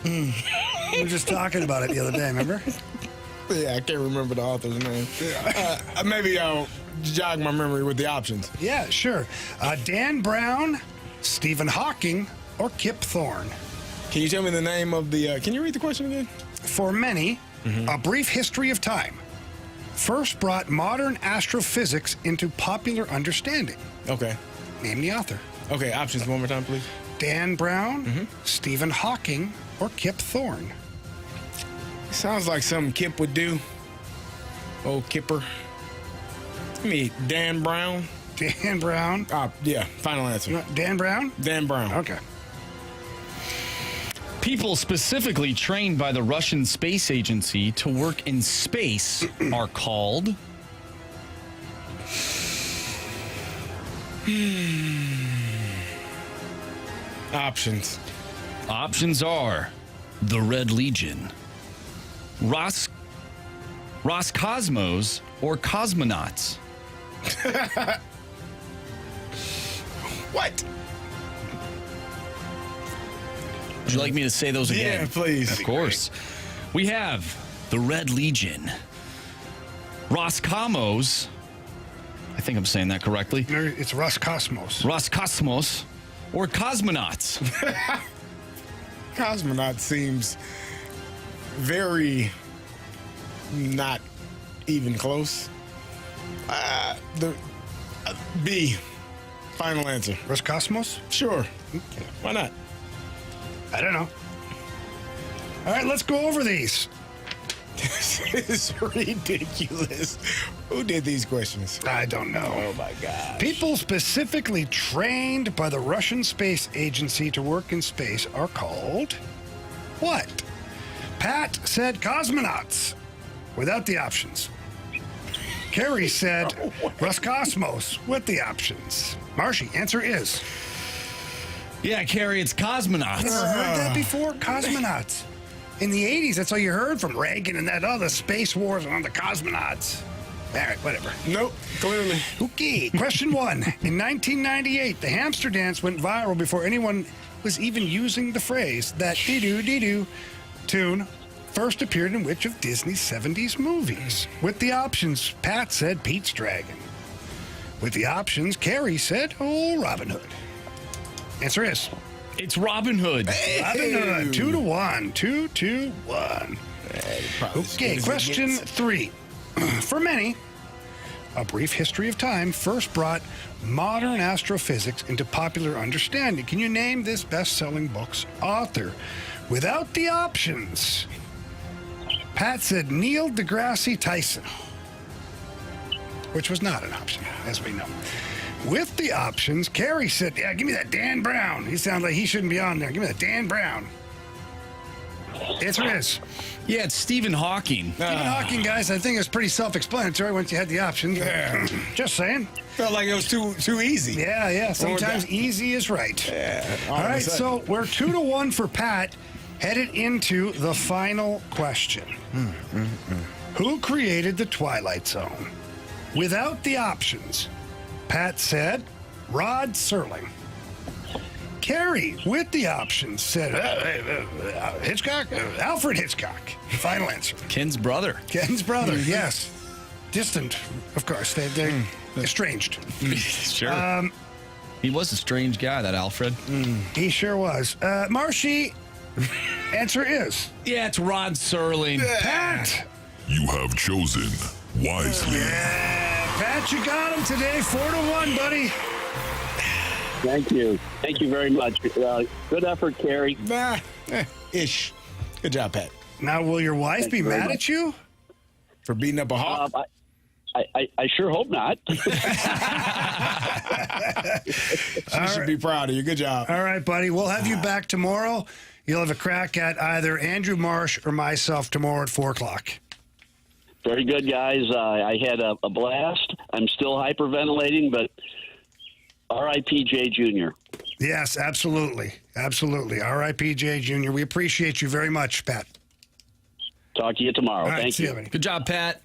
We were just talking about it the other day, remember? Yeah, I can't remember the author's name. Maybe I'll jog my memory with the options. Yeah, sure. Dan Brown, Stephen Hawking, or Kip Thorne. Can you tell me the name of the... can you read the question again? For many, A Brief History of Time first brought modern astrophysics into popular understanding. Okay. Name the author. Okay, options one more time, please. Dan Brown, Stephen Hawking, or Kip Thorne. Sounds like something Kip would do. Oh, Kipper. Give me Dan Brown. Dan Brown? Yeah, final answer. Dan Brown? Dan Brown. Okay. People specifically trained by the Russian Space Agency to work in space are called... Options. Options are the Red Legion, Roscosmos, or cosmonauts. What? Would you like me to say those again? Yeah, please. Of course. We have the Red Legion, Roscosmos. I think I'm saying that correctly. It's Roscosmos. Roscosmos, or cosmonauts. Cosmonaut seems very not even close. B. Final answer. Roscosmos? Sure. Okay. Why not? I don't know. All right, let's go over these. This is ridiculous. Who did these questions? I don't know. Oh, my God. People specifically trained by the Russian Space Agency to work in space are called what? Pat said cosmonauts without the options. Carey said Roscosmos with the options. Marshy, answer is... Yeah, Carey, it's cosmonauts. Never heard that before? Cosmonauts. In the 80s, that's all you heard from Reagan and that other space wars on the cosmonauts. All right, whatever. Nope, clearly. Okay, question 1. In 1998, the hamster dance went viral before anyone was even using the phrase. That dee-doo tune first appeared in which of Disney's 70s movies? With the options, Pat said Pete's Dragon. With the options, Carey said, Robin Hood. Answer is... It's Robin Hood. Hey. Robin Hood, 2-1. 2-1. Okay, question 3. For many, A Brief History of Time first brought modern astrophysics into popular understanding. Can you name this best-selling book's author? Without the options, Pat said Neil deGrasse Tyson, which was not an option, as we know. With the options, Carey said, yeah, give me that Dan Brown. He sounds like he shouldn't be on there. Give me that Dan Brown. Answer is... Yeah, it's Stephen Hawking. Stephen Hawking, guys, I think it's pretty self-explanatory once you had the options. Yeah. Just saying. Felt like it was too easy. Yeah. Sometimes easy is right. Yeah. All right, so we're 2-1 for Pat, headed into the final question. Who created the Twilight Zone? Without the options, Pat said Rod Serling. Carey, with the options, said Hitchcock, Alfred Hitchcock. Final answer. Ken's brother. Ken's brother, yes. Distant, of course. They're estranged. Sure. He was a strange guy, that Alfred. He sure was. Marshy, answer is? Yeah, it's Rod Serling. Pat. You have chosen wisely. Pat, you got him today. 4-1, buddy. Thank you. Thank you very much. Good effort, Carey. Ish. Good job, Pat. Now, will your wife be mad at you? For beating up a hawk? I sure hope not. She should be proud of you. Good job. All right, buddy. We'll have you back tomorrow. You'll have a crack at either Andrew Marsh or myself tomorrow at 4 o'clock. Very good, guys. I had a blast. I'm still hyperventilating, but R.I.P. Jay Jr. Yes, absolutely. Absolutely. R.I.P. Jay Jr. We appreciate you very much, Pat. Talk to you tomorrow. Right, Thank you. Good job, Pat.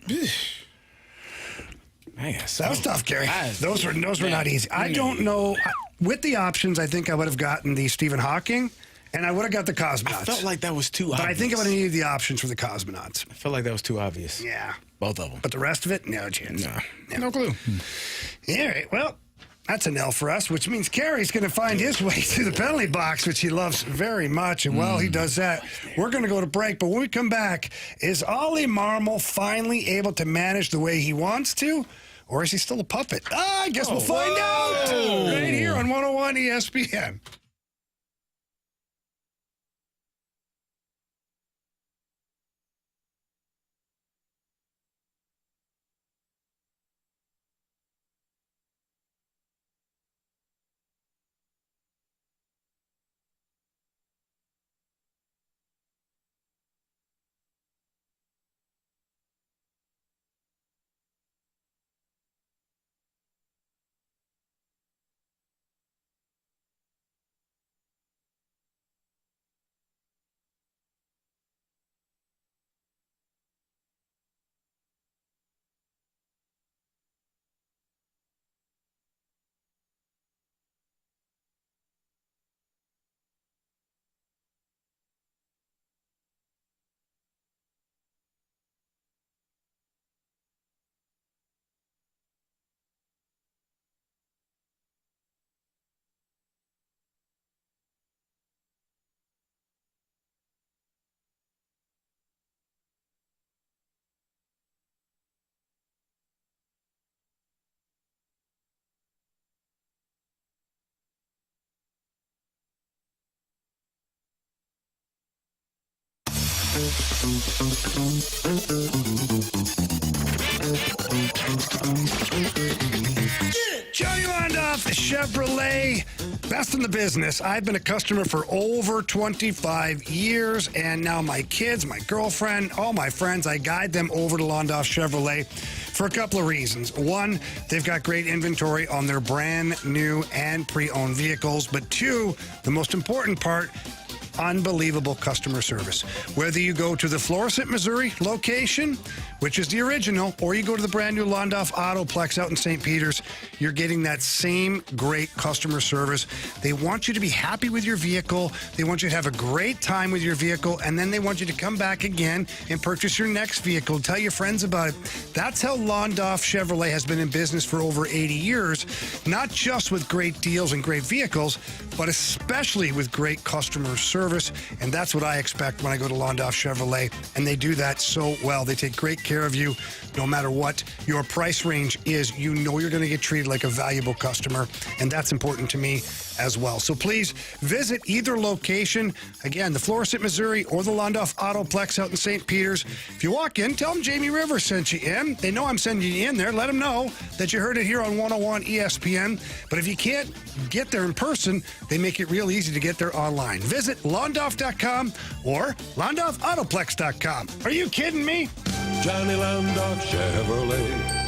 Man, that was tough, Carey. Those were not easy. I don't know. With the options, I think I would have gotten the Stephen Hawking, and I would have got the cosmonauts. I felt like that was too obvious. But I think I would have needed the options for the cosmonauts. I felt like that was too obvious. Yeah. Both of them. But the rest of it, no chance. No clue. All right, well, that's an L for us, which means Carey's going to find his way to the penalty box, which he loves very much. And while he does that, we're going to go to break. But when we come back, is Oli Marmol finally able to manage the way he wants to? Or is he still a puppet? I guess we'll find out right here on 101 ESPN. Johnny Londoff, Chevrolet, best in the business. I've been a customer for over 25 years, and now my kids, my girlfriend, all my friends, I guide them over to Londoff Chevrolet for a couple of reasons. One, they've got great inventory on their brand new and pre-owned vehicles. But two, the most important part, unbelievable customer service. Whether you go to the Florissant, Missouri location, which is the original, or you go to the brand new Londoff Autoplex out in St. Peters, you're getting that same great customer service. They want you to be happy with your vehicle. They want you to have a great time with your vehicle, and then they want you to come back again and purchase your next vehicle. Tell your friends about it. That's how Londoff Chevrolet has been in business for over 80 years, not just with great deals and great vehicles, but especially with great customer service. And that's what I expect when I go to Londoff Chevrolet. And they do that so well. They take great care of you no matter what your price range is. You know you're going to get treated like a valuable customer. And that's important to me as well. So please visit either location. Again, the Florissant, Missouri, or the Londoff Autoplex out in St. Peters. If you walk in, tell them Jamie Rivers sent you in. They know I'm sending you in there. Let them know that you heard it here on 101 ESPN. But if you can't get there in person, they make it real easy to get there online. Visit Londoff.com or LondoffAutoplex.com. Are you kidding me? Johnny Londoff Chevrolet.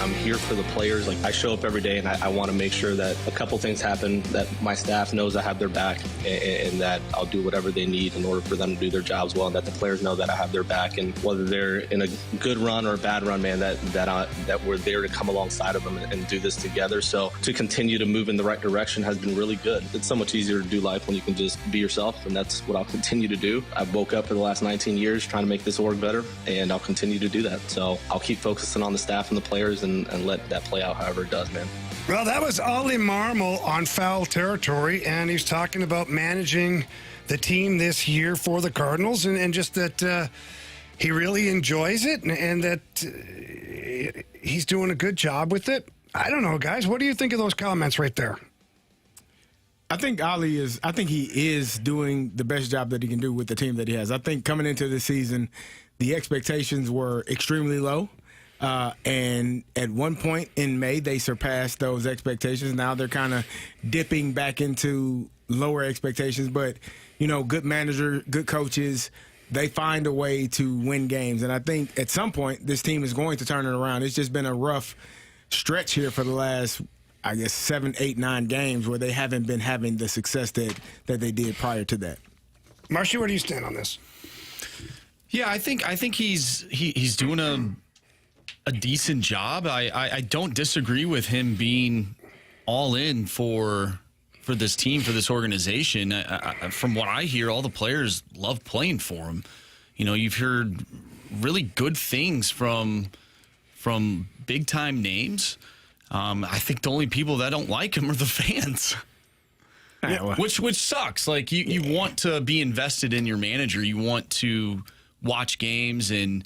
I'm here for the players. Like, I show up every day, and I want to make sure that a couple things happen, that my staff knows I have their back, and that I'll do whatever they need in order for them to do their jobs well, and that the players know that I have their back. And whether they're in a good run or a bad run, man, that we're there to come alongside of them and do this together. So to continue to move in the right direction has been really good. It's so much easier to do life when you can just be yourself, and that's what I'll continue to do. I've woke up for the last 19 years trying to make this org better, and I'll continue to do that. So I'll keep focusing on the staff and the players and let that play out however it does, man. Well, that was Oli Marmol on Foul Territory, and he's talking about managing the team this year for the Cardinals, and just that he really enjoys it, and that he's doing a good job with it. I don't know, guys. What do you think of those comments right there? I think he is doing the best job that he can do with the team that he has. I think coming into the season, the expectations were extremely low. And at one point in May, they surpassed those expectations. Now they're kind of dipping back into lower expectations. But, good manager, good coaches, they find a way to win games. And I think at some point, this team is going to turn it around. It's just been a rough stretch here for the last, 7, 8, 9 games where they haven't been having the success that they did prior to that. Marshy, where do you stand on this? Yeah, I think he's doing a decent job. I don't disagree with him being all in for this team, for this organization. From what I hear, all the players love playing for him. You've heard really good things from big time names. I think the only people that don't like him are the fans. Yeah, which sucks. Like you want to be invested in your manager. You want to watch games, and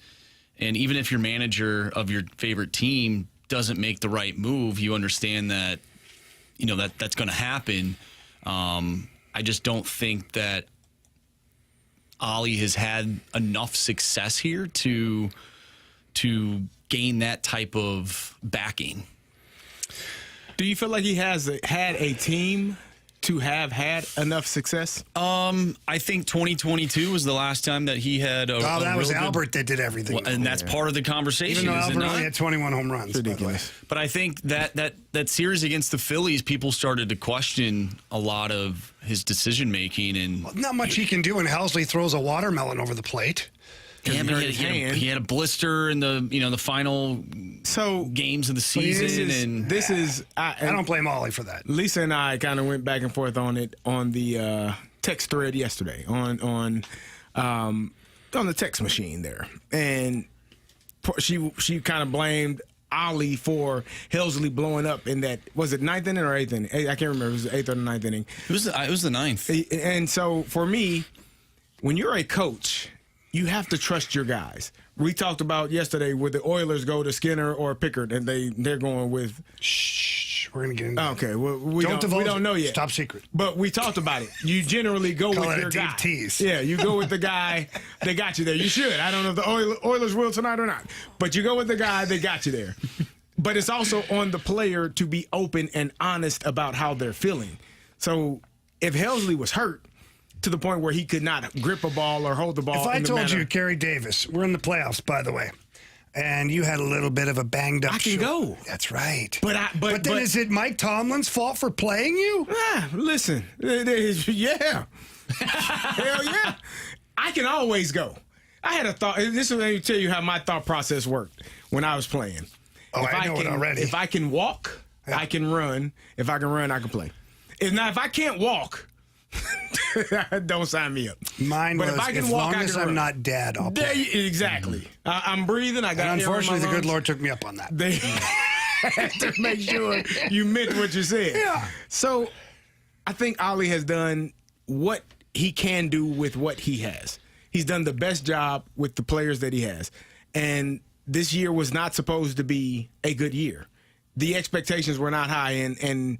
even if your manager of your favorite team doesn't make the right move, you understand that that's going to happen. I just don't think that Oli has had enough success here to gain that type of backing. Do you feel like he has had a team to have had enough success? I think 2022 was the last time that he had that was Albert that did everything. Well, and that's part of the conversation. Even though Albert only had 21 home runs. Ridiculous. But I think that series against the Phillies, people started to question a lot of his decision-making. And not much he can do when Helsley throws a watermelon over the plate. Yeah, but he had a blister in the final games of the season. I don't blame Oli for that. Lisa and I kind of went back and forth on it on the text thread yesterday on the text machine there, and she kind of blamed Oli for Helsley blowing up in that, was it 9th inning or 8th inning? I can't remember. It was the 8th or the 9th inning. It was the 9th. And so for me, when you're a coach, you have to trust your guys. We talked about yesterday, would the Oilers go to Skinner or Pickard, and they're going with. Shh, we're gonna get into that. Okay, well, we don't know yet. Top secret. But we talked about it. You generally go with your guy. Tease. Yeah, you go with the guy that got you there. You should. I don't know if the Oilers will tonight or not, but you go with the guy that got you there. But it's also on the player to be open and honest about how they're feeling. So if Helsley was hurt to the point where he could not grip a ball or hold the ball. If I told you, Carey Davis, we're in the playoffs, by the way, and you had a little bit of a banged up shoulder. Go. That's right. But then is it Mike Tomlin's fault for playing you? Listen, yeah. Hell yeah. I can always go. I had a thought. This will tell you how my thought process worked when I was playing. I know it already. If I can walk, I can run. If I can run, I can play. If I can't walk, don't sign me up. Mine but was, if I can as walk, long as I'm not dead, I'll play. Exactly. I'm breathing. I got. And unfortunately, the good Lord took me up on that. They had to make sure you meant what you said. Yeah. So I think Oli has done what he can do with what he has. He's done the best job with the players that he has. And this year was not supposed to be a good year. The expectations were not high, and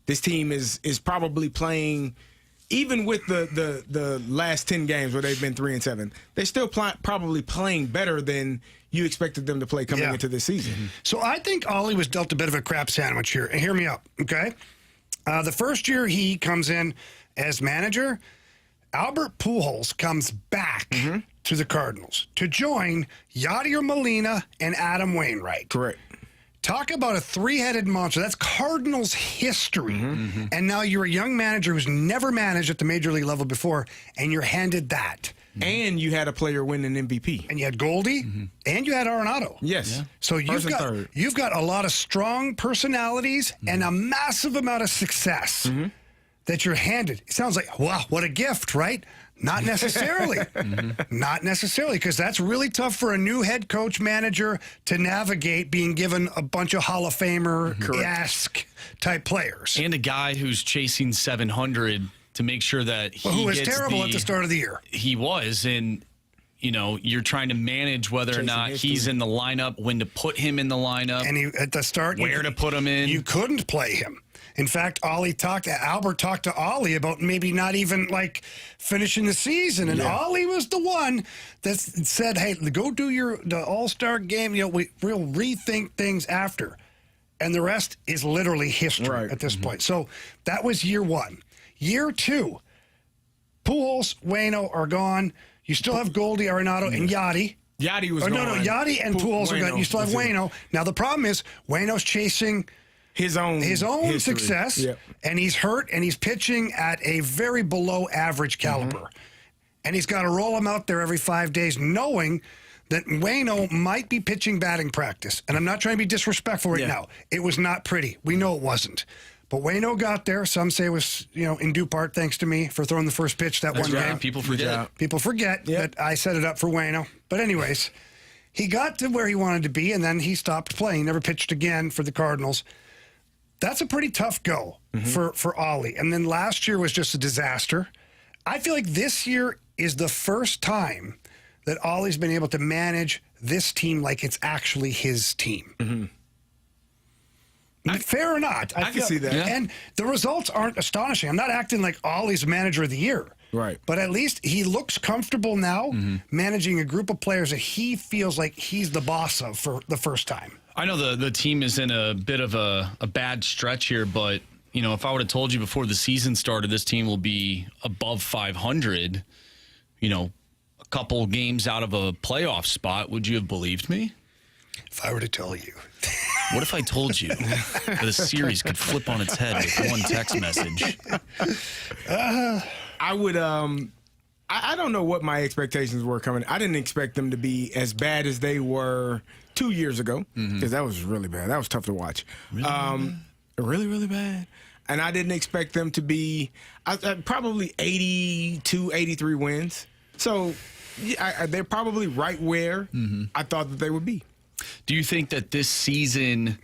this team is probably playing. Even with the last 10 games where they've been 3-7, they're still probably playing better than you expected them to play coming into this season. Mm-hmm. So I think Oli was dealt a bit of a crap sandwich here. And hear me out, okay? The first year he comes in as manager, Albert Pujols comes back to the Cardinals to join Yadier Molina and Adam Wainwright. Correct. Talk about a three-headed monster. That's Cardinals history. And now you're a young manager who's never managed at the major league level before, and you're handed that. And you had a player win an MVP. And you had Goldie, and you had Arenado. Yes. Yeah. So you've got a lot of strong personalities and a massive amount of success that you're handed. It sounds like, wow, what a gift, right? Not necessarily. Not necessarily, because that's really tough for a new head coach manager to navigate being given a bunch of Hall of Famer-esque type players. And a guy who's chasing 700 to make sure that he who was gets terrible at the start of the year. He was, and you're trying to manage whether or not he's in the lineup, when to put him in the lineup, and at the start, where to put him in. You couldn't play him. In fact, Albert talked to Oli about maybe not even like finishing the season, and Oli was the one that said, "Hey, go do the All-Star game. We'll rethink things after," and the rest is literally history at this point. So that was year one. Year two, Pujols, Waino are gone. You still have Goldie, Arenado, and Yachty. Yachty was gone. No, Yachty and Pujols are gone. You still have Waino. Now the problem is Waino's chasing his own success, and he's hurt, and he's pitching at a very below average caliber. And he's got to roll him out there every 5 days, knowing that Waino might be pitching batting practice. And I'm not trying to be disrespectful right now. It was not pretty. We know it wasn't. But Waino got there. Some say it was, in due part thanks to me for throwing the first pitch that one game. People forget. People forget that I set it up for Waino. But anyways, he got to where he wanted to be, and then he stopped playing. He never pitched again for the Cardinals. That's a pretty tough go for Oli. And then last year was just a disaster. I feel like this year is the first time that Oli's been able to manage this team like it's actually his team. Fair or not. I can see that. Yeah. And the results aren't astonishing. I'm not acting like Oli's manager of the year. Right. But at least he looks comfortable now managing a group of players that he feels like he's the boss of for the first time. I know the team is in a bit of a bad stretch here, but if I would have told you before the season started this team will be above 500, a couple games out of a playoff spot, would you have believed me? If I were to tell you. What if I told you that the series could flip on its head with one text message? I would I don't know what my expectations were coming. I didn't expect them to be as bad as they were 2 years ago, because that was really bad. That was tough to watch. Really, really bad. And I didn't expect them to be probably 82, 83 wins. So they're probably right where I thought that they would be. Do you think that this season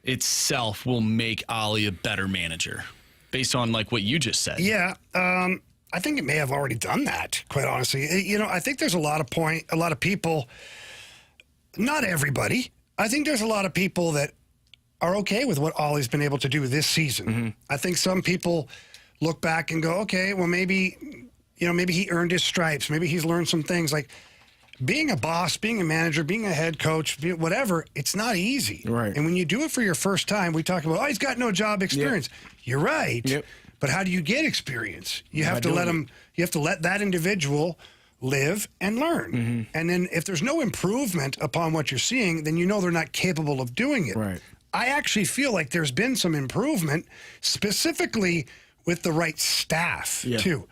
itself will make Oli a better manager based on like what you just said? Yeah. I think it may have already done that, quite honestly. I think there's a lot of people, not everybody. I think there's a lot of people that are okay with what Oli's been able to do this season. I think some people look back and go, okay, well, maybe he earned his stripes. Maybe he's learned some things. Like being a boss, being a manager, being a head coach, whatever, it's not easy. Right. And when you do it for your first time, we talk about, he's got no job experience. Yep. You're right. Yep. But how do you get experience? You have to let him. You have to let that individual live and learn. And then if there's no improvement upon what you're seeing, then they're not capable of doing it. Right. I actually feel like there's been some improvement, specifically with the right staff too.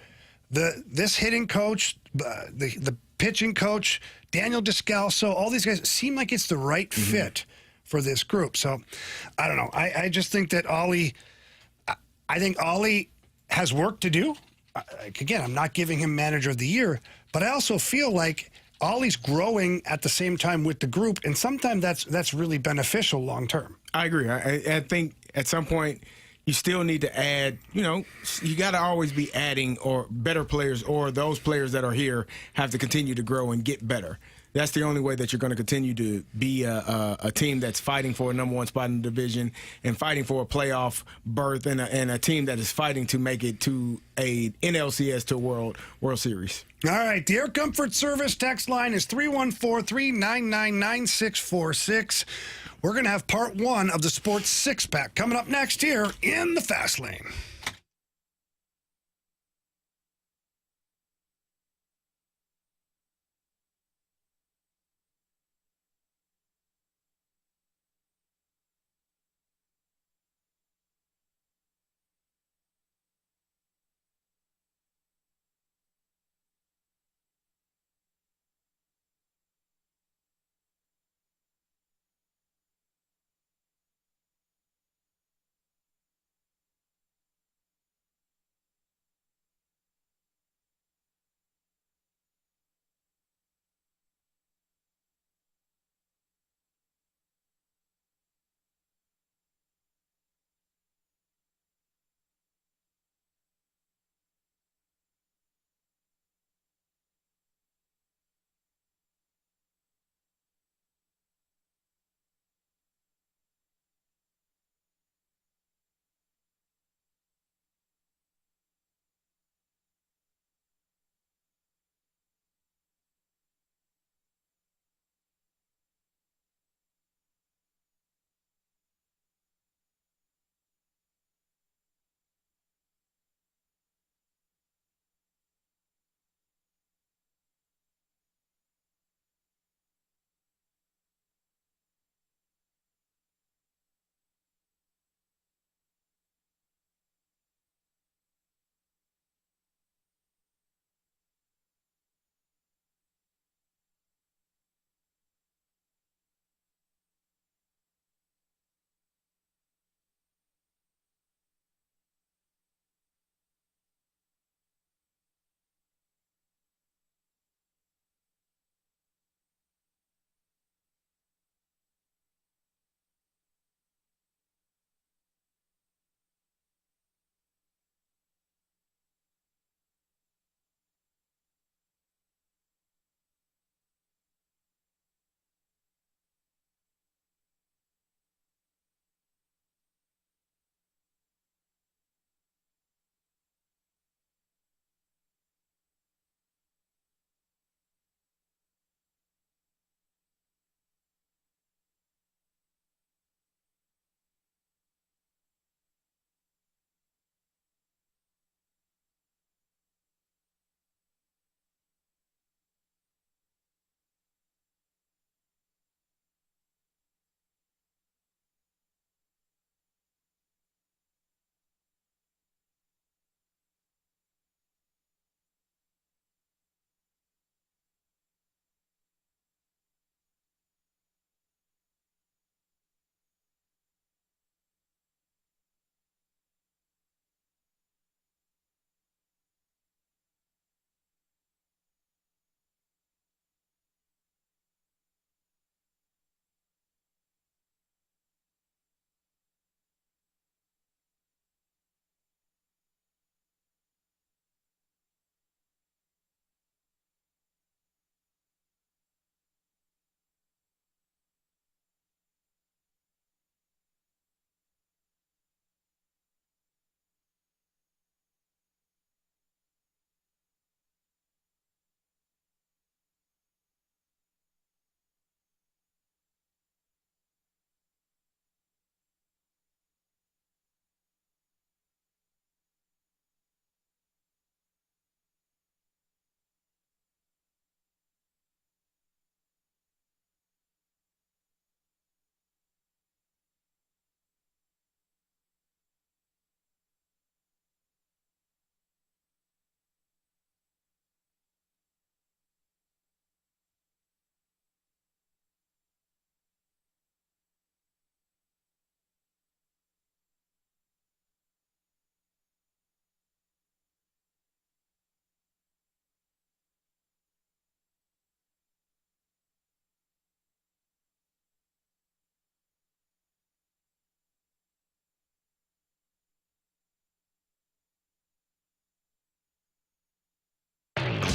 This hitting coach, the pitching coach, Daniel Descalso, all these guys seem like it's the right fit for this group. So I don't know. I just think that Oli. I think Oli has work to do. Again, I'm not giving him manager of the year, but I also feel like Oli's growing at the same time with the group, and sometimes that's really beneficial long term. I agree. I think at some point you still need to add, you got to always be adding or better players, or those players that are here have to continue to grow and get better. That's the only way that you're going to continue to be a team that's fighting for a number one spot in the division and fighting for a playoff berth, and a team that is fighting to make it to a NLCS to a World Series. All right. The Air Comfort Service text line is 314-399-9646. We're going to have part one of the Sports Six Pack coming up next here in the Fast Lane.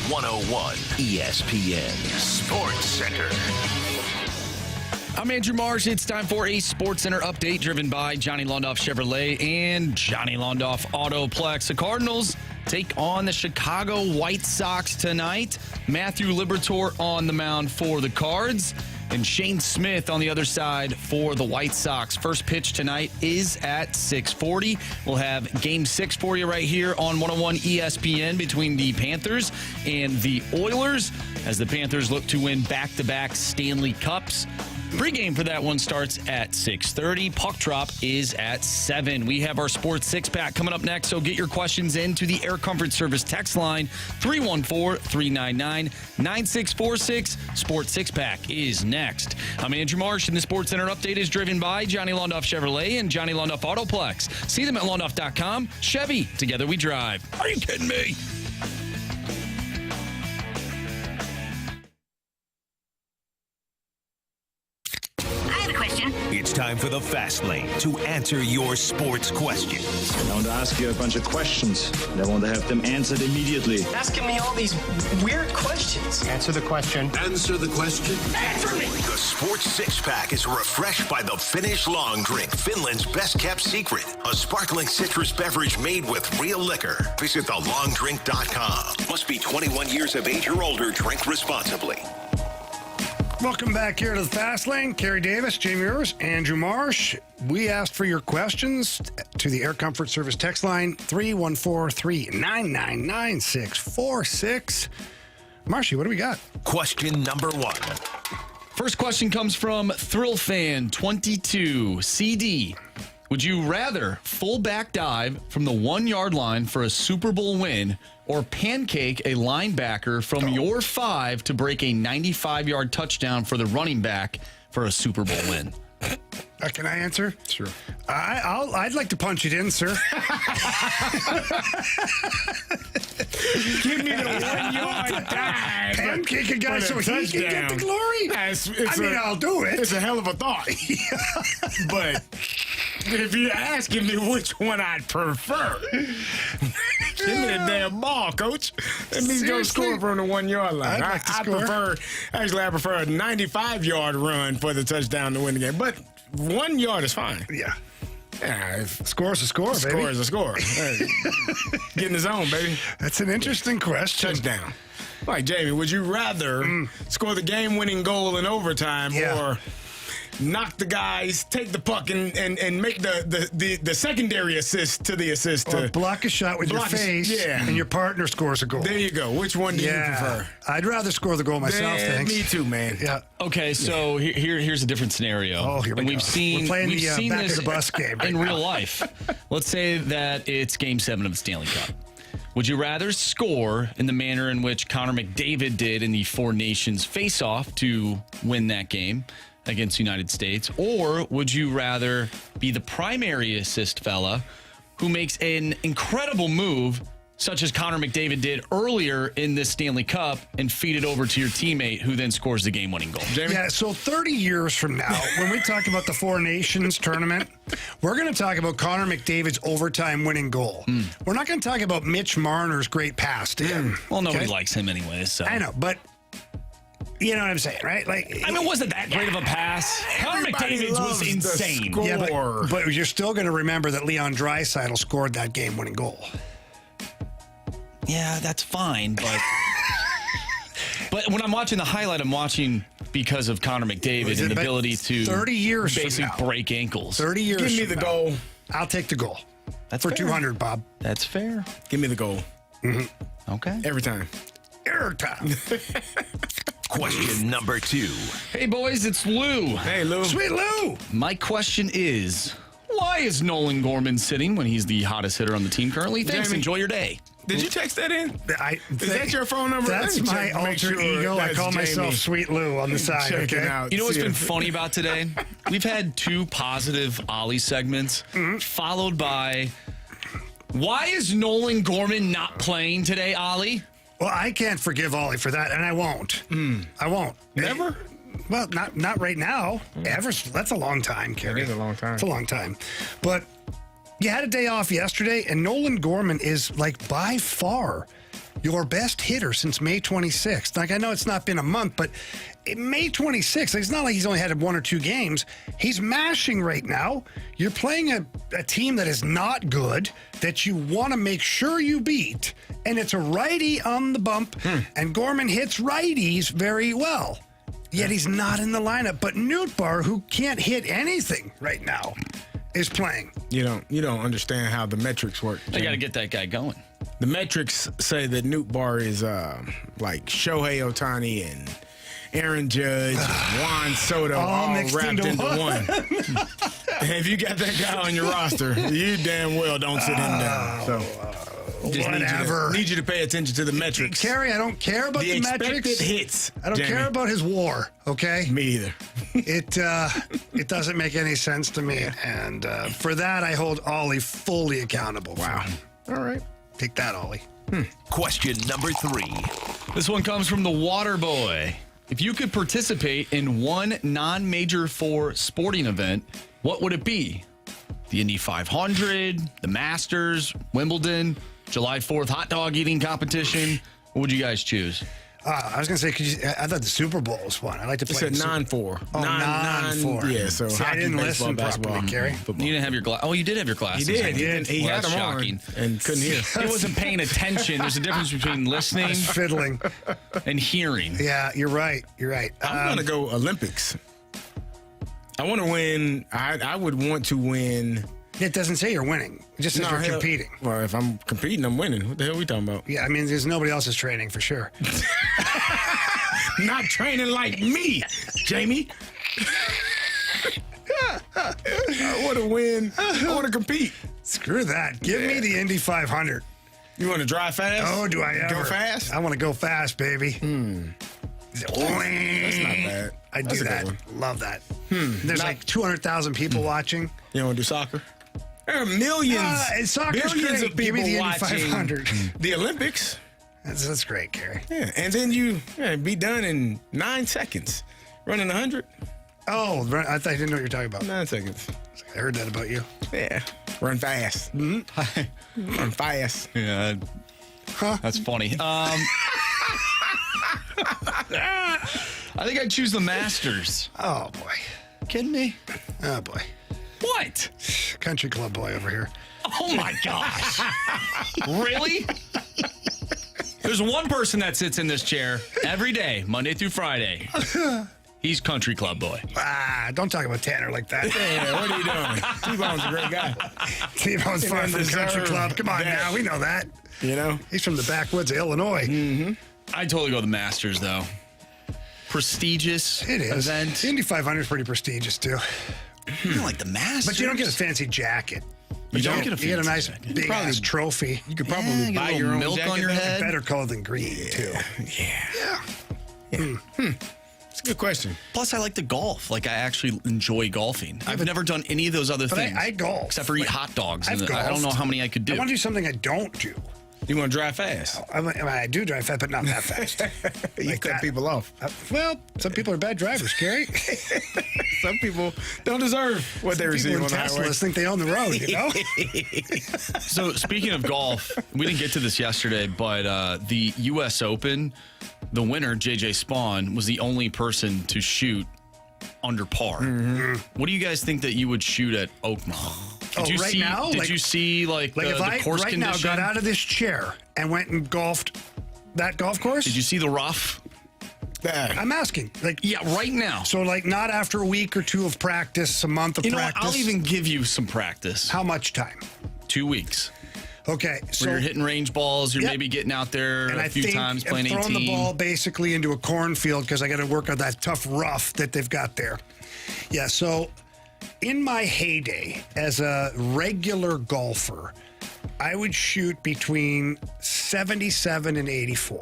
101 ESPN Sports Center. I'm Andrew Marsh. It's time for a Sports Center update driven by Johnny Londoff Chevrolet and Johnny Londoff Autoplex. The Cardinals take on the Chicago White Sox tonight. Matthew Liberatore on the mound for the Cards and Shane Smith on the other side for the White Sox. First pitch tonight is at 6:40. We'll have Game 6 for you right here on 101 ESPN between the Panthers and the Oilers as the Panthers look to win back-to-back Stanley Cups. Pre-game for that one starts at 6:30. Puck drop is at 7. We have our Sports Six-Pack coming up next, so get your questions in to the Air Comfort Service text line 314-399-9646. Sports Six-Pack is next. I'm Andrew Marsh, and the Sports Center update is driven by Johnny Londoff Chevrolet and Johnny Londoff Autoplex. See them at londoff.com. Chevy, together we drive. Are you kidding me? It's time for the Fast Lane to answer your sports questions. I want to ask you a bunch of questions, and I want to have them answered immediately. Asking me all these weird questions. Answer the question. Answer the question. Answer me! The Sports Six-Pack is refreshed by the Finnish Long Drink, Finland's best-kept secret. A sparkling citrus beverage made with real liquor. Visit thelongdrink.com. Must be 21 years of age or older. Drink responsibly. Welcome back here to the Fast Lane. Carey Davis, Jamie Rivers, Andrew Marsh. We asked for your questions to the Air Comfort Service text line 314-399-9646. Marshy, what do we got? Question number 1. First question comes from ThrillFan22. CD, would you rather full back dive from the 1-yard line for a Super Bowl win or pancake a linebacker from your 5 to break a 95-yard touchdown for the running back for a Super Bowl win? Can I answer? Sure. I'd like to punch it in, sir. Give me the 1-yard dive. Pancake a guy so he can get the glory. I'll do it. It's a hell of a thought. But if you're asking me which one I'd prefer, give me the damn ball, coach. Let me go score from the 1-yard line. I prefer a 95-yard run for the touchdown to win the game. But 1 yard is fine. Yeah. Score's a score, baby. Score is a score. Hey. Get in the zone, baby. That's an interesting question. Touchdown. Like, Jamie, would you rather score the game-winning goal in overtime or knock the guys, take the puck, and make the secondary assist to the assist? Or block a shot with your face, and your partner scores a goal. There you go. Which one do you prefer? I'd rather score the goal myself, thanks. Me too, man. Yeah. Okay, so here's a different scenario. Oh, here we go. We're playing the back of the bus game in real life. Let's say that it's Game 7 of the Stanley Cup. Would you rather score in the manner in which Connor McDavid did in the Four Nations face-off to win that game against the United States, or would you rather be the primary assist fella who makes an incredible move such as Connor McDavid did earlier in this Stanley Cup and feed it over to your teammate who then scores the game-winning goal? Jamie? Yeah, so 30 years from now, when we talk about the Four Nations tournament, we're going to talk about Connor McDavid's overtime winning goal. We're not going to talk about Mitch Marner's great pass to him. Well, nobody likes him anyways. So. I know, but you know what I'm saying, right? Like, I mean, it wasn't that great of a pass. Connor McDavid's was insane. Yeah, but you're still going to remember that Leon Draisaitl scored that game-winning goal. Yeah, that's fine, but when I'm watching the highlight, I'm watching because of Connor McDavid and the ability to 30 years basically break ankles. 30 years. Give me the goal. I'll take the goal. That's for fair. 200, Bob. That's fair. Give me the goal. Okay. Every time. Question number 2. Hey, boys, it's Lou. Hey, Lou. Sweet Lou. My question is, why is Nolan Gorman sitting when he's the hottest hitter on the team currently? Thanks. Jamie, enjoy your day. Did you text that in? Is that your phone number? That's my alter ego. I call myself Sweet Lou on the side. Okay? You know what's been funny about today? We've had 2 positive Ollie segments, followed by, why is Nolan Gorman not playing today, Ollie? Well, I can't forgive Ollie for that, and I won't. I won't. Never? Well, not right now. Ever. That's a long time, Carey. It is a long time. It's a long time. But You had a day off yesterday, and Nolan Gorman is, like, by far your best hitter since May 26th. Like, I know it's not been a month, but May 26th, it's not like he's only had 1 or 2 games. He's mashing right now. You're playing a team that is not good, that you want to make sure you beat, and it's a righty on the bump, and Gorman hits righties very well. Yet he's not in the lineup. But Nootbaar, who can't hit anything right now, is playing. You don't understand how the metrics work. They got to get that guy going. The metrics say that Nootbaar is like Shohei Ohtani and Aaron Judge and Juan Soto all wrapped into one. If you got that guy on your roster, you damn well don't sit him down. So just whatever. Need you to pay attention to the metrics. Carey, I don't care about the metrics. The expected hits. I don't care about his WAR, okay? Me either. It doesn't make any sense to me. And for that, I hold Oli fully accountable. Wow. All right. Take that, Oli. Question number 3. This one comes from the Water Boy. If you could participate in one non-Major 4 sporting event, what would it be? The Indy 500, the Masters, Wimbledon, July 4th hot dog eating competition. What would you guys choose? I was going to say, I thought the Super Bowl was fun. I like to play. It's a non-4. Oh, non-4. Yeah, so see, hockey, I didn't baseball, listen basketball, properly, Carey. football. You didn't have your glass. Oh, you did have your glasses. He did. He Well, had that's them shocking. on and couldn't hear. He wasn't paying attention. There's a difference between listening Fiddling. and hearing. Yeah, you're right. You're right. I'm going to go Olympics. I want to win. I would want to win. It doesn't say you're winning. It just says you're competing. Well, if I'm competing, I'm winning. What the hell are we talking about? Yeah, I mean, there's nobody else's training for sure. Not training like me, Jamie. I want to win. I want to compete. Screw that. Give me the Indy 500. You want to drive fast? Oh, do I ever? Go fast? I want to go fast, baby. That's not bad. I do That's a good that. one. Love that. There's like 200,000 people watching. You want to do soccer? There are millions, soccer's billions great. of Give me people the Indy watching 500. the Olympics. That's great, Carey. Yeah, and then you be done in 9 seconds. Running 100. Oh, I didn't know what you were talking about. 9 seconds. I heard that about you. Yeah, run fast. Run fast. Yeah, that's funny. I think I'd choose the Masters. Oh, boy. Kidding me? Oh, boy. What? Country club boy over here. Oh, my gosh. Really? There's one person that sits in this chair every day, Monday through Friday. He's country club boy. Don't talk about Tanner like that. Hey, what are you doing? T-Bone's a great guy. T-Bone's far from country club. Come on now, we know that. You know? He's from the backwoods of Illinois. Mm-hmm. I'd totally go the Masters, though. Prestigious event. The Indy 500 is pretty prestigious, too. You don't like the Masters. But you don't get a fancy jacket. You don't get a fancy You get a nice jacket. big-ass trophy. You could probably buy your own milk jacket on your head. Better color than green, too. Yeah. It's a good question. Plus, I like the golf. Like, I actually enjoy golfing. I've never done any of those other things. I golf. Except for eat hot dogs. I've And I don't know how many I could do. I want to do something I don't do. You want to drive fast? I do drive fast, but not that fast. You Like cut that. people off. Well, some people are bad drivers, Carey. Some people don't deserve what they receive on the highway. Teslas think they own the road, you know? So, speaking of golf, we didn't get to this yesterday, but the U.S. Open, the winner, J.J. Spawn, was the only person to shoot under par. What do you guys think that you would shoot at Oakmont? Did you see? Now? Did you see if the course right condition? now got out of this chair and went and golfed that golf course? Did you see the rough? I'm asking. Yeah, right now. So, not after a week or two of practice, a month of You know practice. what? I'll even give you some practice. How much time? 2 weeks. Okay, so Where you're hitting range balls, you're Yep. maybe getting out there and a few times playing I'm 18. throwing the ball basically into a cornfield because I got to work on that tough rough that they've got there. Yeah, so in my heyday as a regular golfer, I would shoot between 77 and 84.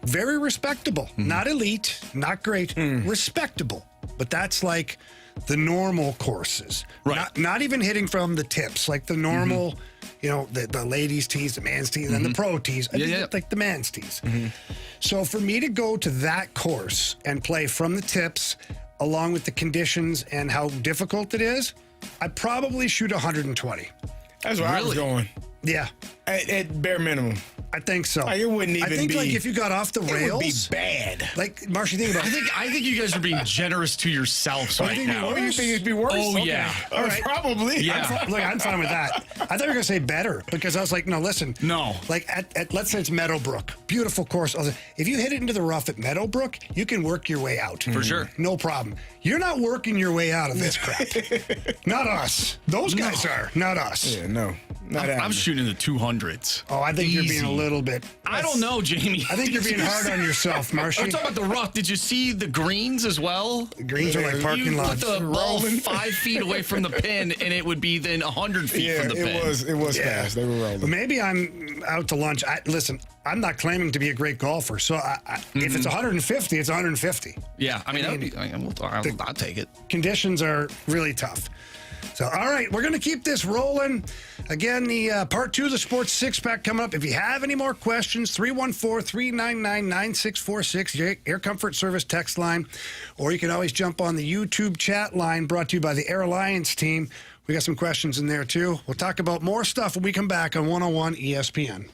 Very respectable. Not elite, not great, respectable. But that's like the normal courses. Right. Not even hitting from the tips, like the normal, the ladies' tees, the man's tees, and the pro tees. I mean, like the man's tees. So for me to go to that course and play from the tips, along with the conditions and how difficult it is, I'd probably shoot 120. That's where I was going. Yeah. At bare minimum. I think so. Like, it wouldn't even I think be. like if you got off the rails, it would be bad. Like Marshy, think about. I think you guys are being generous to yourselves right now. What do you think it'd be worse? Oh Okay. yeah. All right. Probably. Yeah. I'm fine with that. I thought you were gonna say better because I was like, no, listen. No. Like at let's say it's Meadowbrook, beautiful course. If you hit it into the rough at Meadowbrook, you can work your way out For sure. No problem. You're not working your way out of this crap. Not us. Those guys are. Not us. Yeah, no. I'm shooting the 200s. Oh, I think you're being a little bit. I don't know, Jamie. I think you're being hard on yourself, Marshy. I'm talking about the rough. Did you see the greens as well? The greens are like parking you lots. Put the ball 5 feet away from the pin, and it would be then 100 feet from the pin. It was fast. They were rolling. But maybe I'm out to lunch. Listen, I'm not claiming to be a great golfer, so if it's 150, it's 150. Yeah, I mean I'll take it. Conditions are really tough. So, all right, we're going to keep this rolling. Again, the part 2 of the Sports Six-Pack coming up. If you have any more questions, 314-399-9646, Air Comfort Service text line. Or you can always jump on the YouTube chat line brought to you by the Air Alliance team. We got some questions in there, too. We'll talk about more stuff when we come back on 101 ESPN.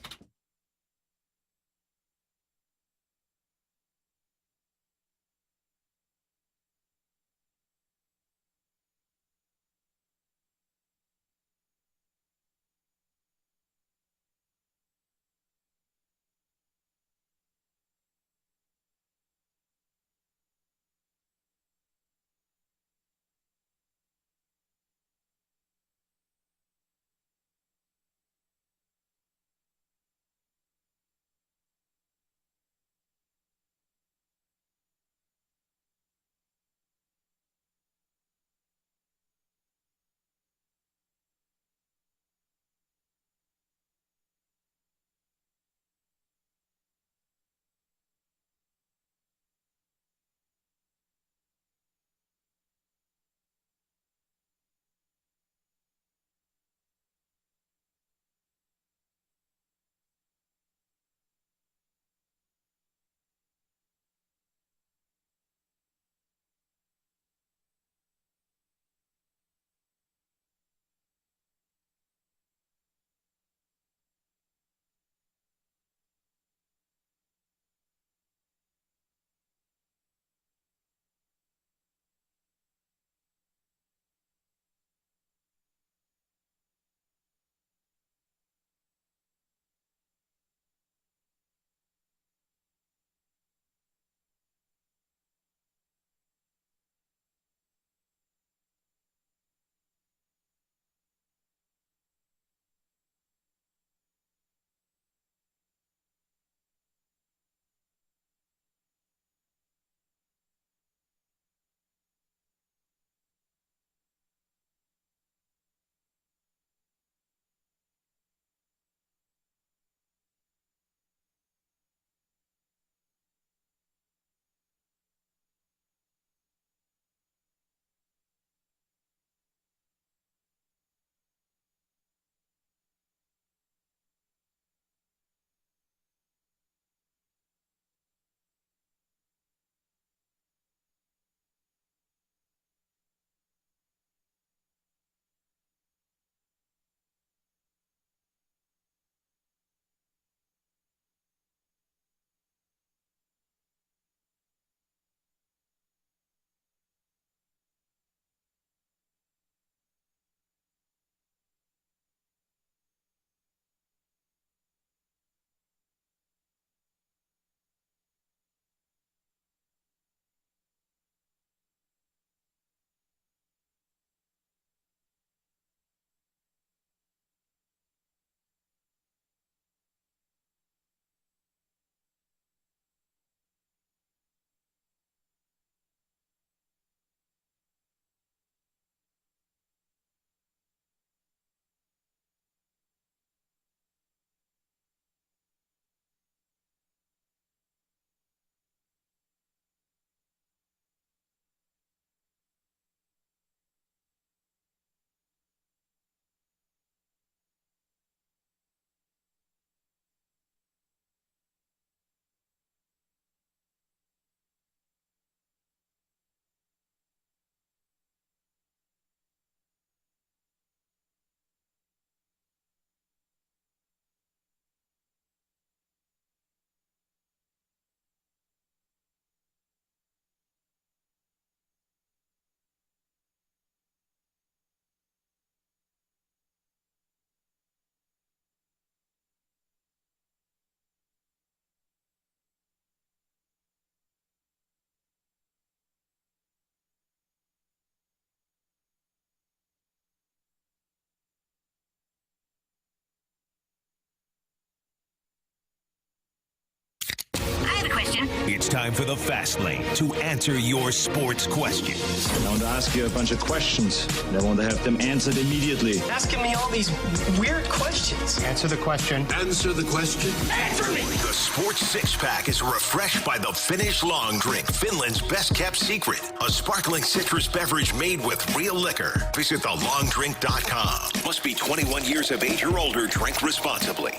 It's time for the Fast Lane to answer your sports questions. I want to ask you a bunch of questions, and I want to have them answered immediately. Asking me all these weird questions. Answer the question. Answer the question. Answer me! The Sports Six-Pack is refreshed by the Finnish Long Drink, Finland's best-kept secret. A sparkling citrus beverage made with real liquor. Visit thelongdrink.com. Must be 21 years of age or older. Drink responsibly.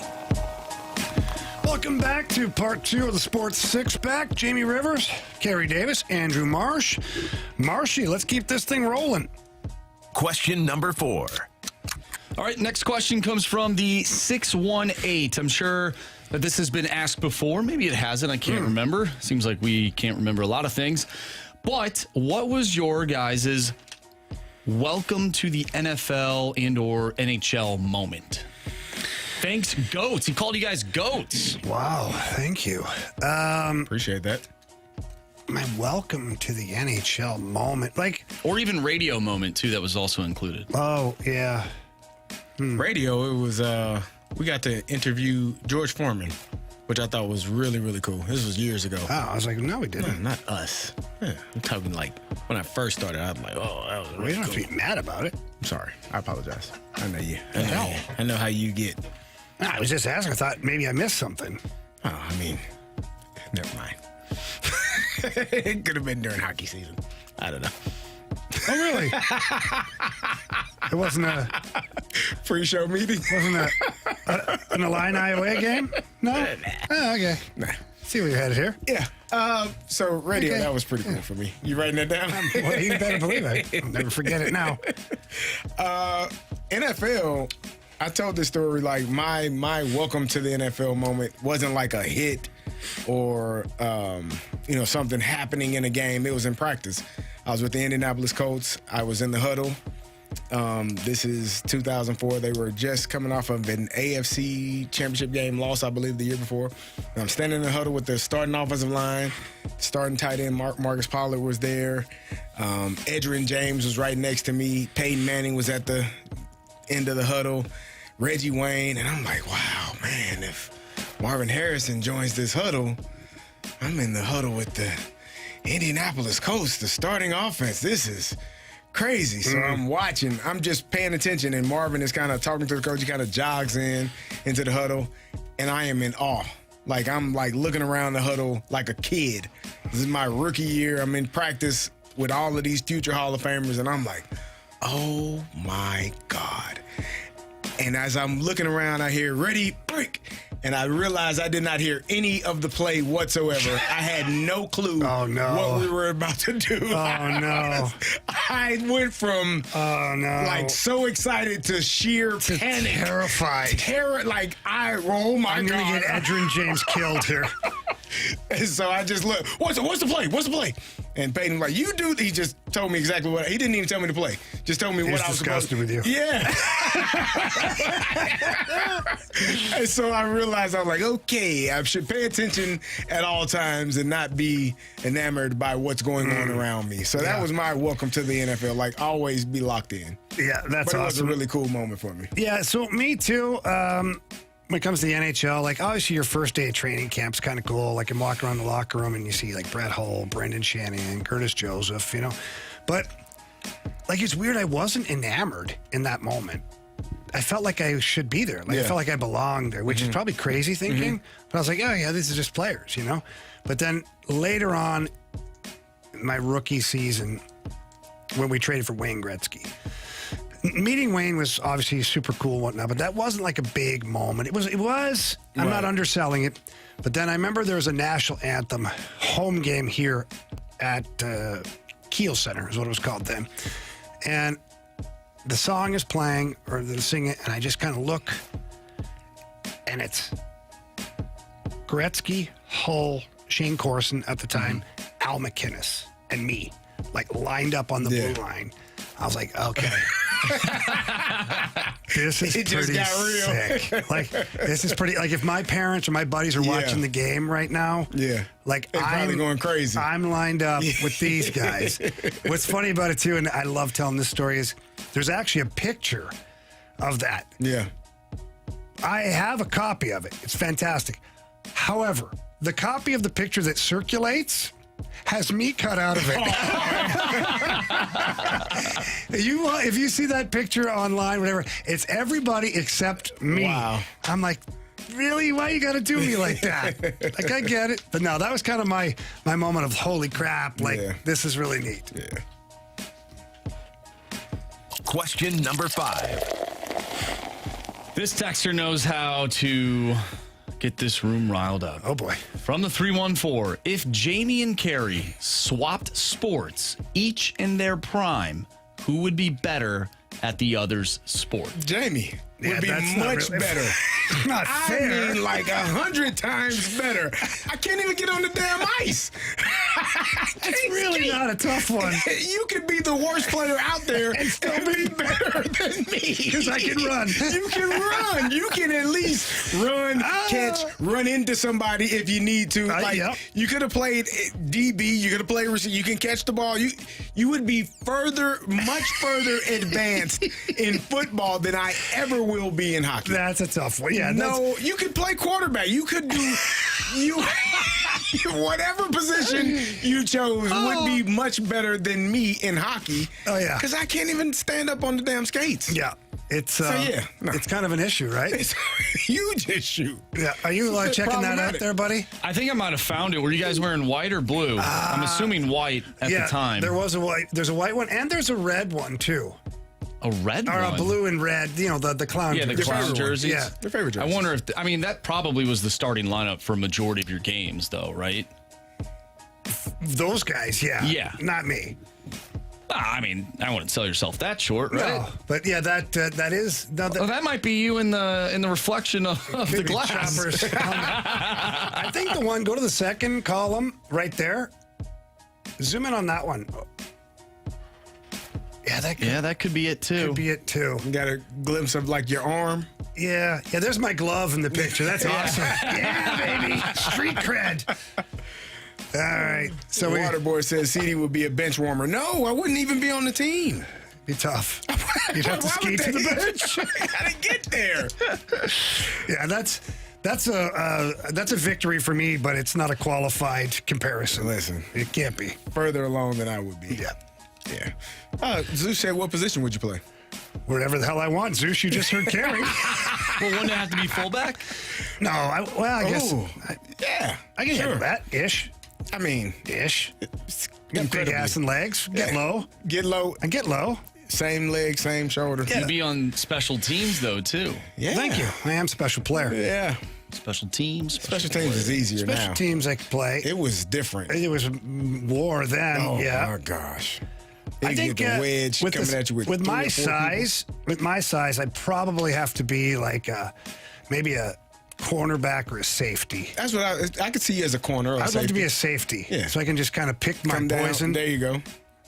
Welcome back to part 2 of the Sports Six-Pack. Jamie Rivers, Carey Davis, Andrew Marsh. Marshy, let's keep this thing rolling. Question number 4. All right, next question comes from the 618. I'm sure that this has been asked before. Maybe it hasn't. I can't remember. Seems like we can't remember a lot of things. But what was your guys' welcome to the NFL and or NHL moment? Thanks, GOATs. He called you guys GOATs. Wow, thank you. Appreciate that. My welcome to the NHL moment. Or even radio moment, too, that was also included. Oh, yeah. Radio, it was, we got to interview George Foreman, which I thought was really, really cool. This was years ago. Oh, I was like, no, we didn't. No, not us. Yeah, I'm talking like when I first started, I was like, oh, that was really We don't have cool. to be mad about it. I'm sorry. I apologize. I know you. I know how you get. I was just asking. I thought maybe I missed something. Oh, I mean, never mind. It could have been during hockey season. I don't know. Oh, really? It wasn't a pre-show meeting? Wasn't an Illini away game? No? Oh, okay. Nah. See what you had here. Yeah. So radio, Okay. that was pretty cool for me. You writing that down? Well, you better believe it. I'll never forget it now. NFL, I told this story, like my welcome to the NFL moment wasn't like a hit or something happening in a game. It was in practice. I was with the Indianapolis Colts. I was in the huddle. This is 2004. They were just coming off of an AFC championship game loss, I believe, the year before. And I'm standing in the huddle with the starting offensive line, starting tight end Marcus Pollard was there. Edgerrin James was right next to me. Peyton Manning was at the end of the huddle. Reggie Wayne, and I'm like, wow, man, if Marvin Harrison joins this huddle, I'm in the huddle with the Indianapolis Colts, the starting offense. This is crazy. So I'm watching. I'm just paying attention, and Marvin is kind of talking to the coach. He kind of jogs into the huddle, and I am in awe. Like, I'm like looking around the huddle like a kid. This is my rookie year. I'm in practice with all of these future Hall of Famers, and I'm like, oh my God. And as I'm looking around, I hear, ready, break. And I realized I did not hear any of the play whatsoever. I had no clue what we were about to do. Oh, no. I went from like so excited to sheer panic. Terrified. Oh my I'm God. going to get Edgerrin James killed here. And so I just look, what's the play? What's the play? And Peyton was like, you do. He just told me exactly what. He didn't even tell me to play. Just told me what I was supposed to do. He's disgusted with you. Yeah. And so I realized, I was like, okay, I should pay attention at all times and not be enamored by what's going on around me. So that was my welcome to the NFL. Like, always be locked in. Yeah, that's But it awesome. was a really cool moment for me. Yeah, so me too. When it comes to the NHL, like obviously your first day of training camp's kind of cool. Like I'm walking around the locker room and you see like Brett Hull, Brendan Shanahan, Curtis Joseph, But like it's weird, I wasn't enamored in that moment. I felt like I should be there. Like I felt like I belonged there, which is probably crazy thinking. But I was like, oh yeah, these are just players, But then later on, my rookie season, when we traded for Wayne Gretzky, meeting Wayne was obviously super cool and whatnot, but that wasn't like a big moment. It was. I'm not underselling it. But then I remember there was a national anthem home game here at Kiel Center is what it was called then. And the song is playing, or they're singing it, and I just kind of look, and it's Gretzky, Hull, Shane Corson at the time, Al McInnes, and me, like lined up on the blue line. I was like, okay. This is pretty sick. Like, this is pretty, like if my parents or my buddies are watching the game right now, like they're probably going crazy. I'm lined up with these guys. What's funny about it too, and I love telling this story, is there's actually a picture of that. Yeah. I have a copy of it. It's fantastic. However, the copy of the picture that circulates has me cut out of it. If you see that picture online, whatever, it's everybody except me. Wow. I'm like, really? Why you got to do me like that? Like, I get it. But no, that was kind of my moment of holy crap. Like, this is really neat. Yeah. Question number 5. This texter knows how to get this room riled up. Oh, boy. From the 314, if Jamie and Carey swapped sports, each in their prime, who would be better at the other's sport? Jamie would be much better. Not fair. I mean, like 100 times better. I can't even get on the damn ice. It's really not a tough one. You could be the worst player out there and still be better than me. Because I can run. You can run. You can at least run, catch, run into somebody if you need to. You could have played DB. You could have played receiver. You can catch the ball. You would be much further advanced in football than I ever will be in hockey. That's a tough one. Yeah. No, you could play quarterback. You could do whatever position you chose would be much better than me in hockey. Oh, yeah. Because I can't even stand up on the damn skates. Yeah. It's it's kind of an issue, right? It's a huge issue. Yeah. Are you checking that out there, buddy? I think I might have found it. Were you guys wearing white or blue? I'm assuming white at the time. There was a white. There's a white one, and there's a red one too. A red one? Or a blue and red, the clown jerseys. Yeah, the clown jerseys. Yeah. Your favorite jerseys. I wonder if, that probably was the starting lineup for a majority of your games, though, right? Those guys, yeah. Yeah. Not me. I wouldn't sell yourself that short, right? No, but yeah, that is. That might be you in the reflection of the glass. I think the one, go to the second column right there. Zoom in on that one. Yeah, that could be it too. Could be it too. You got a glimpse of like your arm. Yeah. There's my glove in the picture. That's awesome. Yeah, baby. Street cred. All right. So Waterboy says CD would be a bench warmer. No, I wouldn't even be on the team. Be tough. You'd have to skate to the bench. I gotta get there. Yeah, that's a victory for me, but it's not a qualified comparison. Listen, it can't be further along than I would be. Yeah. Zeus said, what position would you play? Wherever the hell I want. Zeus, you just heard Carey. Well, wouldn't it have to be fullback? No, I guess. Yeah. I can handle that. Ish. I mean, ish. Got big ass and legs. Get low. Get low. And get low. Same leg, same shoulder. You'd be on special teams, though, too. Yeah. Thank you. I am a special player. Yeah. Special teams. Special teams is easier now. Special teams I could play. It was different. It was war then. Oh, yeah. my gosh. I think the wedge coming at you with my size, I'd probably have to be like maybe a cornerback or a safety. That's what I could see you as a corner. Or I'd love to be a safety, so I can just kind of pick my poison. There you go.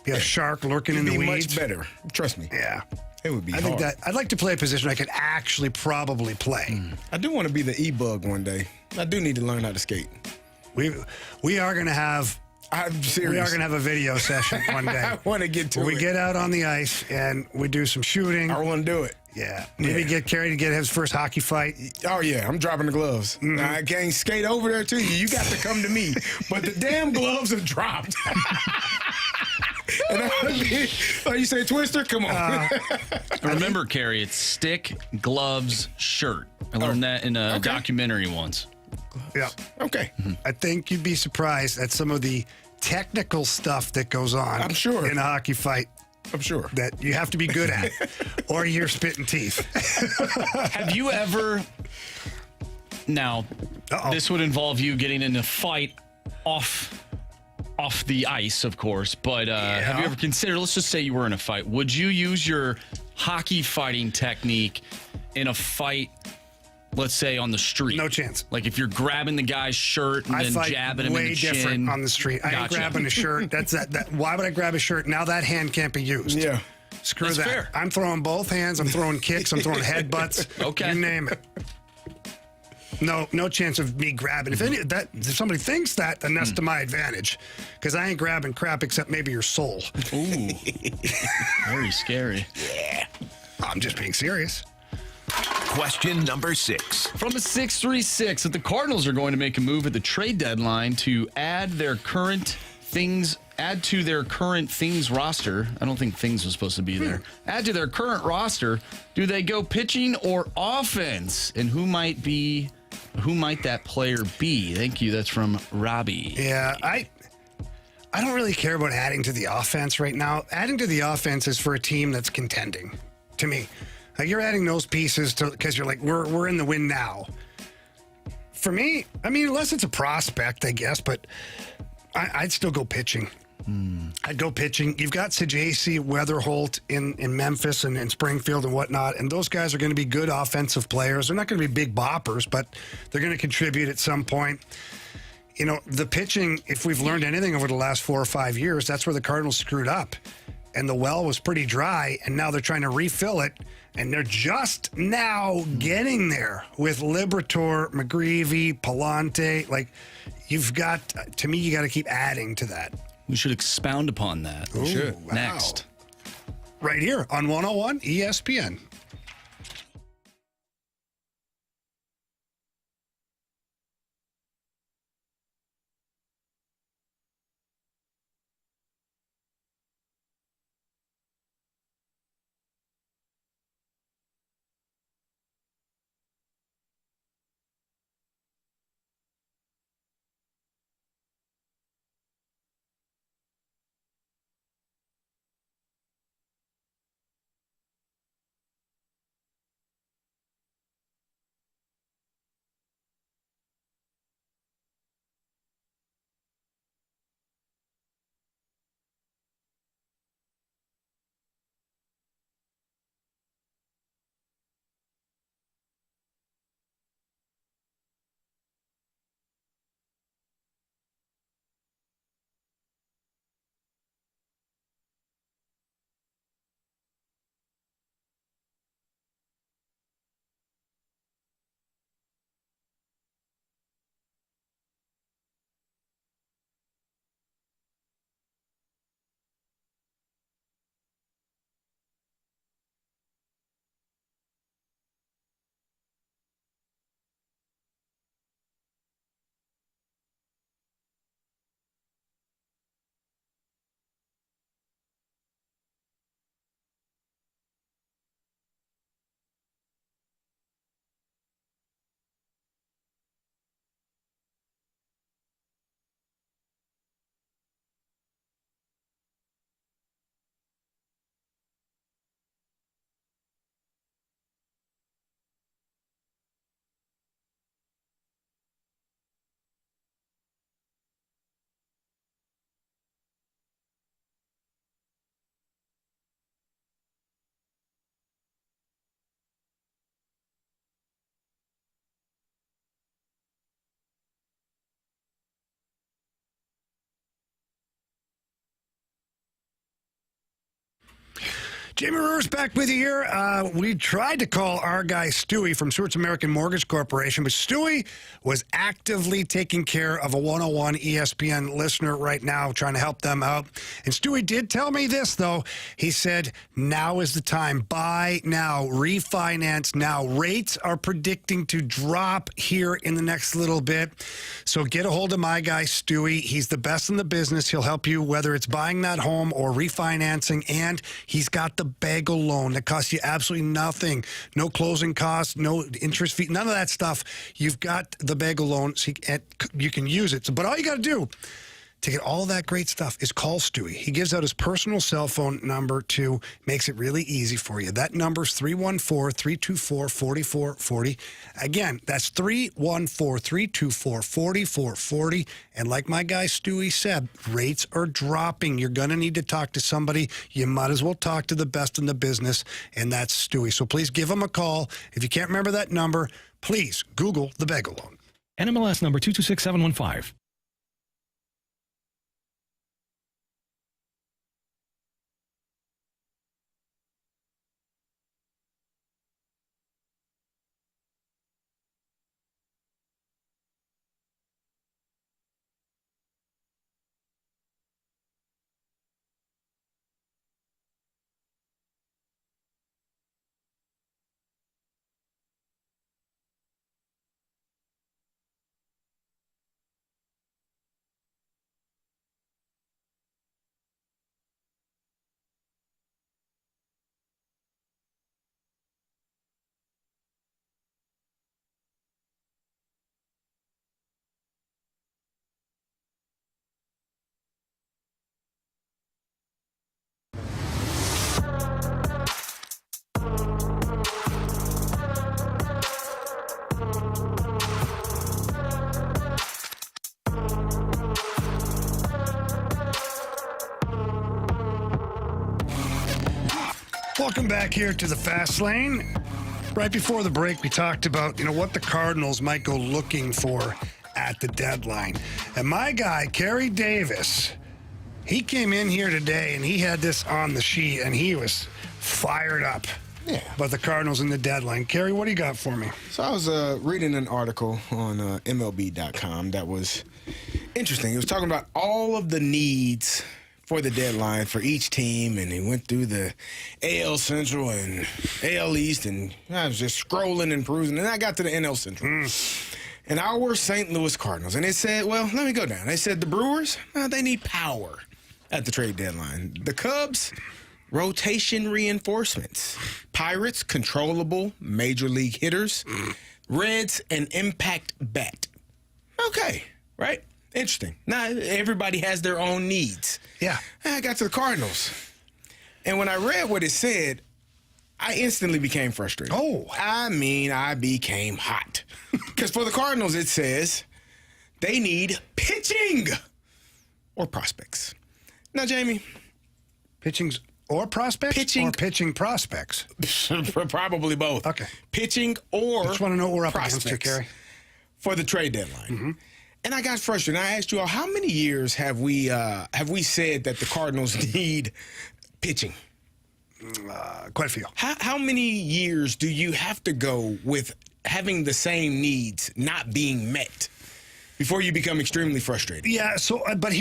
Be a shark lurking in the weeds. Much better. Trust me. Yeah. It would be hard. think that I'd like to play a position I could actually probably play. I do want to be the e-bug one day. I do need to learn how to skate. We are going to have. I'm serious. We are going to have a video session one day. I want to get to it. We get out on the ice and we do some shooting. I want to do it. Yeah. Maybe get Carey to get his first hockey fight. Oh, yeah. I'm dropping the gloves. I can't skate over there to you. You got to come to me. But the damn gloves are dropped. And you say Twister? Come on. Remember, Carey, it's stick, gloves, shirt. I learned that in a documentary once. Yeah. Okay. I think you'd be surprised at some of the technical stuff that goes on. I'm sure. In a hockey fight. I'm sure. That you have to be good at. Or you're spitting teeth. Have you ever... Now, this would involve you getting in a fight off the ice, of course, but have you ever considered, let's just say you were in a fight, would you use your hockey fighting technique in a fight, let's say on the street? No chance. Like if you're grabbing the guy's shirt and then jabbing him in the chin. Way different on the street. I ain't grabbing a shirt. That's that. Why would I grab a shirt? Now that hand can't be used. Yeah. Screw That's that. fair. I'm throwing both hands. I'm throwing kicks. I'm throwing headbutts. Okay. You name it. No chance of me grabbing. If somebody thinks that, then that's to my advantage. Because I ain't grabbing crap except maybe your soul. Ooh. Very scary. Yeah. I'm just being serious. Question number 6. From a 636, that the Cardinals are going to make a move at the trade deadline to add to their current things roster. I don't think things was supposed to be there. Add to their current roster. Do they go pitching or offense? And who might that player be? Thank you. That's from Robbie. Yeah, I don't really care about adding to the offense right now. Adding to the offense is for a team that's contending, to me. Like, you're adding those pieces because you're like, we're in the win now. For me, I mean, unless it's a prospect, I guess, but I'd still go pitching. I'd go pitching. You've got Sajasi, Weatherholt in Memphis and in Springfield and whatnot, and those guys are going to be good offensive players. They're not going to be big boppers, but they're going to contribute at some point. You know, the pitching, if we've learned anything over the last 4 or 5 years, that's where the Cardinals screwed up. And the well was pretty dry, and now they're trying to refill it, and they're just now getting there with Liberatore, McGreevy, Palante. Like, to me, you got to keep adding to that. We should expound upon that. Ooh, Sure. wow. Next. Right here on 101 ESPN. Jamie Rur's back with you here. We tried to call our guy Stewie from Stewart's American Mortgage Corporation, but Stewie was actively taking care of a 101 ESPN listener right now, trying to help them out. And Stewie did tell me this, though. He said, now is the time. Buy now. Refinance now. Rates are predicting to drop here in the next little bit. So get a hold of my guy, Stewie. He's the best in the business. He'll help you whether it's buying that home or refinancing, and he's got the bagel loan that costs you absolutely nothing. No closing costs, no interest fee, none of that stuff. You've got the bagel loan, so you can use it. But all you got to do to get all that great stuff is call Stewie. He gives out his personal cell phone number too, makes it really easy for you. That number's 314-324-4440. Again, that's 314-324-4440. And like my guy Stewie said, rates are dropping. You're going to need to talk to somebody. You might as well talk to the best in the business, and that's Stewie. So please give him a call. If you can't remember that number, please Google the bagel loan. NMLS number 226715. Welcome back here to the Fast Lane. Right before the break, we talked about, what the Cardinals might go looking for at the deadline. And my guy, Carey Davis, he came in here today and he had this on the sheet and he was fired up about the Cardinals and the deadline. Carey, what do you got for me? So I was reading an article on MLB.com that was interesting. It was talking about all of the needs for the deadline for each team, and he went through the AL Central and AL East, and I was just scrolling and perusing, and I got to the NL Central. And our St. Louis Cardinals, and it said, well, let me go down. They said the Brewers, they need power at the trade deadline. The Cubs, rotation reinforcements. Pirates, controllable major league hitters. Reds, an impact bat. Okay, right? Interesting. Now, everybody has their own needs. Yeah. I got to the Cardinals. And when I read what it said, I instantly became frustrated. Oh. I became hot. Because for the Cardinals, it says they need pitching or prospects. Now, Jamie. Pitching or prospects? Pitching. Or pitching prospects? Probably both. Okay. Pitching or I just want to know what we're up prospects against here, Carey. For the trade deadline. Mm-hmm. And I got frustrated. I asked you all, how many years have we said that the Cardinals need pitching? Quite a few. How many years do you have to go with having the same needs not being met before you become extremely frustrated? Yeah, so, but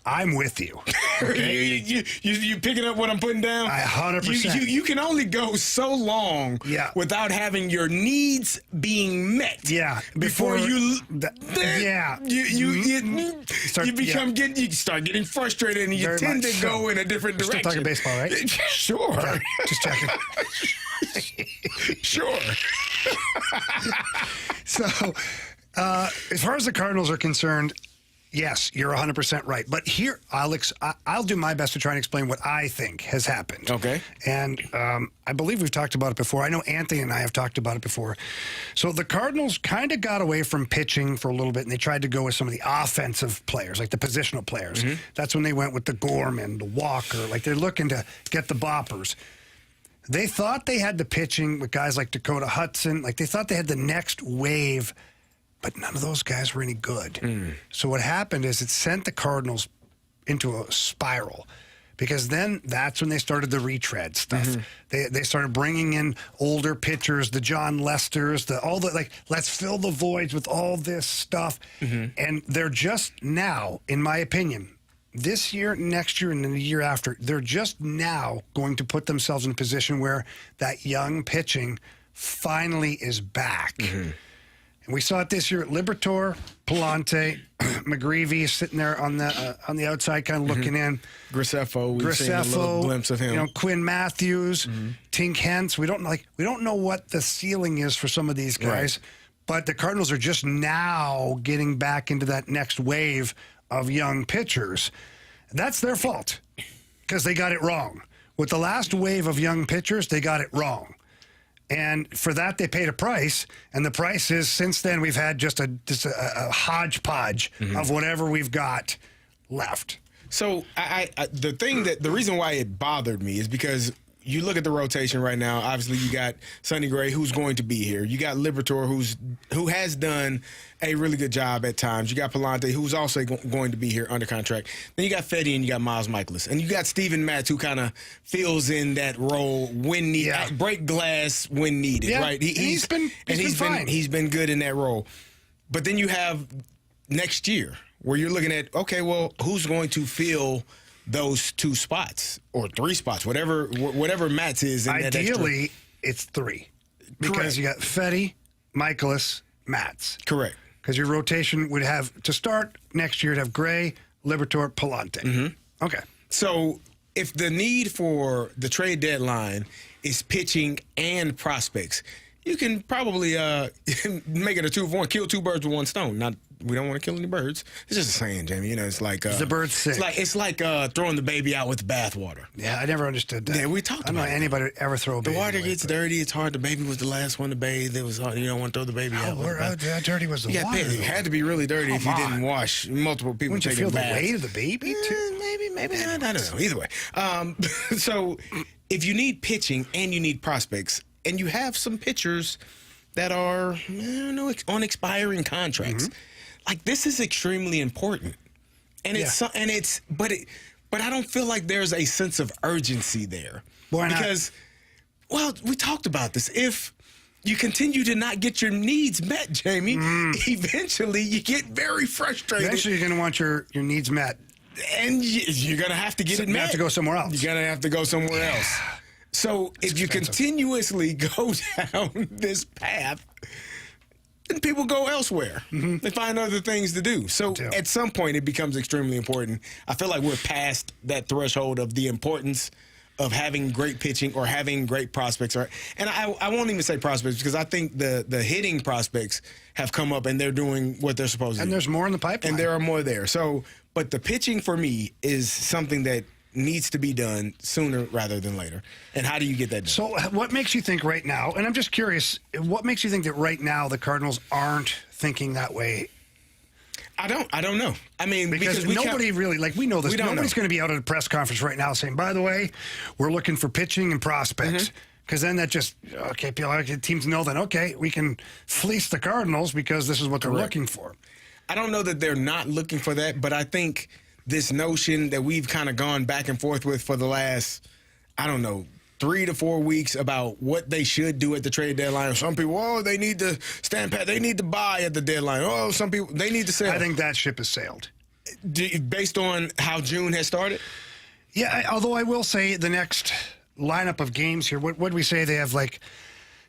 I'm with you. Okay? you picking up what I'm putting down? 100%. You can only go so long without having your needs being met. Yeah. Before you start getting frustrated and you Very tend to much go so. in a different We're direction. still talking baseball, right? Sure. Okay, just checking. Sure. So, as far as the Cardinals are concerned, yes, you're 100% right. But here, Alex, I'll do my best to try and explain what I think has happened. Okay. And I believe we've talked about it before. I know Anthony and I have talked about it before. So the Cardinals kind of got away from pitching for a little bit, and they tried to go with some of the offensive players, like the positional players. Mm-hmm. That's when they went with the Gorman, the Walker. Like, they're looking to get the boppers. They thought they had the pitching with guys like Dakota Hudson. Like, they thought they had the next wave, but none of those guys were any good. So what happened is it sent the Cardinals into a spiral, because then that's when they started the retread stuff. Mm-hmm. They started bringing in older pitchers, the John Lesters, let's fill the voids with all this stuff. Mm-hmm. And they're just now, in my opinion, this year, next year, and then the year after, they're just now going to put themselves in a position where that young pitching finally is back. Mm-hmm. And we saw it this year at Liberatore, Palante, McGreevy sitting there on the outside, kind of looking in. Graceffo, we've seen a little glimpse of him. Quinn Matthews, Tink Hence. We don't know what the ceiling is for some of these guys, but the Cardinals are just now getting back into that next wave of young pitchers. That's their fault, because they got it wrong. With the last wave of young pitchers, they got it wrong. And for that, they paid a price. And the price is, since then, we've had just a hodgepodge of whatever we've got left. So the reason why it bothered me is because you look at the rotation right now. Obviously, you got Sonny Gray, who's going to be here. You got Liberatore, who has done a really good job at times. You got Palante, who's also going to be here under contract. Then you got Fetty, and you got Miles Michaelis. And you got Steven Matz, who kind of fills in that role when needed, break glass when needed, right? He's been fine. He's been good in that role. But then you have next year, where you're looking at, okay, well, who's going to fill those 2 spots or 3 spots, whatever Matt's is. In Ideally, it's 3. Because you got Fetty, Michaelis, Matz. Correct. Because your rotation would have, to start next year, to have Gray, Liberatore, Palante. Mm-hmm. Okay. So if the need for the trade deadline is pitching and prospects, you can probably make it a 2-for-1, kill 2 birds with 1 stone. Now, we don't want to kill any birds. It's just a saying, Jamie. You know, it's like the bird's sick. It's like throwing the baby out with the bathwater. Yeah, I never understood that. Yeah, we talked about it. I don't know anybody ever throw a baby. The water away, gets dirty. It's hard. The baby was the last one to bathe. It was hard. You don't want to throw the baby out. How dirty was the water? It had to be really dirty if you didn't wash. Multiple people Wouldn't you taking feel baths. the weight of the baby too? Maybe not. I don't know. Either way, so if you need pitching and you need prospects, and you have some pitchers that are on expiring contracts, like this is extremely important, and but I don't feel like there's a sense of urgency there. Why not? Because, well, we talked about this. If you continue to not get your needs met, Jamie, eventually you get very frustrated. Eventually you're going to want your needs met. And you're going to have to get it met. You have to go somewhere else. You're going to have to go somewhere else. So if you continuously go down this path, then people go elsewhere. They find other things to do. So at some point, it becomes extremely important. I feel like we're past that threshold of the importance of having great pitching or having great prospects. And I won't even say prospects because I think the hitting prospects have come up and they're doing what they're supposed to do. And there's more in the pipeline. And there are more there. So, but the pitching for me is something that needs to be done sooner rather than later. And how do you get that done? So what makes you think right now, and I'm just curious, what makes you think that right now the Cardinals aren't thinking that way? I don't know. I mean, because nobody really, like we know this, nobody's going to be out at a press conference right now saying, by the way, we're looking for pitching and prospects. Because then that just, teams know that, okay, we can fleece the Cardinals because this is what they're looking for. I don't know that they're not looking for that, but I think this notion that we've kind of gone back and forth with for the last, 3 to 4 weeks about what they should do at the trade deadline. Some people, they need to stand pat. They need to buy at the deadline. Some people, they need to sell. I think that ship has sailed. Based on how June has started? Yeah, although I will say the next lineup of games here, what would we say? They have like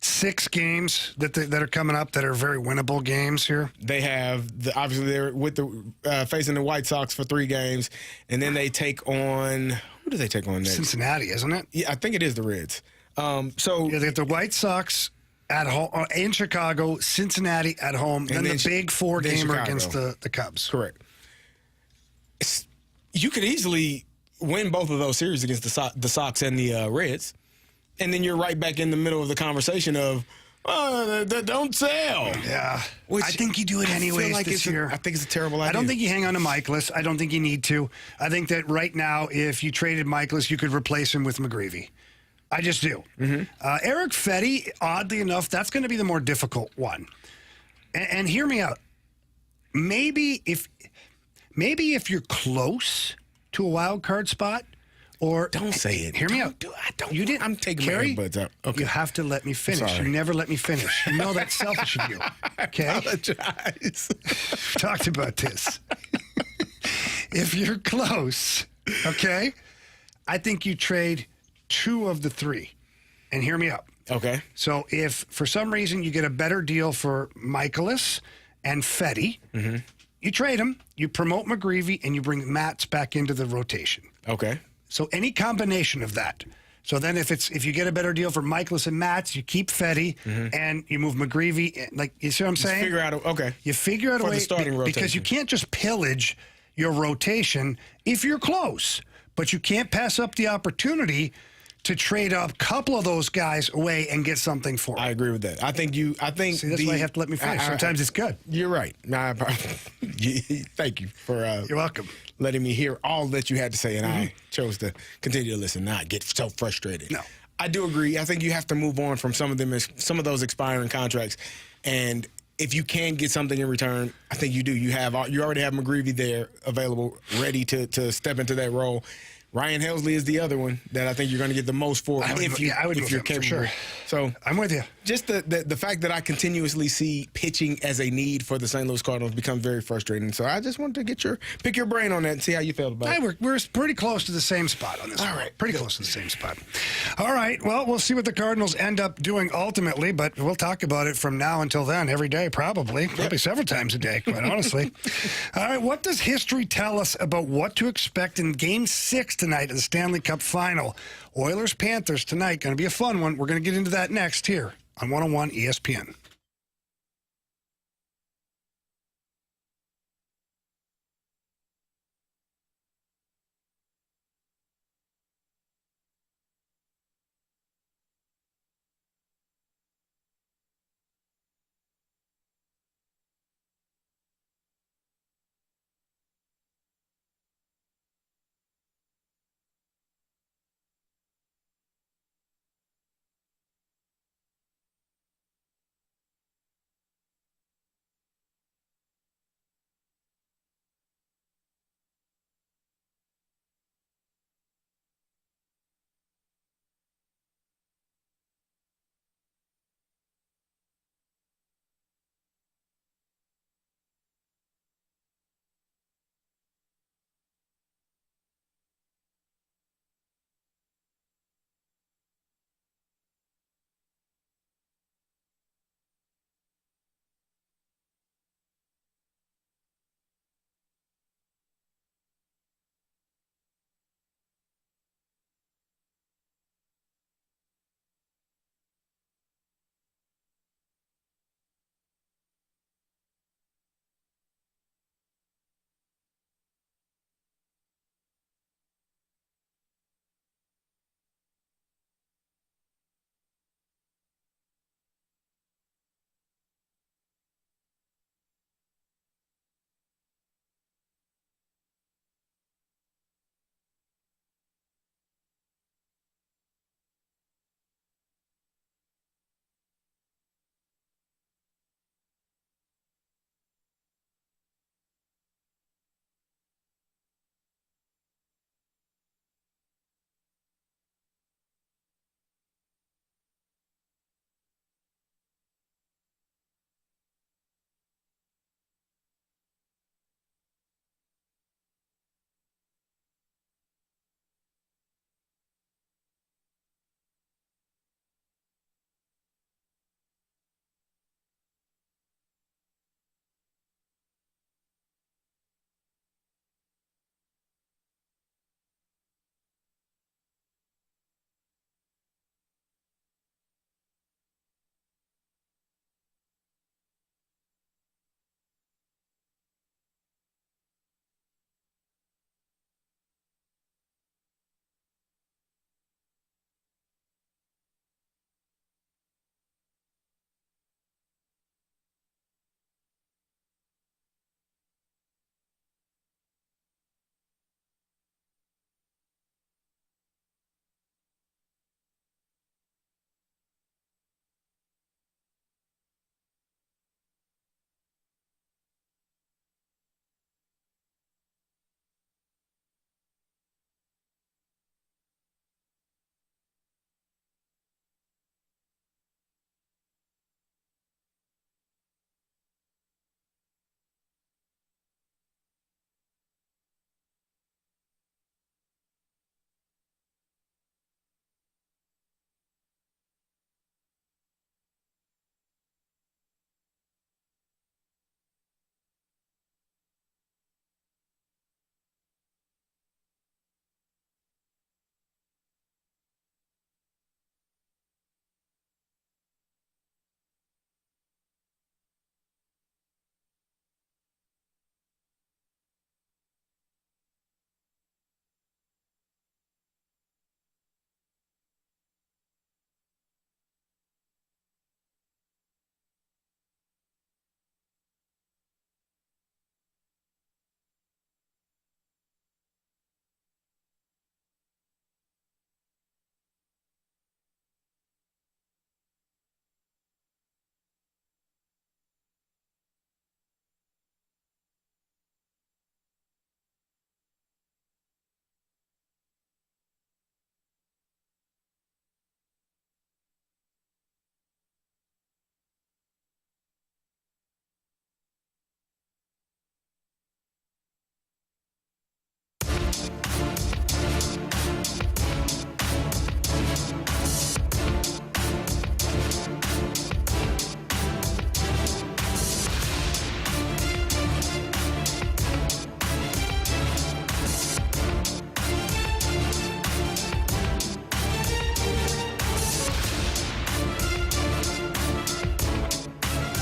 6 games that are coming up that are very winnable games here. They have obviously they're with facing the White Sox for 3 games, and then they take on who do they take on next? Cincinnati, isn't it? Yeah, I think it is the Reds. They get the White Sox at home in Chicago, Cincinnati at home, and then the big 4-gamer against the Cubs. Correct. You could easily win both of those series against the Sox and the Reds. And then you're right back in the middle of the conversation of, don't sell. Yeah. I think you do it anyways this year. I think it's a terrible idea. I don't think you hang on to Michaelis. I don't think you need to. I think that right now, if you traded Michaelis, you could replace him with McGreevy. I just do. Eric Fetty, oddly enough, that's going to be the more difficult one. And hear me out. Maybe if you're close to a wild card spot, or don't say it. Hear me out. You didn't. I'm taking Carey, my earbuds out. Okay. You have to let me finish. You never let me finish. You know that's selfish of you. Okay. I apologize. We talked about this. If you're close, okay, I think you trade 2 of the 3. And hear me out. Okay. So if for some reason you get a better deal for Michaelis and Fetty, you trade them, you promote McGreevy, and you bring Matz back into the rotation. Okay. So any combination of that. So then if you get a better deal for Michaelis and Matz, you keep Fetty and you move McGreevy. Like, you see what I'm saying? You figure out a way. For the starting rotation. Because you can't just pillage your rotation if you're close. But you can't pass up the opportunity to trade up a couple of those guys away and get something for them. I agree with that. I think see, that's why you have to let me finish. Sometimes it's good. You're right. Thank you for you're welcome. Letting me hear all that you had to say, and I chose to continue to listen, not get so frustrated. No. I do agree. I think you have to move on from some of those expiring contracts, and if you can get something in return, I think you do. You already have McGreevy there available, ready to step into that role. Ryan Helsley is the other one that I think you're going to get the most for if you're capable. For sure. So I'm with you. Just the fact that I continuously see pitching as a need for the St. Louis Cardinals becomes very frustrating. So I just wanted to pick your brain on that and see how you felt about it. We're pretty close to the same spot on this. All right. Pretty close to the same spot. All right. Well, we'll see what the Cardinals end up doing ultimately, but we'll talk about it from now until then every day, probably several times a day, quite honestly. All right. What does history tell us about what to expect in Game 6 tonight of the Stanley Cup Final? Oilers-Panthers tonight. Going to be a fun one. We're going to get into that next here on 101 ESPN.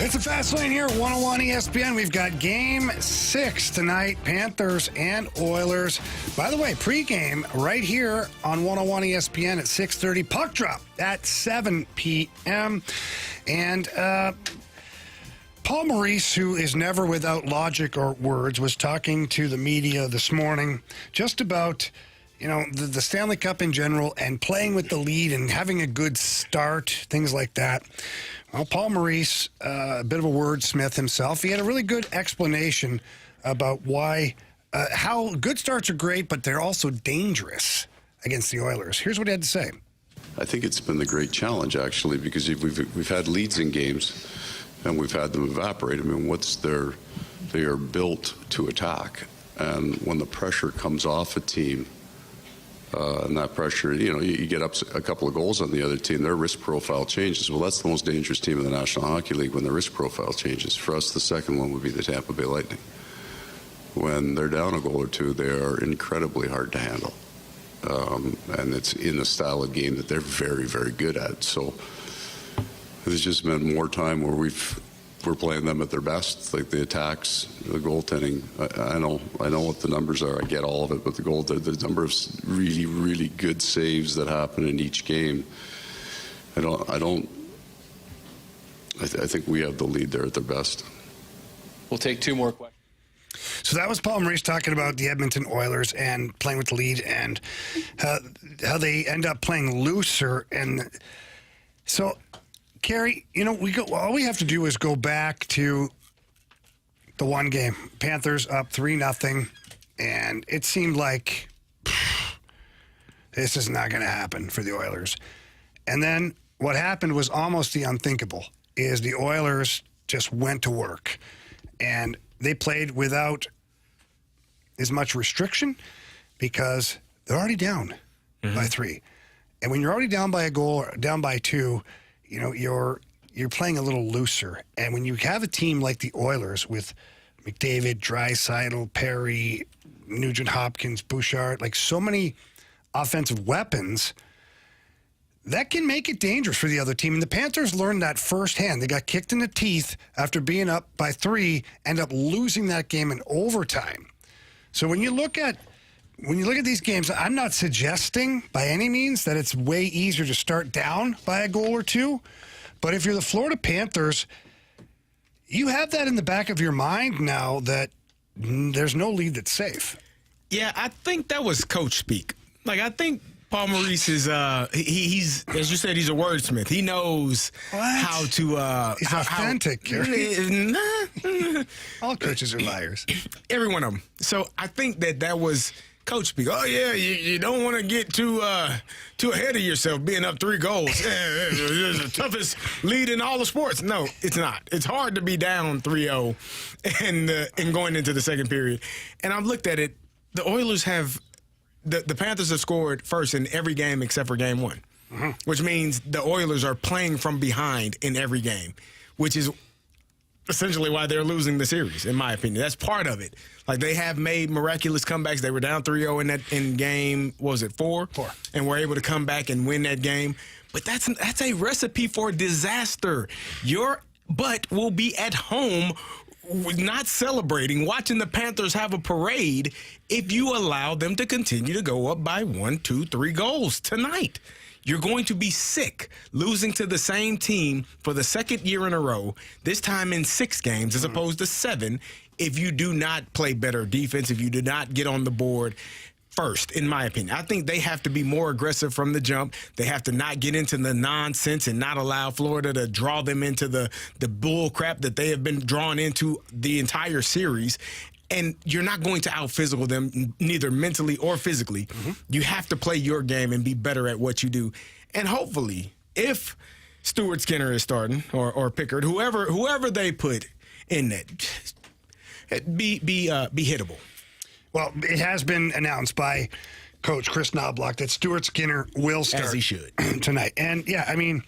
It's a fast lane here, 101 ESPN. We've got Game 6 tonight, Panthers and Oilers. By the way, pregame right here on 101 ESPN at 6:30. Puck drop at 7 p.m. And Paul Maurice, who is never without logic or words, was talking to the media this morning just about, the Stanley Cup in general and playing with the lead and having a good start, things like that. Well, Paul Maurice, a bit of a wordsmith himself, he had a really good explanation about why, how good starts are great, but they're also dangerous against the Oilers. Here's what he had to say. I think it's been the great challenge, actually, because we've had leads in games and we've had them evaporate. I mean, they are built to attack. And when the pressure comes off a team, and that pressure, you get up a couple of goals on the other team, their risk profile changes. Well, that's the most dangerous team in the National Hockey League when the risk profile changes. For us, the second one would be the Tampa Bay Lightning. When they're down a goal or two, they are incredibly hard to handle. And it's in the style of game that they're very, very good at. So there's just been more time where we're playing them at their best, like the attacks, the goaltending. I know what the numbers are. I get all of it, but the number of really, really good saves that happen in each game. I think we have the lead there at their best. We'll take two more questions. So that was Paul Maurice talking about the Edmonton Oilers and playing with the lead and how they end up playing looser. And so, Carey, all we have to do is go back to the one game. Panthers up 3-0, and it seemed like this is not going to happen for the Oilers. And then what happened was almost the unthinkable, is the Oilers just went to work. And they played without as much restriction because they're already down by 3. And when you're already down by a goal, or down by 2, you're playing a little looser. And when you have a team like the Oilers with McDavid, Draisaitl, Perry, Nugent-Hopkins, Bouchard, like so many offensive weapons, that can make it dangerous for the other team. And the Panthers learned that firsthand. They got kicked in the teeth after being up by 3, end up losing that game in overtime. So when you look at these games, I'm not suggesting by any means that it's way easier to start down by a goal or 2. But if you're the Florida Panthers, you have that in the back of your mind now that there's no lead that's safe. Yeah, I think that was coach speak. Like, I think Paul Maurice is, he's, as you said, he's a wordsmith. He knows how to... he's authentic, Carey. All coaches are liars. Every one of them. So I think that was coach speak. Oh, yeah, you don't want to get too ahead of yourself being up 3 goals. It's the toughest lead in all the sports. No, it's not. It's hard to be down 3-0 and going into the second period. And I've looked at it. The Oilers have... The Panthers have scored first in every game except for game 1, which means the Oilers are playing from behind in every game, which is essentially why they're losing the series, in my opinion. That's part of it. Like, they have made miraculous comebacks. They were down 3-0 in game, what was it, 4? And were able to come back and win that game. But that's a recipe for disaster. Your butt will be at home not celebrating, watching the Panthers have a parade if you allow them to continue to go up by 1, 2, 3 goals tonight. You're going to be sick losing to the same team for the second year in a row, this time in 6 games as opposed to 7, if you do not play better defense, if you do not get on the board first, in my opinion. I think they have to be more aggressive from the jump. They have to not get into the nonsense and not allow Florida to draw them into the bull crap that they have been drawn into the entire series. And you're not going to out-physical them, neither mentally or physically. You have to play your game and be better at what you do. And hopefully, if Stuart Skinner is starting, or Pickard, whoever they put in that, be hittable. Well, it has been announced by Coach Chris Knobloch that Stuart Skinner will start as he should tonight. And, yeah, I mean,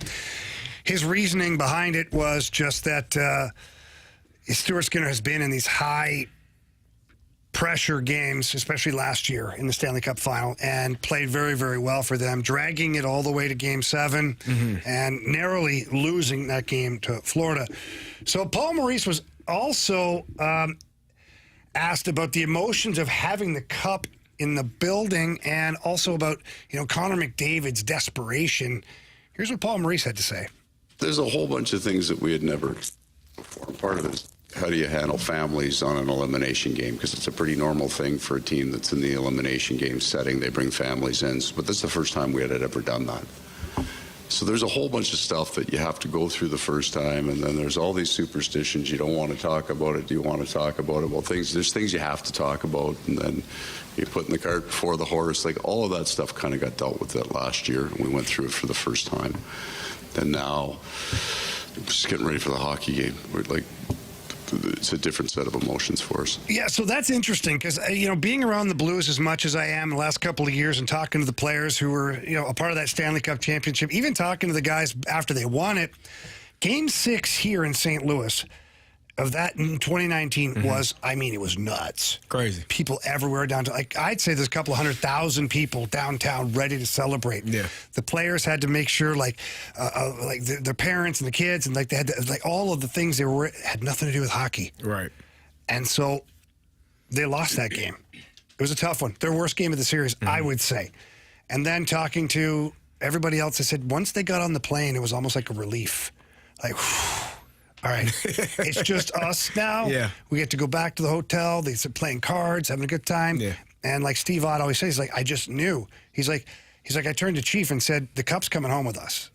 his reasoning behind it was just that Stuart Skinner has been in these high pressure games, especially last year in the Stanley Cup Final, and played very, very well for them, dragging it all the way to Game 7 and narrowly losing that game to Florida. So Paul Maurice was also asked about the emotions of having the cup in the building and also about, Connor McDavid's desperation. Here's what Paul Maurice had to say. There's a whole bunch of things that we had never before. Part of it is, how do you handle families on an elimination game? Because it's a pretty normal thing for a team that's in the elimination game setting. They bring families in. But this is the first time we had ever done that. So there's a whole bunch of stuff that you have to go through the first time. And then there's all these superstitions. You don't want to talk about it. Do you want to talk about it? Well, there's things you have to talk about. And then you're putting the cart before the horse. Like, all of that stuff kind of got dealt with that last year. We went through it for the first time. And now we're just getting ready for the hockey game. It's a different set of emotions for us. Yeah, so that's interesting because, being around the Blues as much as I am the last couple of years and talking to the players who were, a part of that Stanley Cup championship, even talking to the guys after they won it, Game 6 here in St. Louis of that in 2019 was, it was nuts. Crazy. People everywhere downtown. I'd say there's a couple of 100,000 people downtown ready to celebrate. Yeah. The players had to make sure, their parents and the kids, and they had to, all of the things had nothing to do with hockey. Right. And so they lost that game. It was a tough one. Their worst game of the series, I would say. And then talking to everybody else, I said, once they got on the plane, it was almost like a relief. All right, it's just us now. Yeah. We get to go back to the hotel. They're playing cards, having a good time. Yeah. And like Steve Ott always says, I just knew. He's like, I turned to Chief and said, the cup's coming home with us.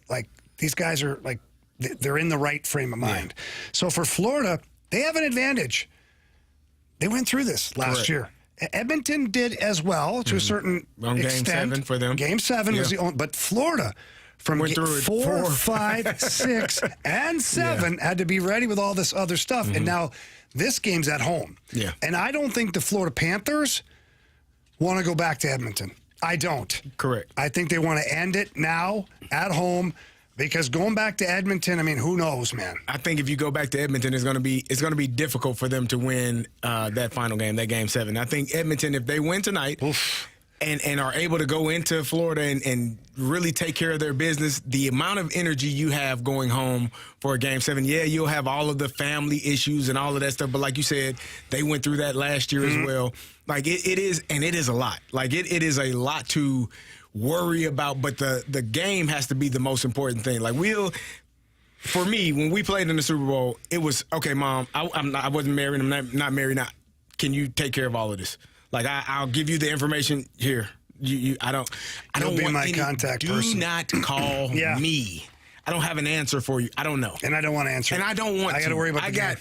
These guys are they're in the right frame of mind. Yeah. So for Florida, they have an advantage. They went through this last year. Edmonton did as well to a certain extent. Game 7 for them. Game 7 was the only, but Florida, from 4, 5, 6, and 7 had to be ready with all this other stuff. And now this game's at home. Yeah. And I don't think the Florida Panthers want to go back to Edmonton. I don't. Correct. I think they want to end it now at home because going back to Edmonton, who knows, man? I think if you go back to Edmonton, it's going to be difficult for them to win that final game, that Game 7. I think Edmonton, if they win tonight, and are able to go into Florida and really take care of their business, the amount of energy you have going home for a Game 7, you'll have all of the family issues and all of that stuff. But like you said, they went through that last year as well. It is a lot. It is a lot to worry about, but the game has to be the most important thing. For me, when we played in the Super Bowl, it was, okay, Mom, I wasn't married, I'm not married now. Can you take care of all of this? I'll give you the information here. I don't be want my contact person. Do not call me. I don't have an answer for you. I don't know, and I don't want to answer. And I don't want. I got to worry about. I got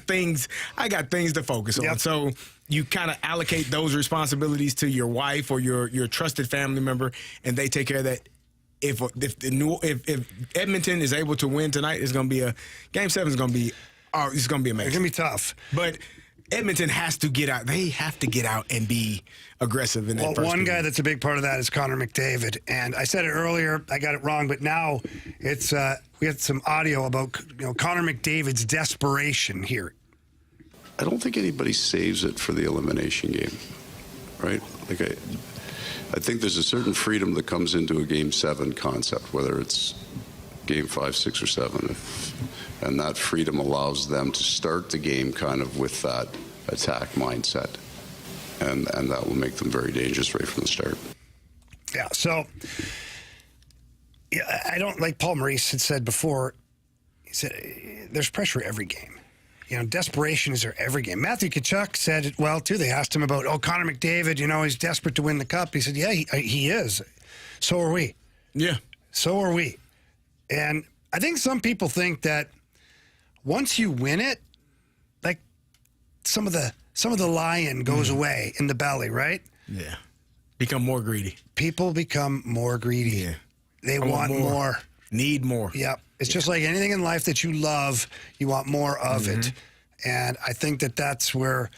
things. I got things to focus on. So you kind of allocate those responsibilities to your wife or your trusted family member, and they take care of that. If Edmonton is able to win tonight, it's going to be Game 7 is going to be. It's going to be amazing. It's going to be tough, but Edmonton has to get out. They have to get out and be aggressive in that first one game. guy that's a big part of that is Connor McDavid. And I said it earlier, I got it wrong, but now it's we had some audio about Connor McDavid's desperation here. I don't think anybody saves it for the elimination game, right? I think there's a certain freedom that comes into a Game 7 concept, whether it's Game 5, 6, or 7. And that freedom allows them to start the game kind of with that attack mindset. And that will make them very dangerous right from the start. Yeah, so I don't, like Paul Maurice had said before, he said there's pressure every game. Desperation is there every game. Matthew Tkachuk said it well, too. They asked him about, Connor McDavid, he's desperate to win the cup. He said, yeah, he is. So are we. Yeah. So are we. And I think some people think that once you win it, some of the lion goes away in the belly, right? Yeah. Become more greedy. People become more greedy. Yeah. They want more. Need more. Yep. It's just like anything in life that you love, you want more of it. And I think that that's where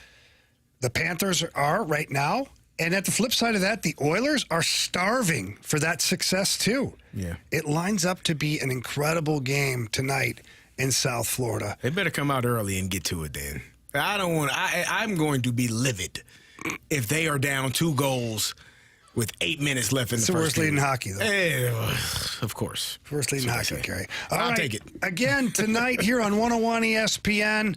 the Panthers are right now. And at the flip side of that, the Oilers are starving for that success too. Yeah. It lines up to be an incredible game tonight in South Florida. They better come out early and get to it then. I'm going to be livid if they are down 2 goals with 8 minutes left in the first It's the worst lead in period. hockey, though. Of course. First lead in hockey, Carey. I'll take it. Again, tonight here on 101 ESPN,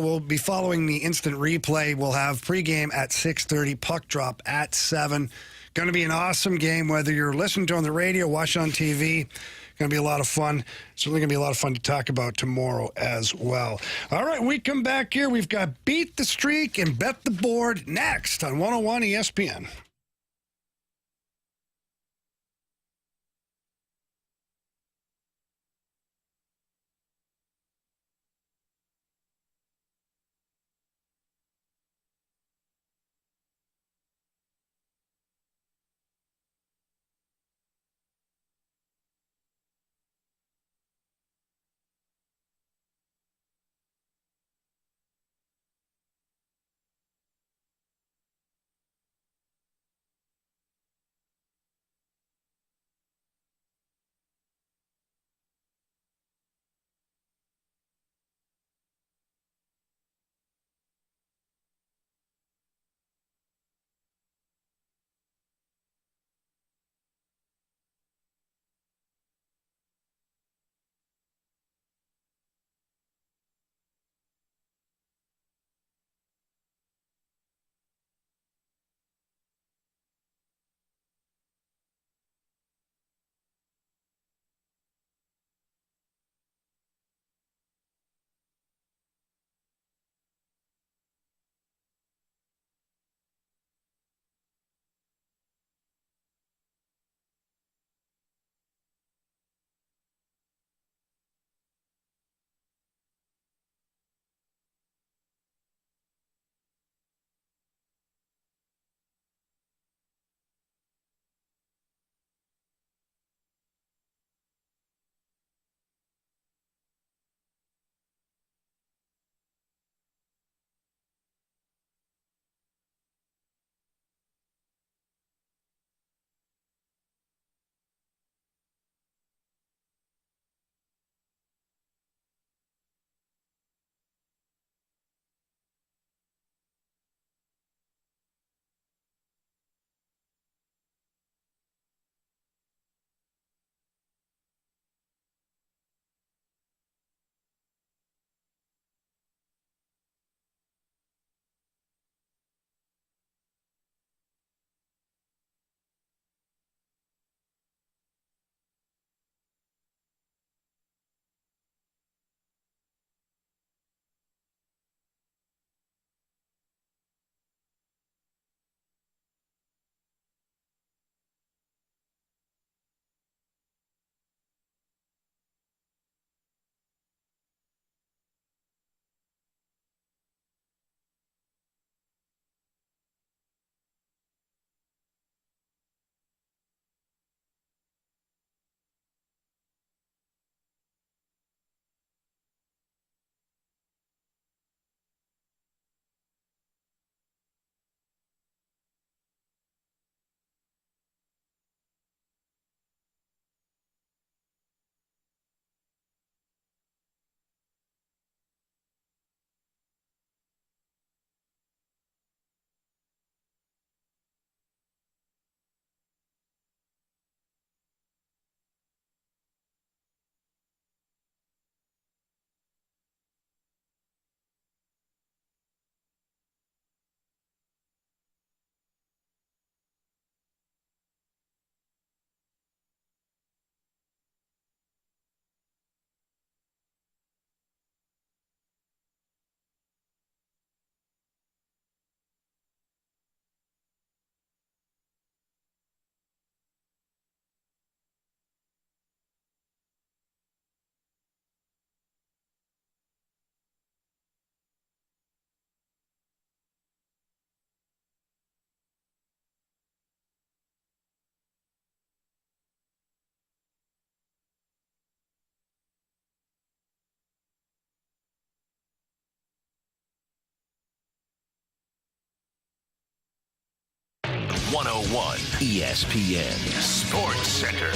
we'll be following the instant replay. We'll have pregame at 6:30, puck drop at 7. Going to be an awesome game, whether you're listening to it on the radio, watch on TV. Going to be a lot of fun. Certainly going to be a lot of fun to talk about tomorrow as well. All right, we come back here. We've got Beat the Streak and Bet the Board next on 101 ESPN. ESPN Sports Center.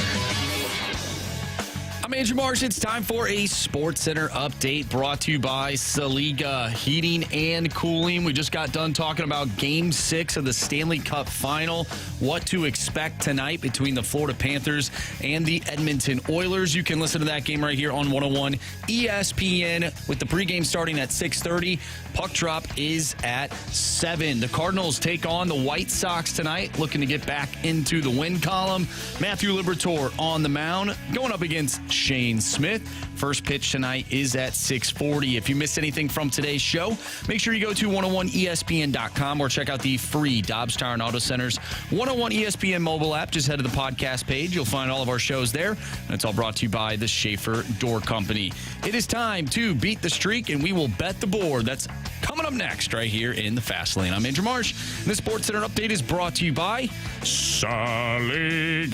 I'm Andrew Marsh. It's time for a Sports Center update brought to you by Saliga Heating and Cooling. We just got done talking about Game 6 of the Stanley Cup Final. What to expect tonight between the Florida Panthers and the Edmonton Oilers. You can listen to that game right here on 101 ESPN with the pregame starting at 6:30. Puck drop is at 7. The Cardinals take on the White Sox tonight, looking to get back into the win column. Matthew Liberatore on the mound, going up against Shane Smith. First pitch tonight is at 6:40. If you missed anything from today's show, make sure you go to 101ESPN.com or check out the free Dobbs Tire and Auto Center's 101 ESPN mobile app. Just head to the podcast page. You'll find all of our shows there. And it's all brought to you by the Schaefer Door Company. It is time to beat the streak, and we will bet the board. That's coming up next right here in the Fast Lane. I'm Andrew Marsh. And the Sports Center update is brought to you by Saliga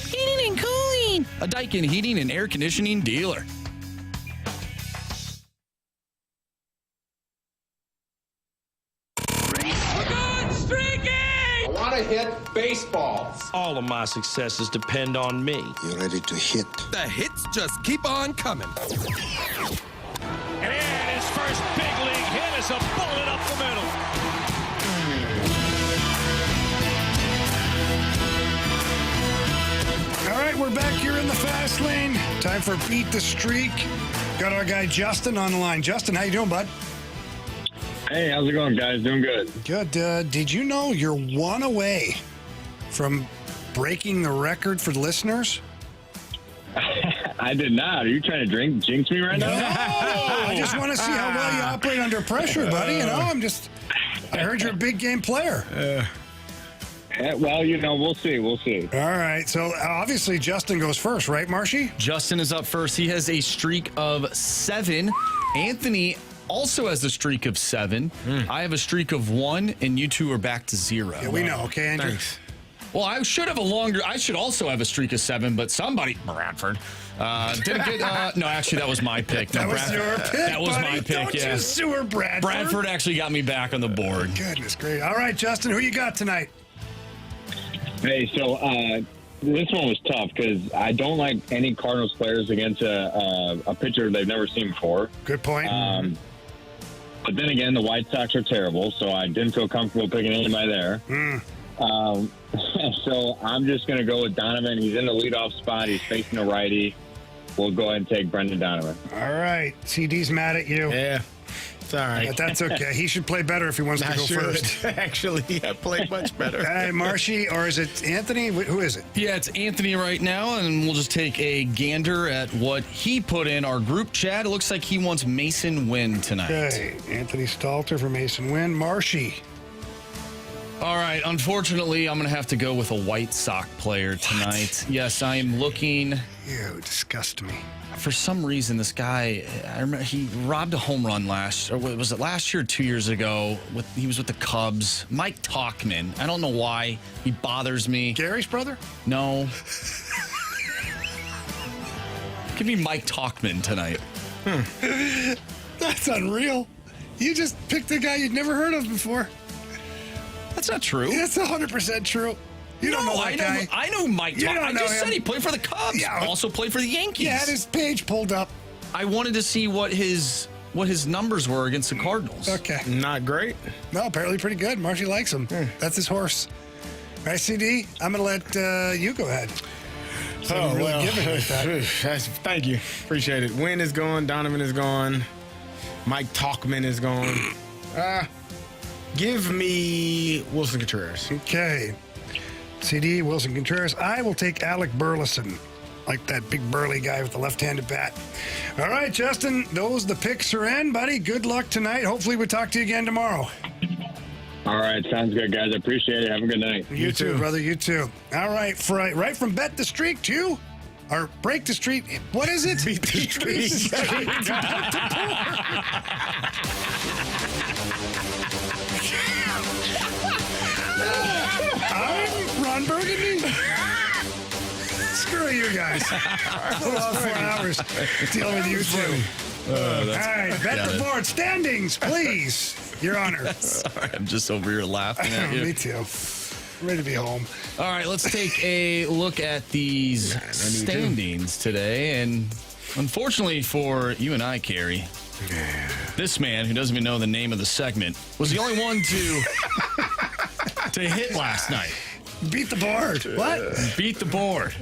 Heating and Cooling, a Daikin heating and air conditioning dealer. I want to hit baseballs. All of my successes depend on me. You ready to hit? The hits just keep on coming. And his first big league hit is a bullet up the middle. All right, we're back here in the Fast Lane. Time for Beat the Streak. Got our guy Justin on the line. Justin, how you doing, bud? Hey, how's it going, guys? Doing good. Good. Did you know you're one away from breaking the record for the listeners? I did not. Are you trying to jinx me right now? No, I just want to see how well you operate under pressure, buddy. You know, I heard you're a big game player. Well, we'll see. We'll see. All right. So, obviously, Justin goes first, right, Marshy? Justin is up first. He has a streak of 7. Anthony also has a streak of 7. I have a streak of 1, and you two are back to 0. Yeah, we know. Okay, Andrew? Thanks. Well, I should also have a streak of 7, but somebody, Bradford, didn't get, no, actually, that was my pick. That was your pick, That was buddy. my pick, Don't you sewer Bradford. Bradford actually got me back on the board. Goodness great. All right, Justin, who you got tonight? Hey, so this one was tough because I don't like any Cardinals players against a pitcher they've never seen before. Good point. But then again, the White Sox are terrible, so I didn't feel comfortable picking anybody there. So I'm just going to go with Donovan. He's in the leadoff spot. He's facing a righty. We'll go ahead and take Brendan Donovan. All right. CD's mad at you. Yeah. It's all right. But that's okay. He should play better if he wants to go first. Actually, I played much better. Hey, Marshy, or is it Anthony? Who is it? Yeah, it's Anthony right now, and we'll just take a gander at what he put in our group chat. It looks like he wants Mason Wynn tonight. Okay, Anthony Stalter for Mason Wynn. Marshy. All right, unfortunately, I'm going to have to go with a White Sox player tonight. Yes, I am looking. You disgust me. For some reason, this guy, I remember he robbed a home run last year or 2 years ago? He was with the Cubs. Mike Tauchman. I don't know why. He bothers me. Gary's brother? No. Give me Mike Tauchman tonight. That's unreal. You just picked a guy you'd never heard of before. That's not true. That's 100% true. You don't know that guy. I know Mike Tauchman. I just said he played for the Cubs. Yeah. Also played for the Yankees. He had his page pulled up. I wanted to see what his numbers were against the Cardinals. Okay. Not great. No, apparently pretty good. Marshy likes him. That's his horse. All right, CD, I'm going to let you go ahead. So thank you. Appreciate it. Wynn is gone. Donovan is gone. Mike Tauchman is gone. Give me Wilson Contreras. Okay. CD, Wilson Contreras. I will take Alec Burleson, like that big burly guy with the left-handed bat. All right, Justin, the picks are in, buddy. Good luck tonight. Hopefully we'll talk to you again tomorrow. All right, sounds good, guys. I appreciate it. Have a good night. You too, brother. You too. All right, right from Bet the Streak to, or Break the Streak. What is it? Beat the Streak. I'm Ron Burgundy. Screw you guys. I'll off 4 hours dealing with you two. All right, bet the board. Standings, please. Your Honor. Sorry, I'm just over here laughing at you. Me too. ready to be home. All right, let's take a look at these standings today. And unfortunately for you and I, Carey, this man, who doesn't even know the name of the segment, was the only one to hit last night. Beat the board. What? Beat the board.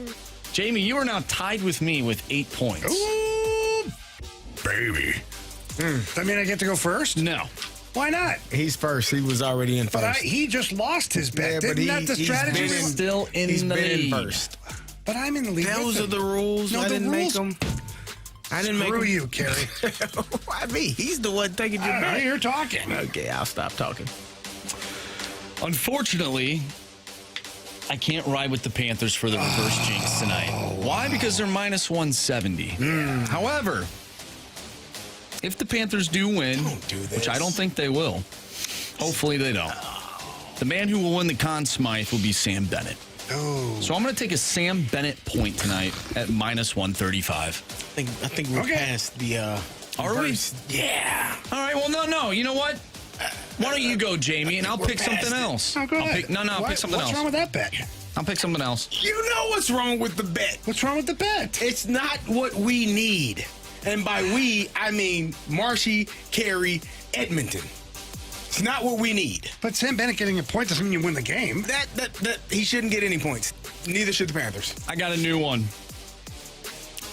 Jamie, you are now tied with me with 8 points. Ooh, baby. Does that mean I get to go first? No. Why not? He's first. He was already in first. But he just lost his bet. Yeah, Isn't that the strategy? He's still in the lead. First. But I'm in the lead. Those are the rules. No, I didn't make them. I didn't make Screw them. you, Carey. Why me? He's the one taking your bet. You're talking. Okay, I'll stop talking. Unfortunately, I can't ride with the Panthers for the reverse jinx tonight. Why? Because they're minus 170. However, if the Panthers do win, which I don't think they will, hopefully they don't, the man who will win the Conn Smythe will be Sam Bennett. Oh. So I'm going to take a Sam Bennett point tonight at minus 135. I think we're past the Are we? Yeah. All right, well, no. You know what? Why don't you go, Jamie, and I'll pick something else. Oh, go ahead. I'll pick something else. What's wrong with that bet? I'll pick something else. You know what's wrong with the bet. What's wrong with the bet? It's not what we need. And by we, I mean Marshy, Carey, Edmonton. It's not what we need. But Sam Bennett getting a point doesn't mean you win the game. That he shouldn't get any points. Neither should the Panthers. I got a new one.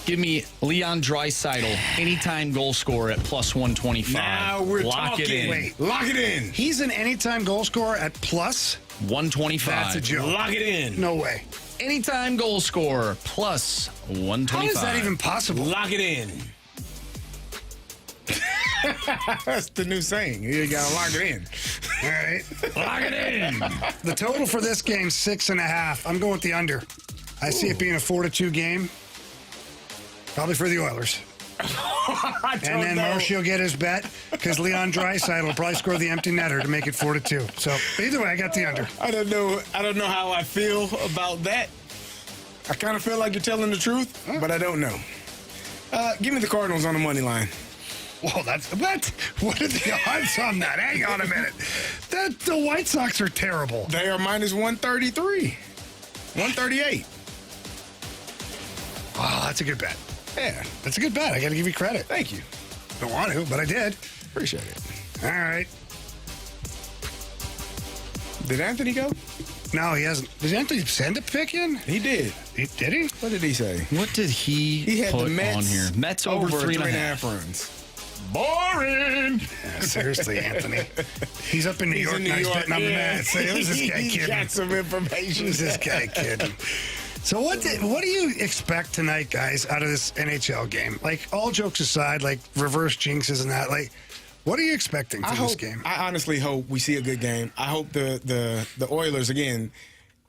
Give me Leon Draisaitl, anytime goal scorer at plus 125. Now we're Lock talking. it in. Wait. Lock it in. He's an anytime goal scorer at plus 125. That's a joke. Lock it in. No way. Anytime goal scorer plus 125. How is that even possible? Lock it in. That's the new saying. You gotta lock it in. All right. Lock it in. The total for this game, 6.5. I'm going with the under. I see it being a 4-2 game. Probably for the Oilers. And then Marshy will get his bet because Leon Draisaitl will probably score the empty netter to make it 4-2. So either way, I got the under. I don't know how I feel about that. I kind of feel like you're telling the truth, but I don't know. Give me the Cardinals on the money line. Whoa, that's what? What are the odds on that? Hang on a minute. The White Sox are terrible. They are minus 133, 138. Wow, that's a good bet. Yeah, that's a good bet. I got to give you credit. Thank you. Don't want to, but I did. Appreciate it. All right. Did Anthony go? No, he hasn't. Did Anthony send a pick in? He did. Did he? What did he say? What did he had put the Mets on here? Mets over 3.5 runs. Boring. Yeah, seriously, Anthony. He's up in New York now. He's betting on the Mets. Say, who's this guy He kidding? got some information. Who's this guy kidding? So what do you expect tonight, guys, out of this NHL game? Like, all jokes aside, like reverse jinxes and that, like, what are you expecting from this game? I honestly hope we see a good game. I hope the Oilers, again,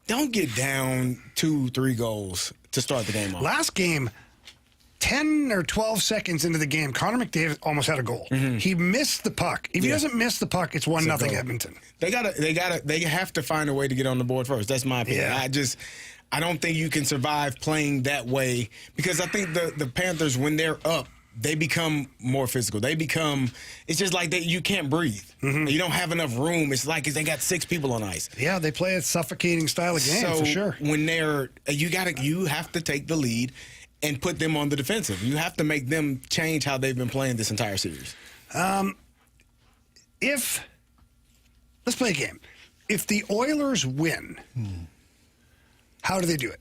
don't get down 2-3 goals to start the game off. Last game, 10 or 12 seconds into the game, Connor McDavid almost had a goal. Mm-hmm. He missed the puck. If he doesn't miss the puck, it's 1-0 Edmonton. They have to find a way to get on the board first. That's my opinion. Yeah. I don't think you can survive playing that way because I think the Panthers, when they're up, they become more physical. It's just like you can't breathe. Mm-hmm. You don't have enough room. It's like they got 6 people on ice. Yeah, they play a suffocating style of game for sure. When you have to take the lead and put them on the defensive. You have to make them change how they've been playing this entire series. Let's play a game. If the Oilers win, how do they do it?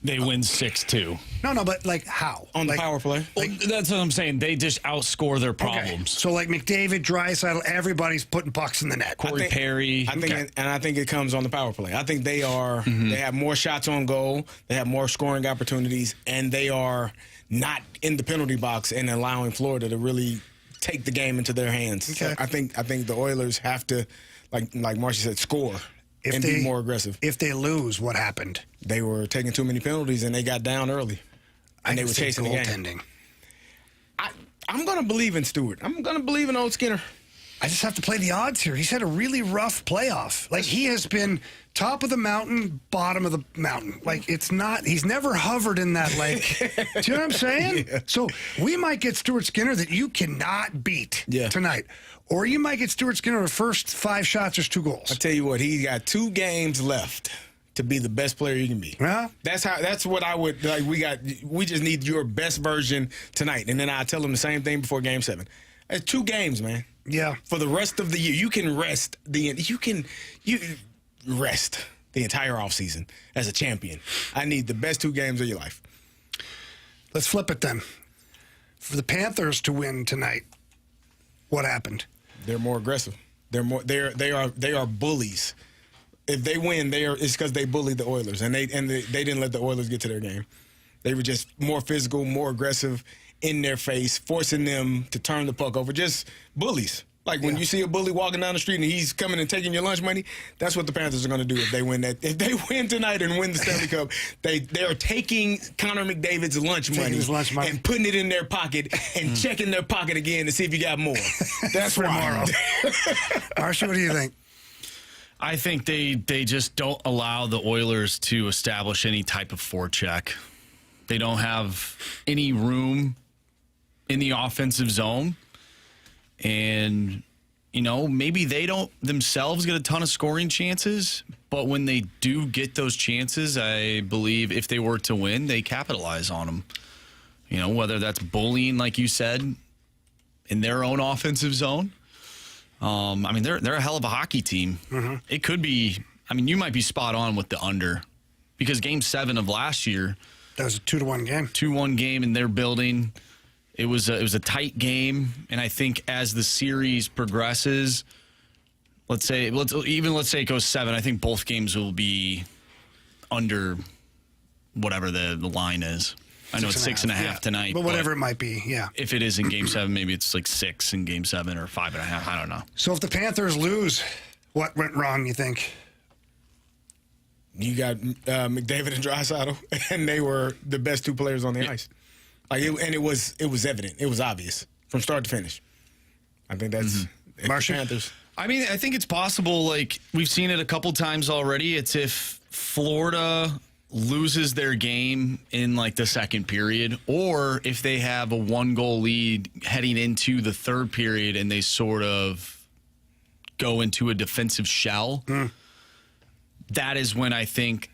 They win 6-2. No, but like how? On the power play? That's what I'm saying. They just outscore their problems. Okay. So like McDavid, Draisaitl, everybody's putting pucks in the net. Perry. I think it comes on the power play. I think they are. They have more shots on goal. They have more scoring opportunities, and they are not in the penalty box and allowing Florida to really take the game into their hands. Okay. So I think the Oilers have to, like Marcy said, score. Be more aggressive. If they lose, what happened? They were taking too many penalties and they got down early. And they were chasing the game. Goaltending. I'm going to believe in Stewart. I'm going to believe in old Skinner. I just have to play the odds here. He's had a really rough playoff. Like, he has been top of the mountain, bottom of the mountain. Like, it's not, he's never hovered in that, like, do you know what I'm saying? Yeah. So we might get Stuart Skinner that you cannot beat tonight. Or you might get Stuart Skinner the first 5 shots, there's 2 goals. I'll tell you what, he's got 2 games left to be the best player you can be. Yeah. That's what I would, like, we just need your best version tonight. And then I'll tell him the same thing before Game 7. It's 2 games, man. Yeah. For the rest of the year, you can rest rest the entire offseason as a champion. I need the best 2 games of your life. Let's flip it then. For the Panthers to win tonight, what happened? They're more aggressive. They are bullies. If they win, it's because they bullied the Oilers, and they didn't let the Oilers get to their game. They were just more physical, more aggressive, in their face, forcing them to turn the puck over. Just bullies. Like when you see a bully walking down the street and he's coming and taking your lunch money, that's what the Panthers are going to do if they win that. If they win tonight and win the Stanley Cup, they're taking Connor McDavid's lunch money and putting it in their pocket and checking their pocket again to see if you got more. That's for tomorrow. Marcia, what do you think? I think they just don't allow the Oilers to establish any type of forecheck. They don't have any room in the offensive zone. And, maybe they don't themselves get a ton of scoring chances, but when they do get those chances, I believe if they were to win, they capitalize on them. Whether that's bullying, like you said, in their own offensive zone. They're a hell of a hockey team. Mm-hmm. It could be, you might be spot on with the under because Game 7 of last year. That was a 2-1 game. 2-1 game in their building. It was a tight game, and I think as the series progresses, let's say it goes 7, I think both games will be under whatever the line is. I know it's 6.5 tonight. But whatever it might be, yeah. If it is in Game 7, maybe it's like 6 in Game 7 or 5.5. I don't know. So if the Panthers lose, what went wrong, you think? You got McDavid and Draisaitl, and they were the best 2 players on the ice. It was evident. It was obvious from start to finish. I think that's Marcia? Panthers. I think it's possible. Like, we've seen it a couple times already. It's if Florida loses their game in, like, the second period, or if they have a 1-goal lead heading into the third period and they sort of go into a defensive shell. That is when I think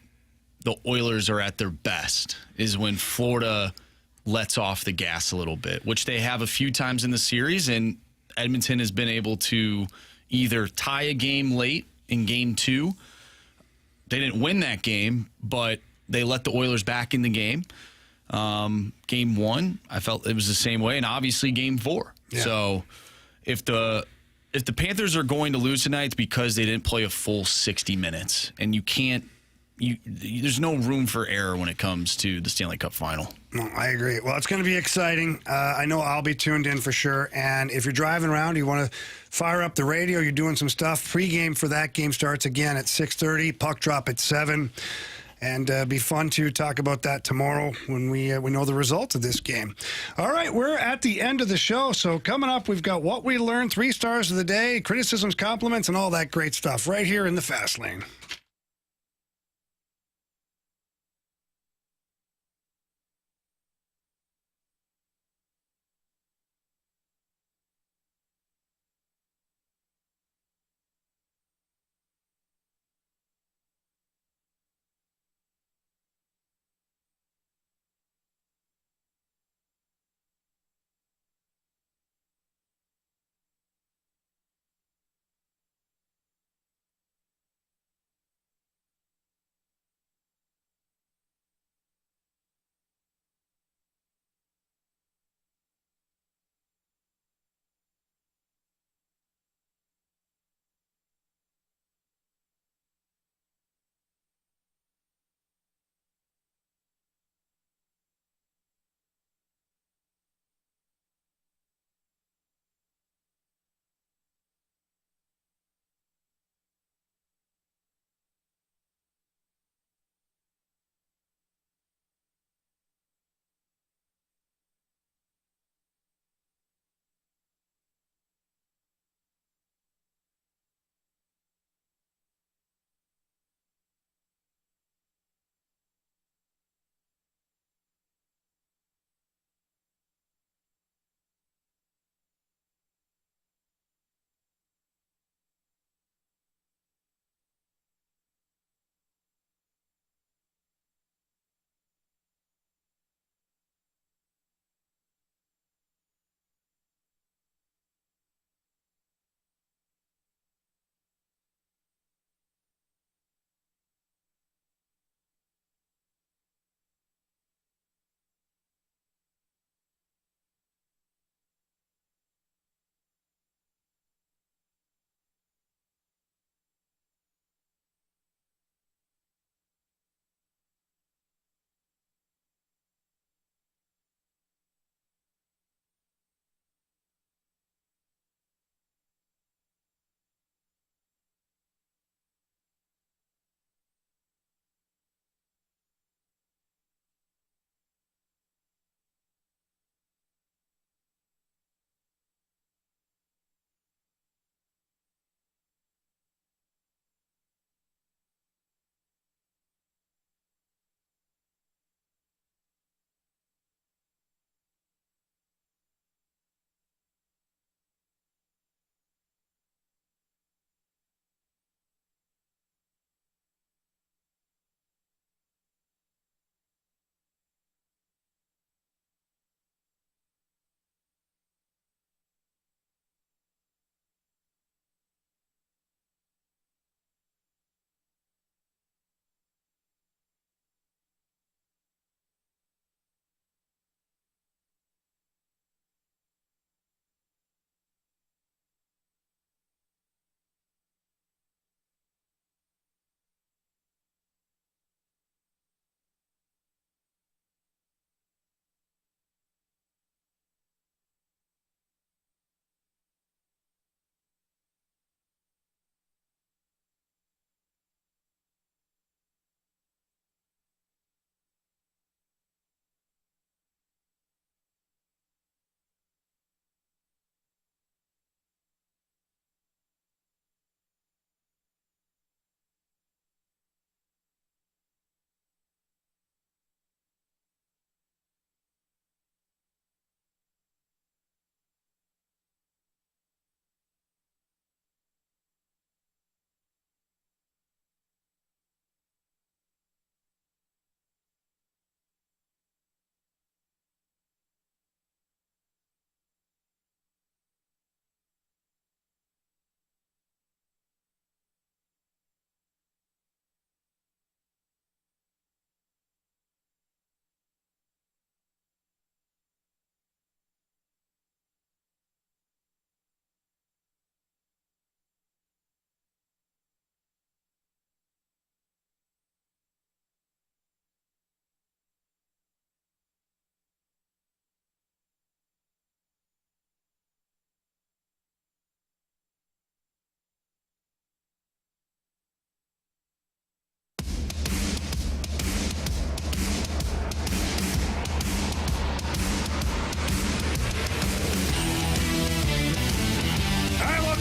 the Oilers are at their best, is when Florida lets off the gas a little bit, which they have a few times in the series, and Edmonton has been able to either tie a game late in Game 2. They didn't win that game, but they let the Oilers back in the game. Game 1, I felt it was the same way, and obviously Game 4. Yeah. So if the Panthers are going to lose tonight, it's because they didn't play a full 60 minutes, and there's no room for error when it comes to the Stanley Cup Final. No, I agree. Well, it's going to be exciting. I know I'll be tuned in for sure. And if you're driving around, you want to fire up the radio, you're doing some stuff. Pre-game for that game starts again at 6:30. Puck drop at 7. And be fun to talk about that tomorrow when we know the results of this game. All right, we're at the end of the show. So coming up, we've got what we learned, 3 stars of the day, criticisms, compliments, and all that great stuff right here in the Fast Lane.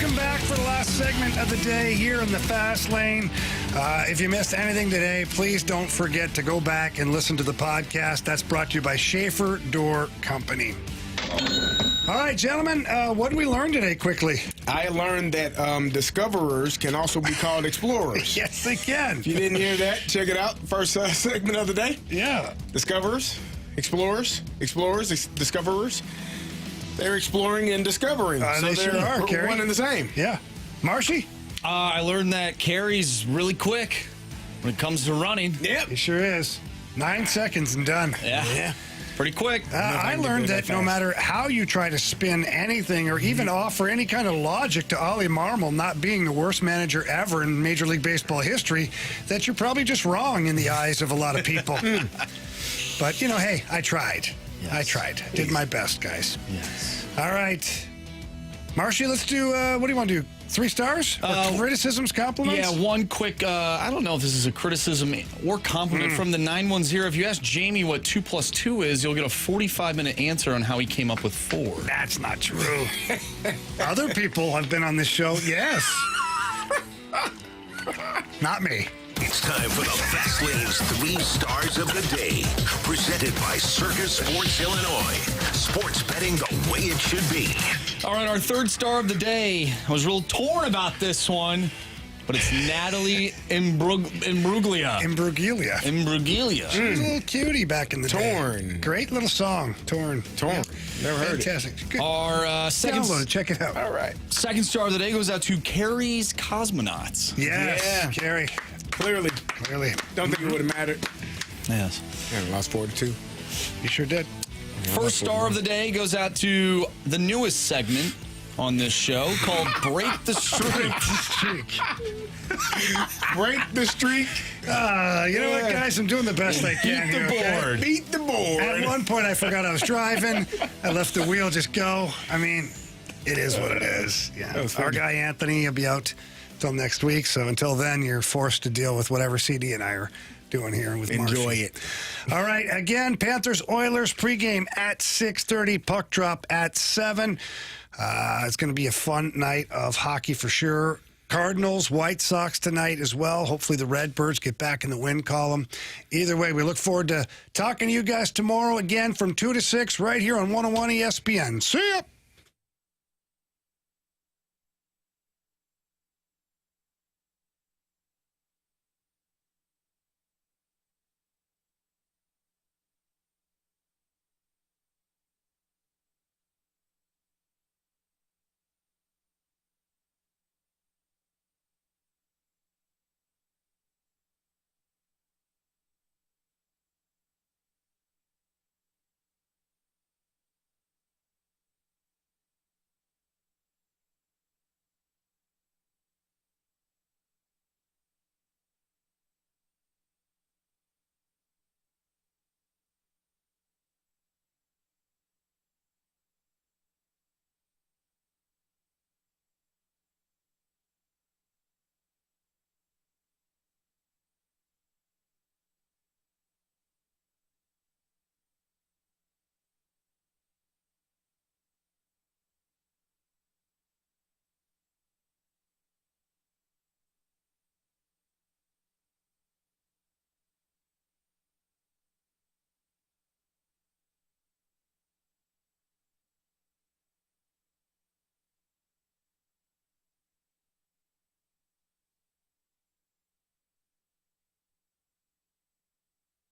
welcome back for the last segment of the day here in the Fast Lane. If you missed anything today, please don't forget to go back and listen to the podcast. That's brought to you by Schaefer Door Company. All right, gentlemen, what did we learn today quickly? I learned that discoverers can also be called explorers. Yes, they can. If you didn't hear that, check it out. First segment of the day. Yeah. Discoverers, explorers, discoverers. They're exploring and discovering. They sure are, Carey. One and the same. Yeah. Marshy? I learned that Carey's really quick when it comes to running. Yep. He sure is. 9 seconds and done. Yeah. Pretty quick. I learned that no matter how you try to spin anything or even offer any kind of logic to Oli Marmol not being the worst manager ever in Major League Baseball history, that you're probably just wrong in the eyes of a lot of people. But, hey, I tried. Yes. I tried. Did my best, guys. Yes. All right. Marshy, let's do, what do you want to do? 3 stars? Or criticisms, compliments? Yeah, one quick, I don't know if this is a criticism or compliment from the 910. If you ask Jamie what 2 + 2 is, you'll get a 45-minute answer on how he came up with 4. That's not true. Other people have been on this show, yes. Not me. It's time for the Fast Lane's 3 stars of the day. Presented by Circus Sports Illinois. Sports betting the way it should be. All right, our 3rd star of the day. I was real torn about this one, but it's Natalie Imbruglia. She was a little cutie back in the Torn. day. Great little song. Torn. Never heard Fantastic. it. Good. Our second... Download it. Check it out. All right. 2nd star of the day goes out to Carey's Cosmonauts. Yes. Yeah. Carey. Clearly. Don't think it would have mattered. Yes. Yeah, lost 4-2. You sure did. 1st star of the day goes out to the newest segment on this show called Break the Streak. Break the streak. You know what, guys? I'm doing the best I can here. Okay? Beat the board. At one point, I forgot I was driving. I left the wheel just go. I mean, it is what it is. Yeah. Our guy Anthony will be out till next week. So until then, you're forced to deal with whatever CD and I are doing here with Marshy. Enjoy it. All right. Again, Panthers-Oilers pregame at 6:30. Puck drop at 7. It's going to be a fun night of hockey for sure. Cardinals, White Sox tonight as well. Hopefully the Redbirds get back in the win column. Either way, we look forward to talking to you guys tomorrow again from 2 to 6 right here on 101 ESPN. See ya!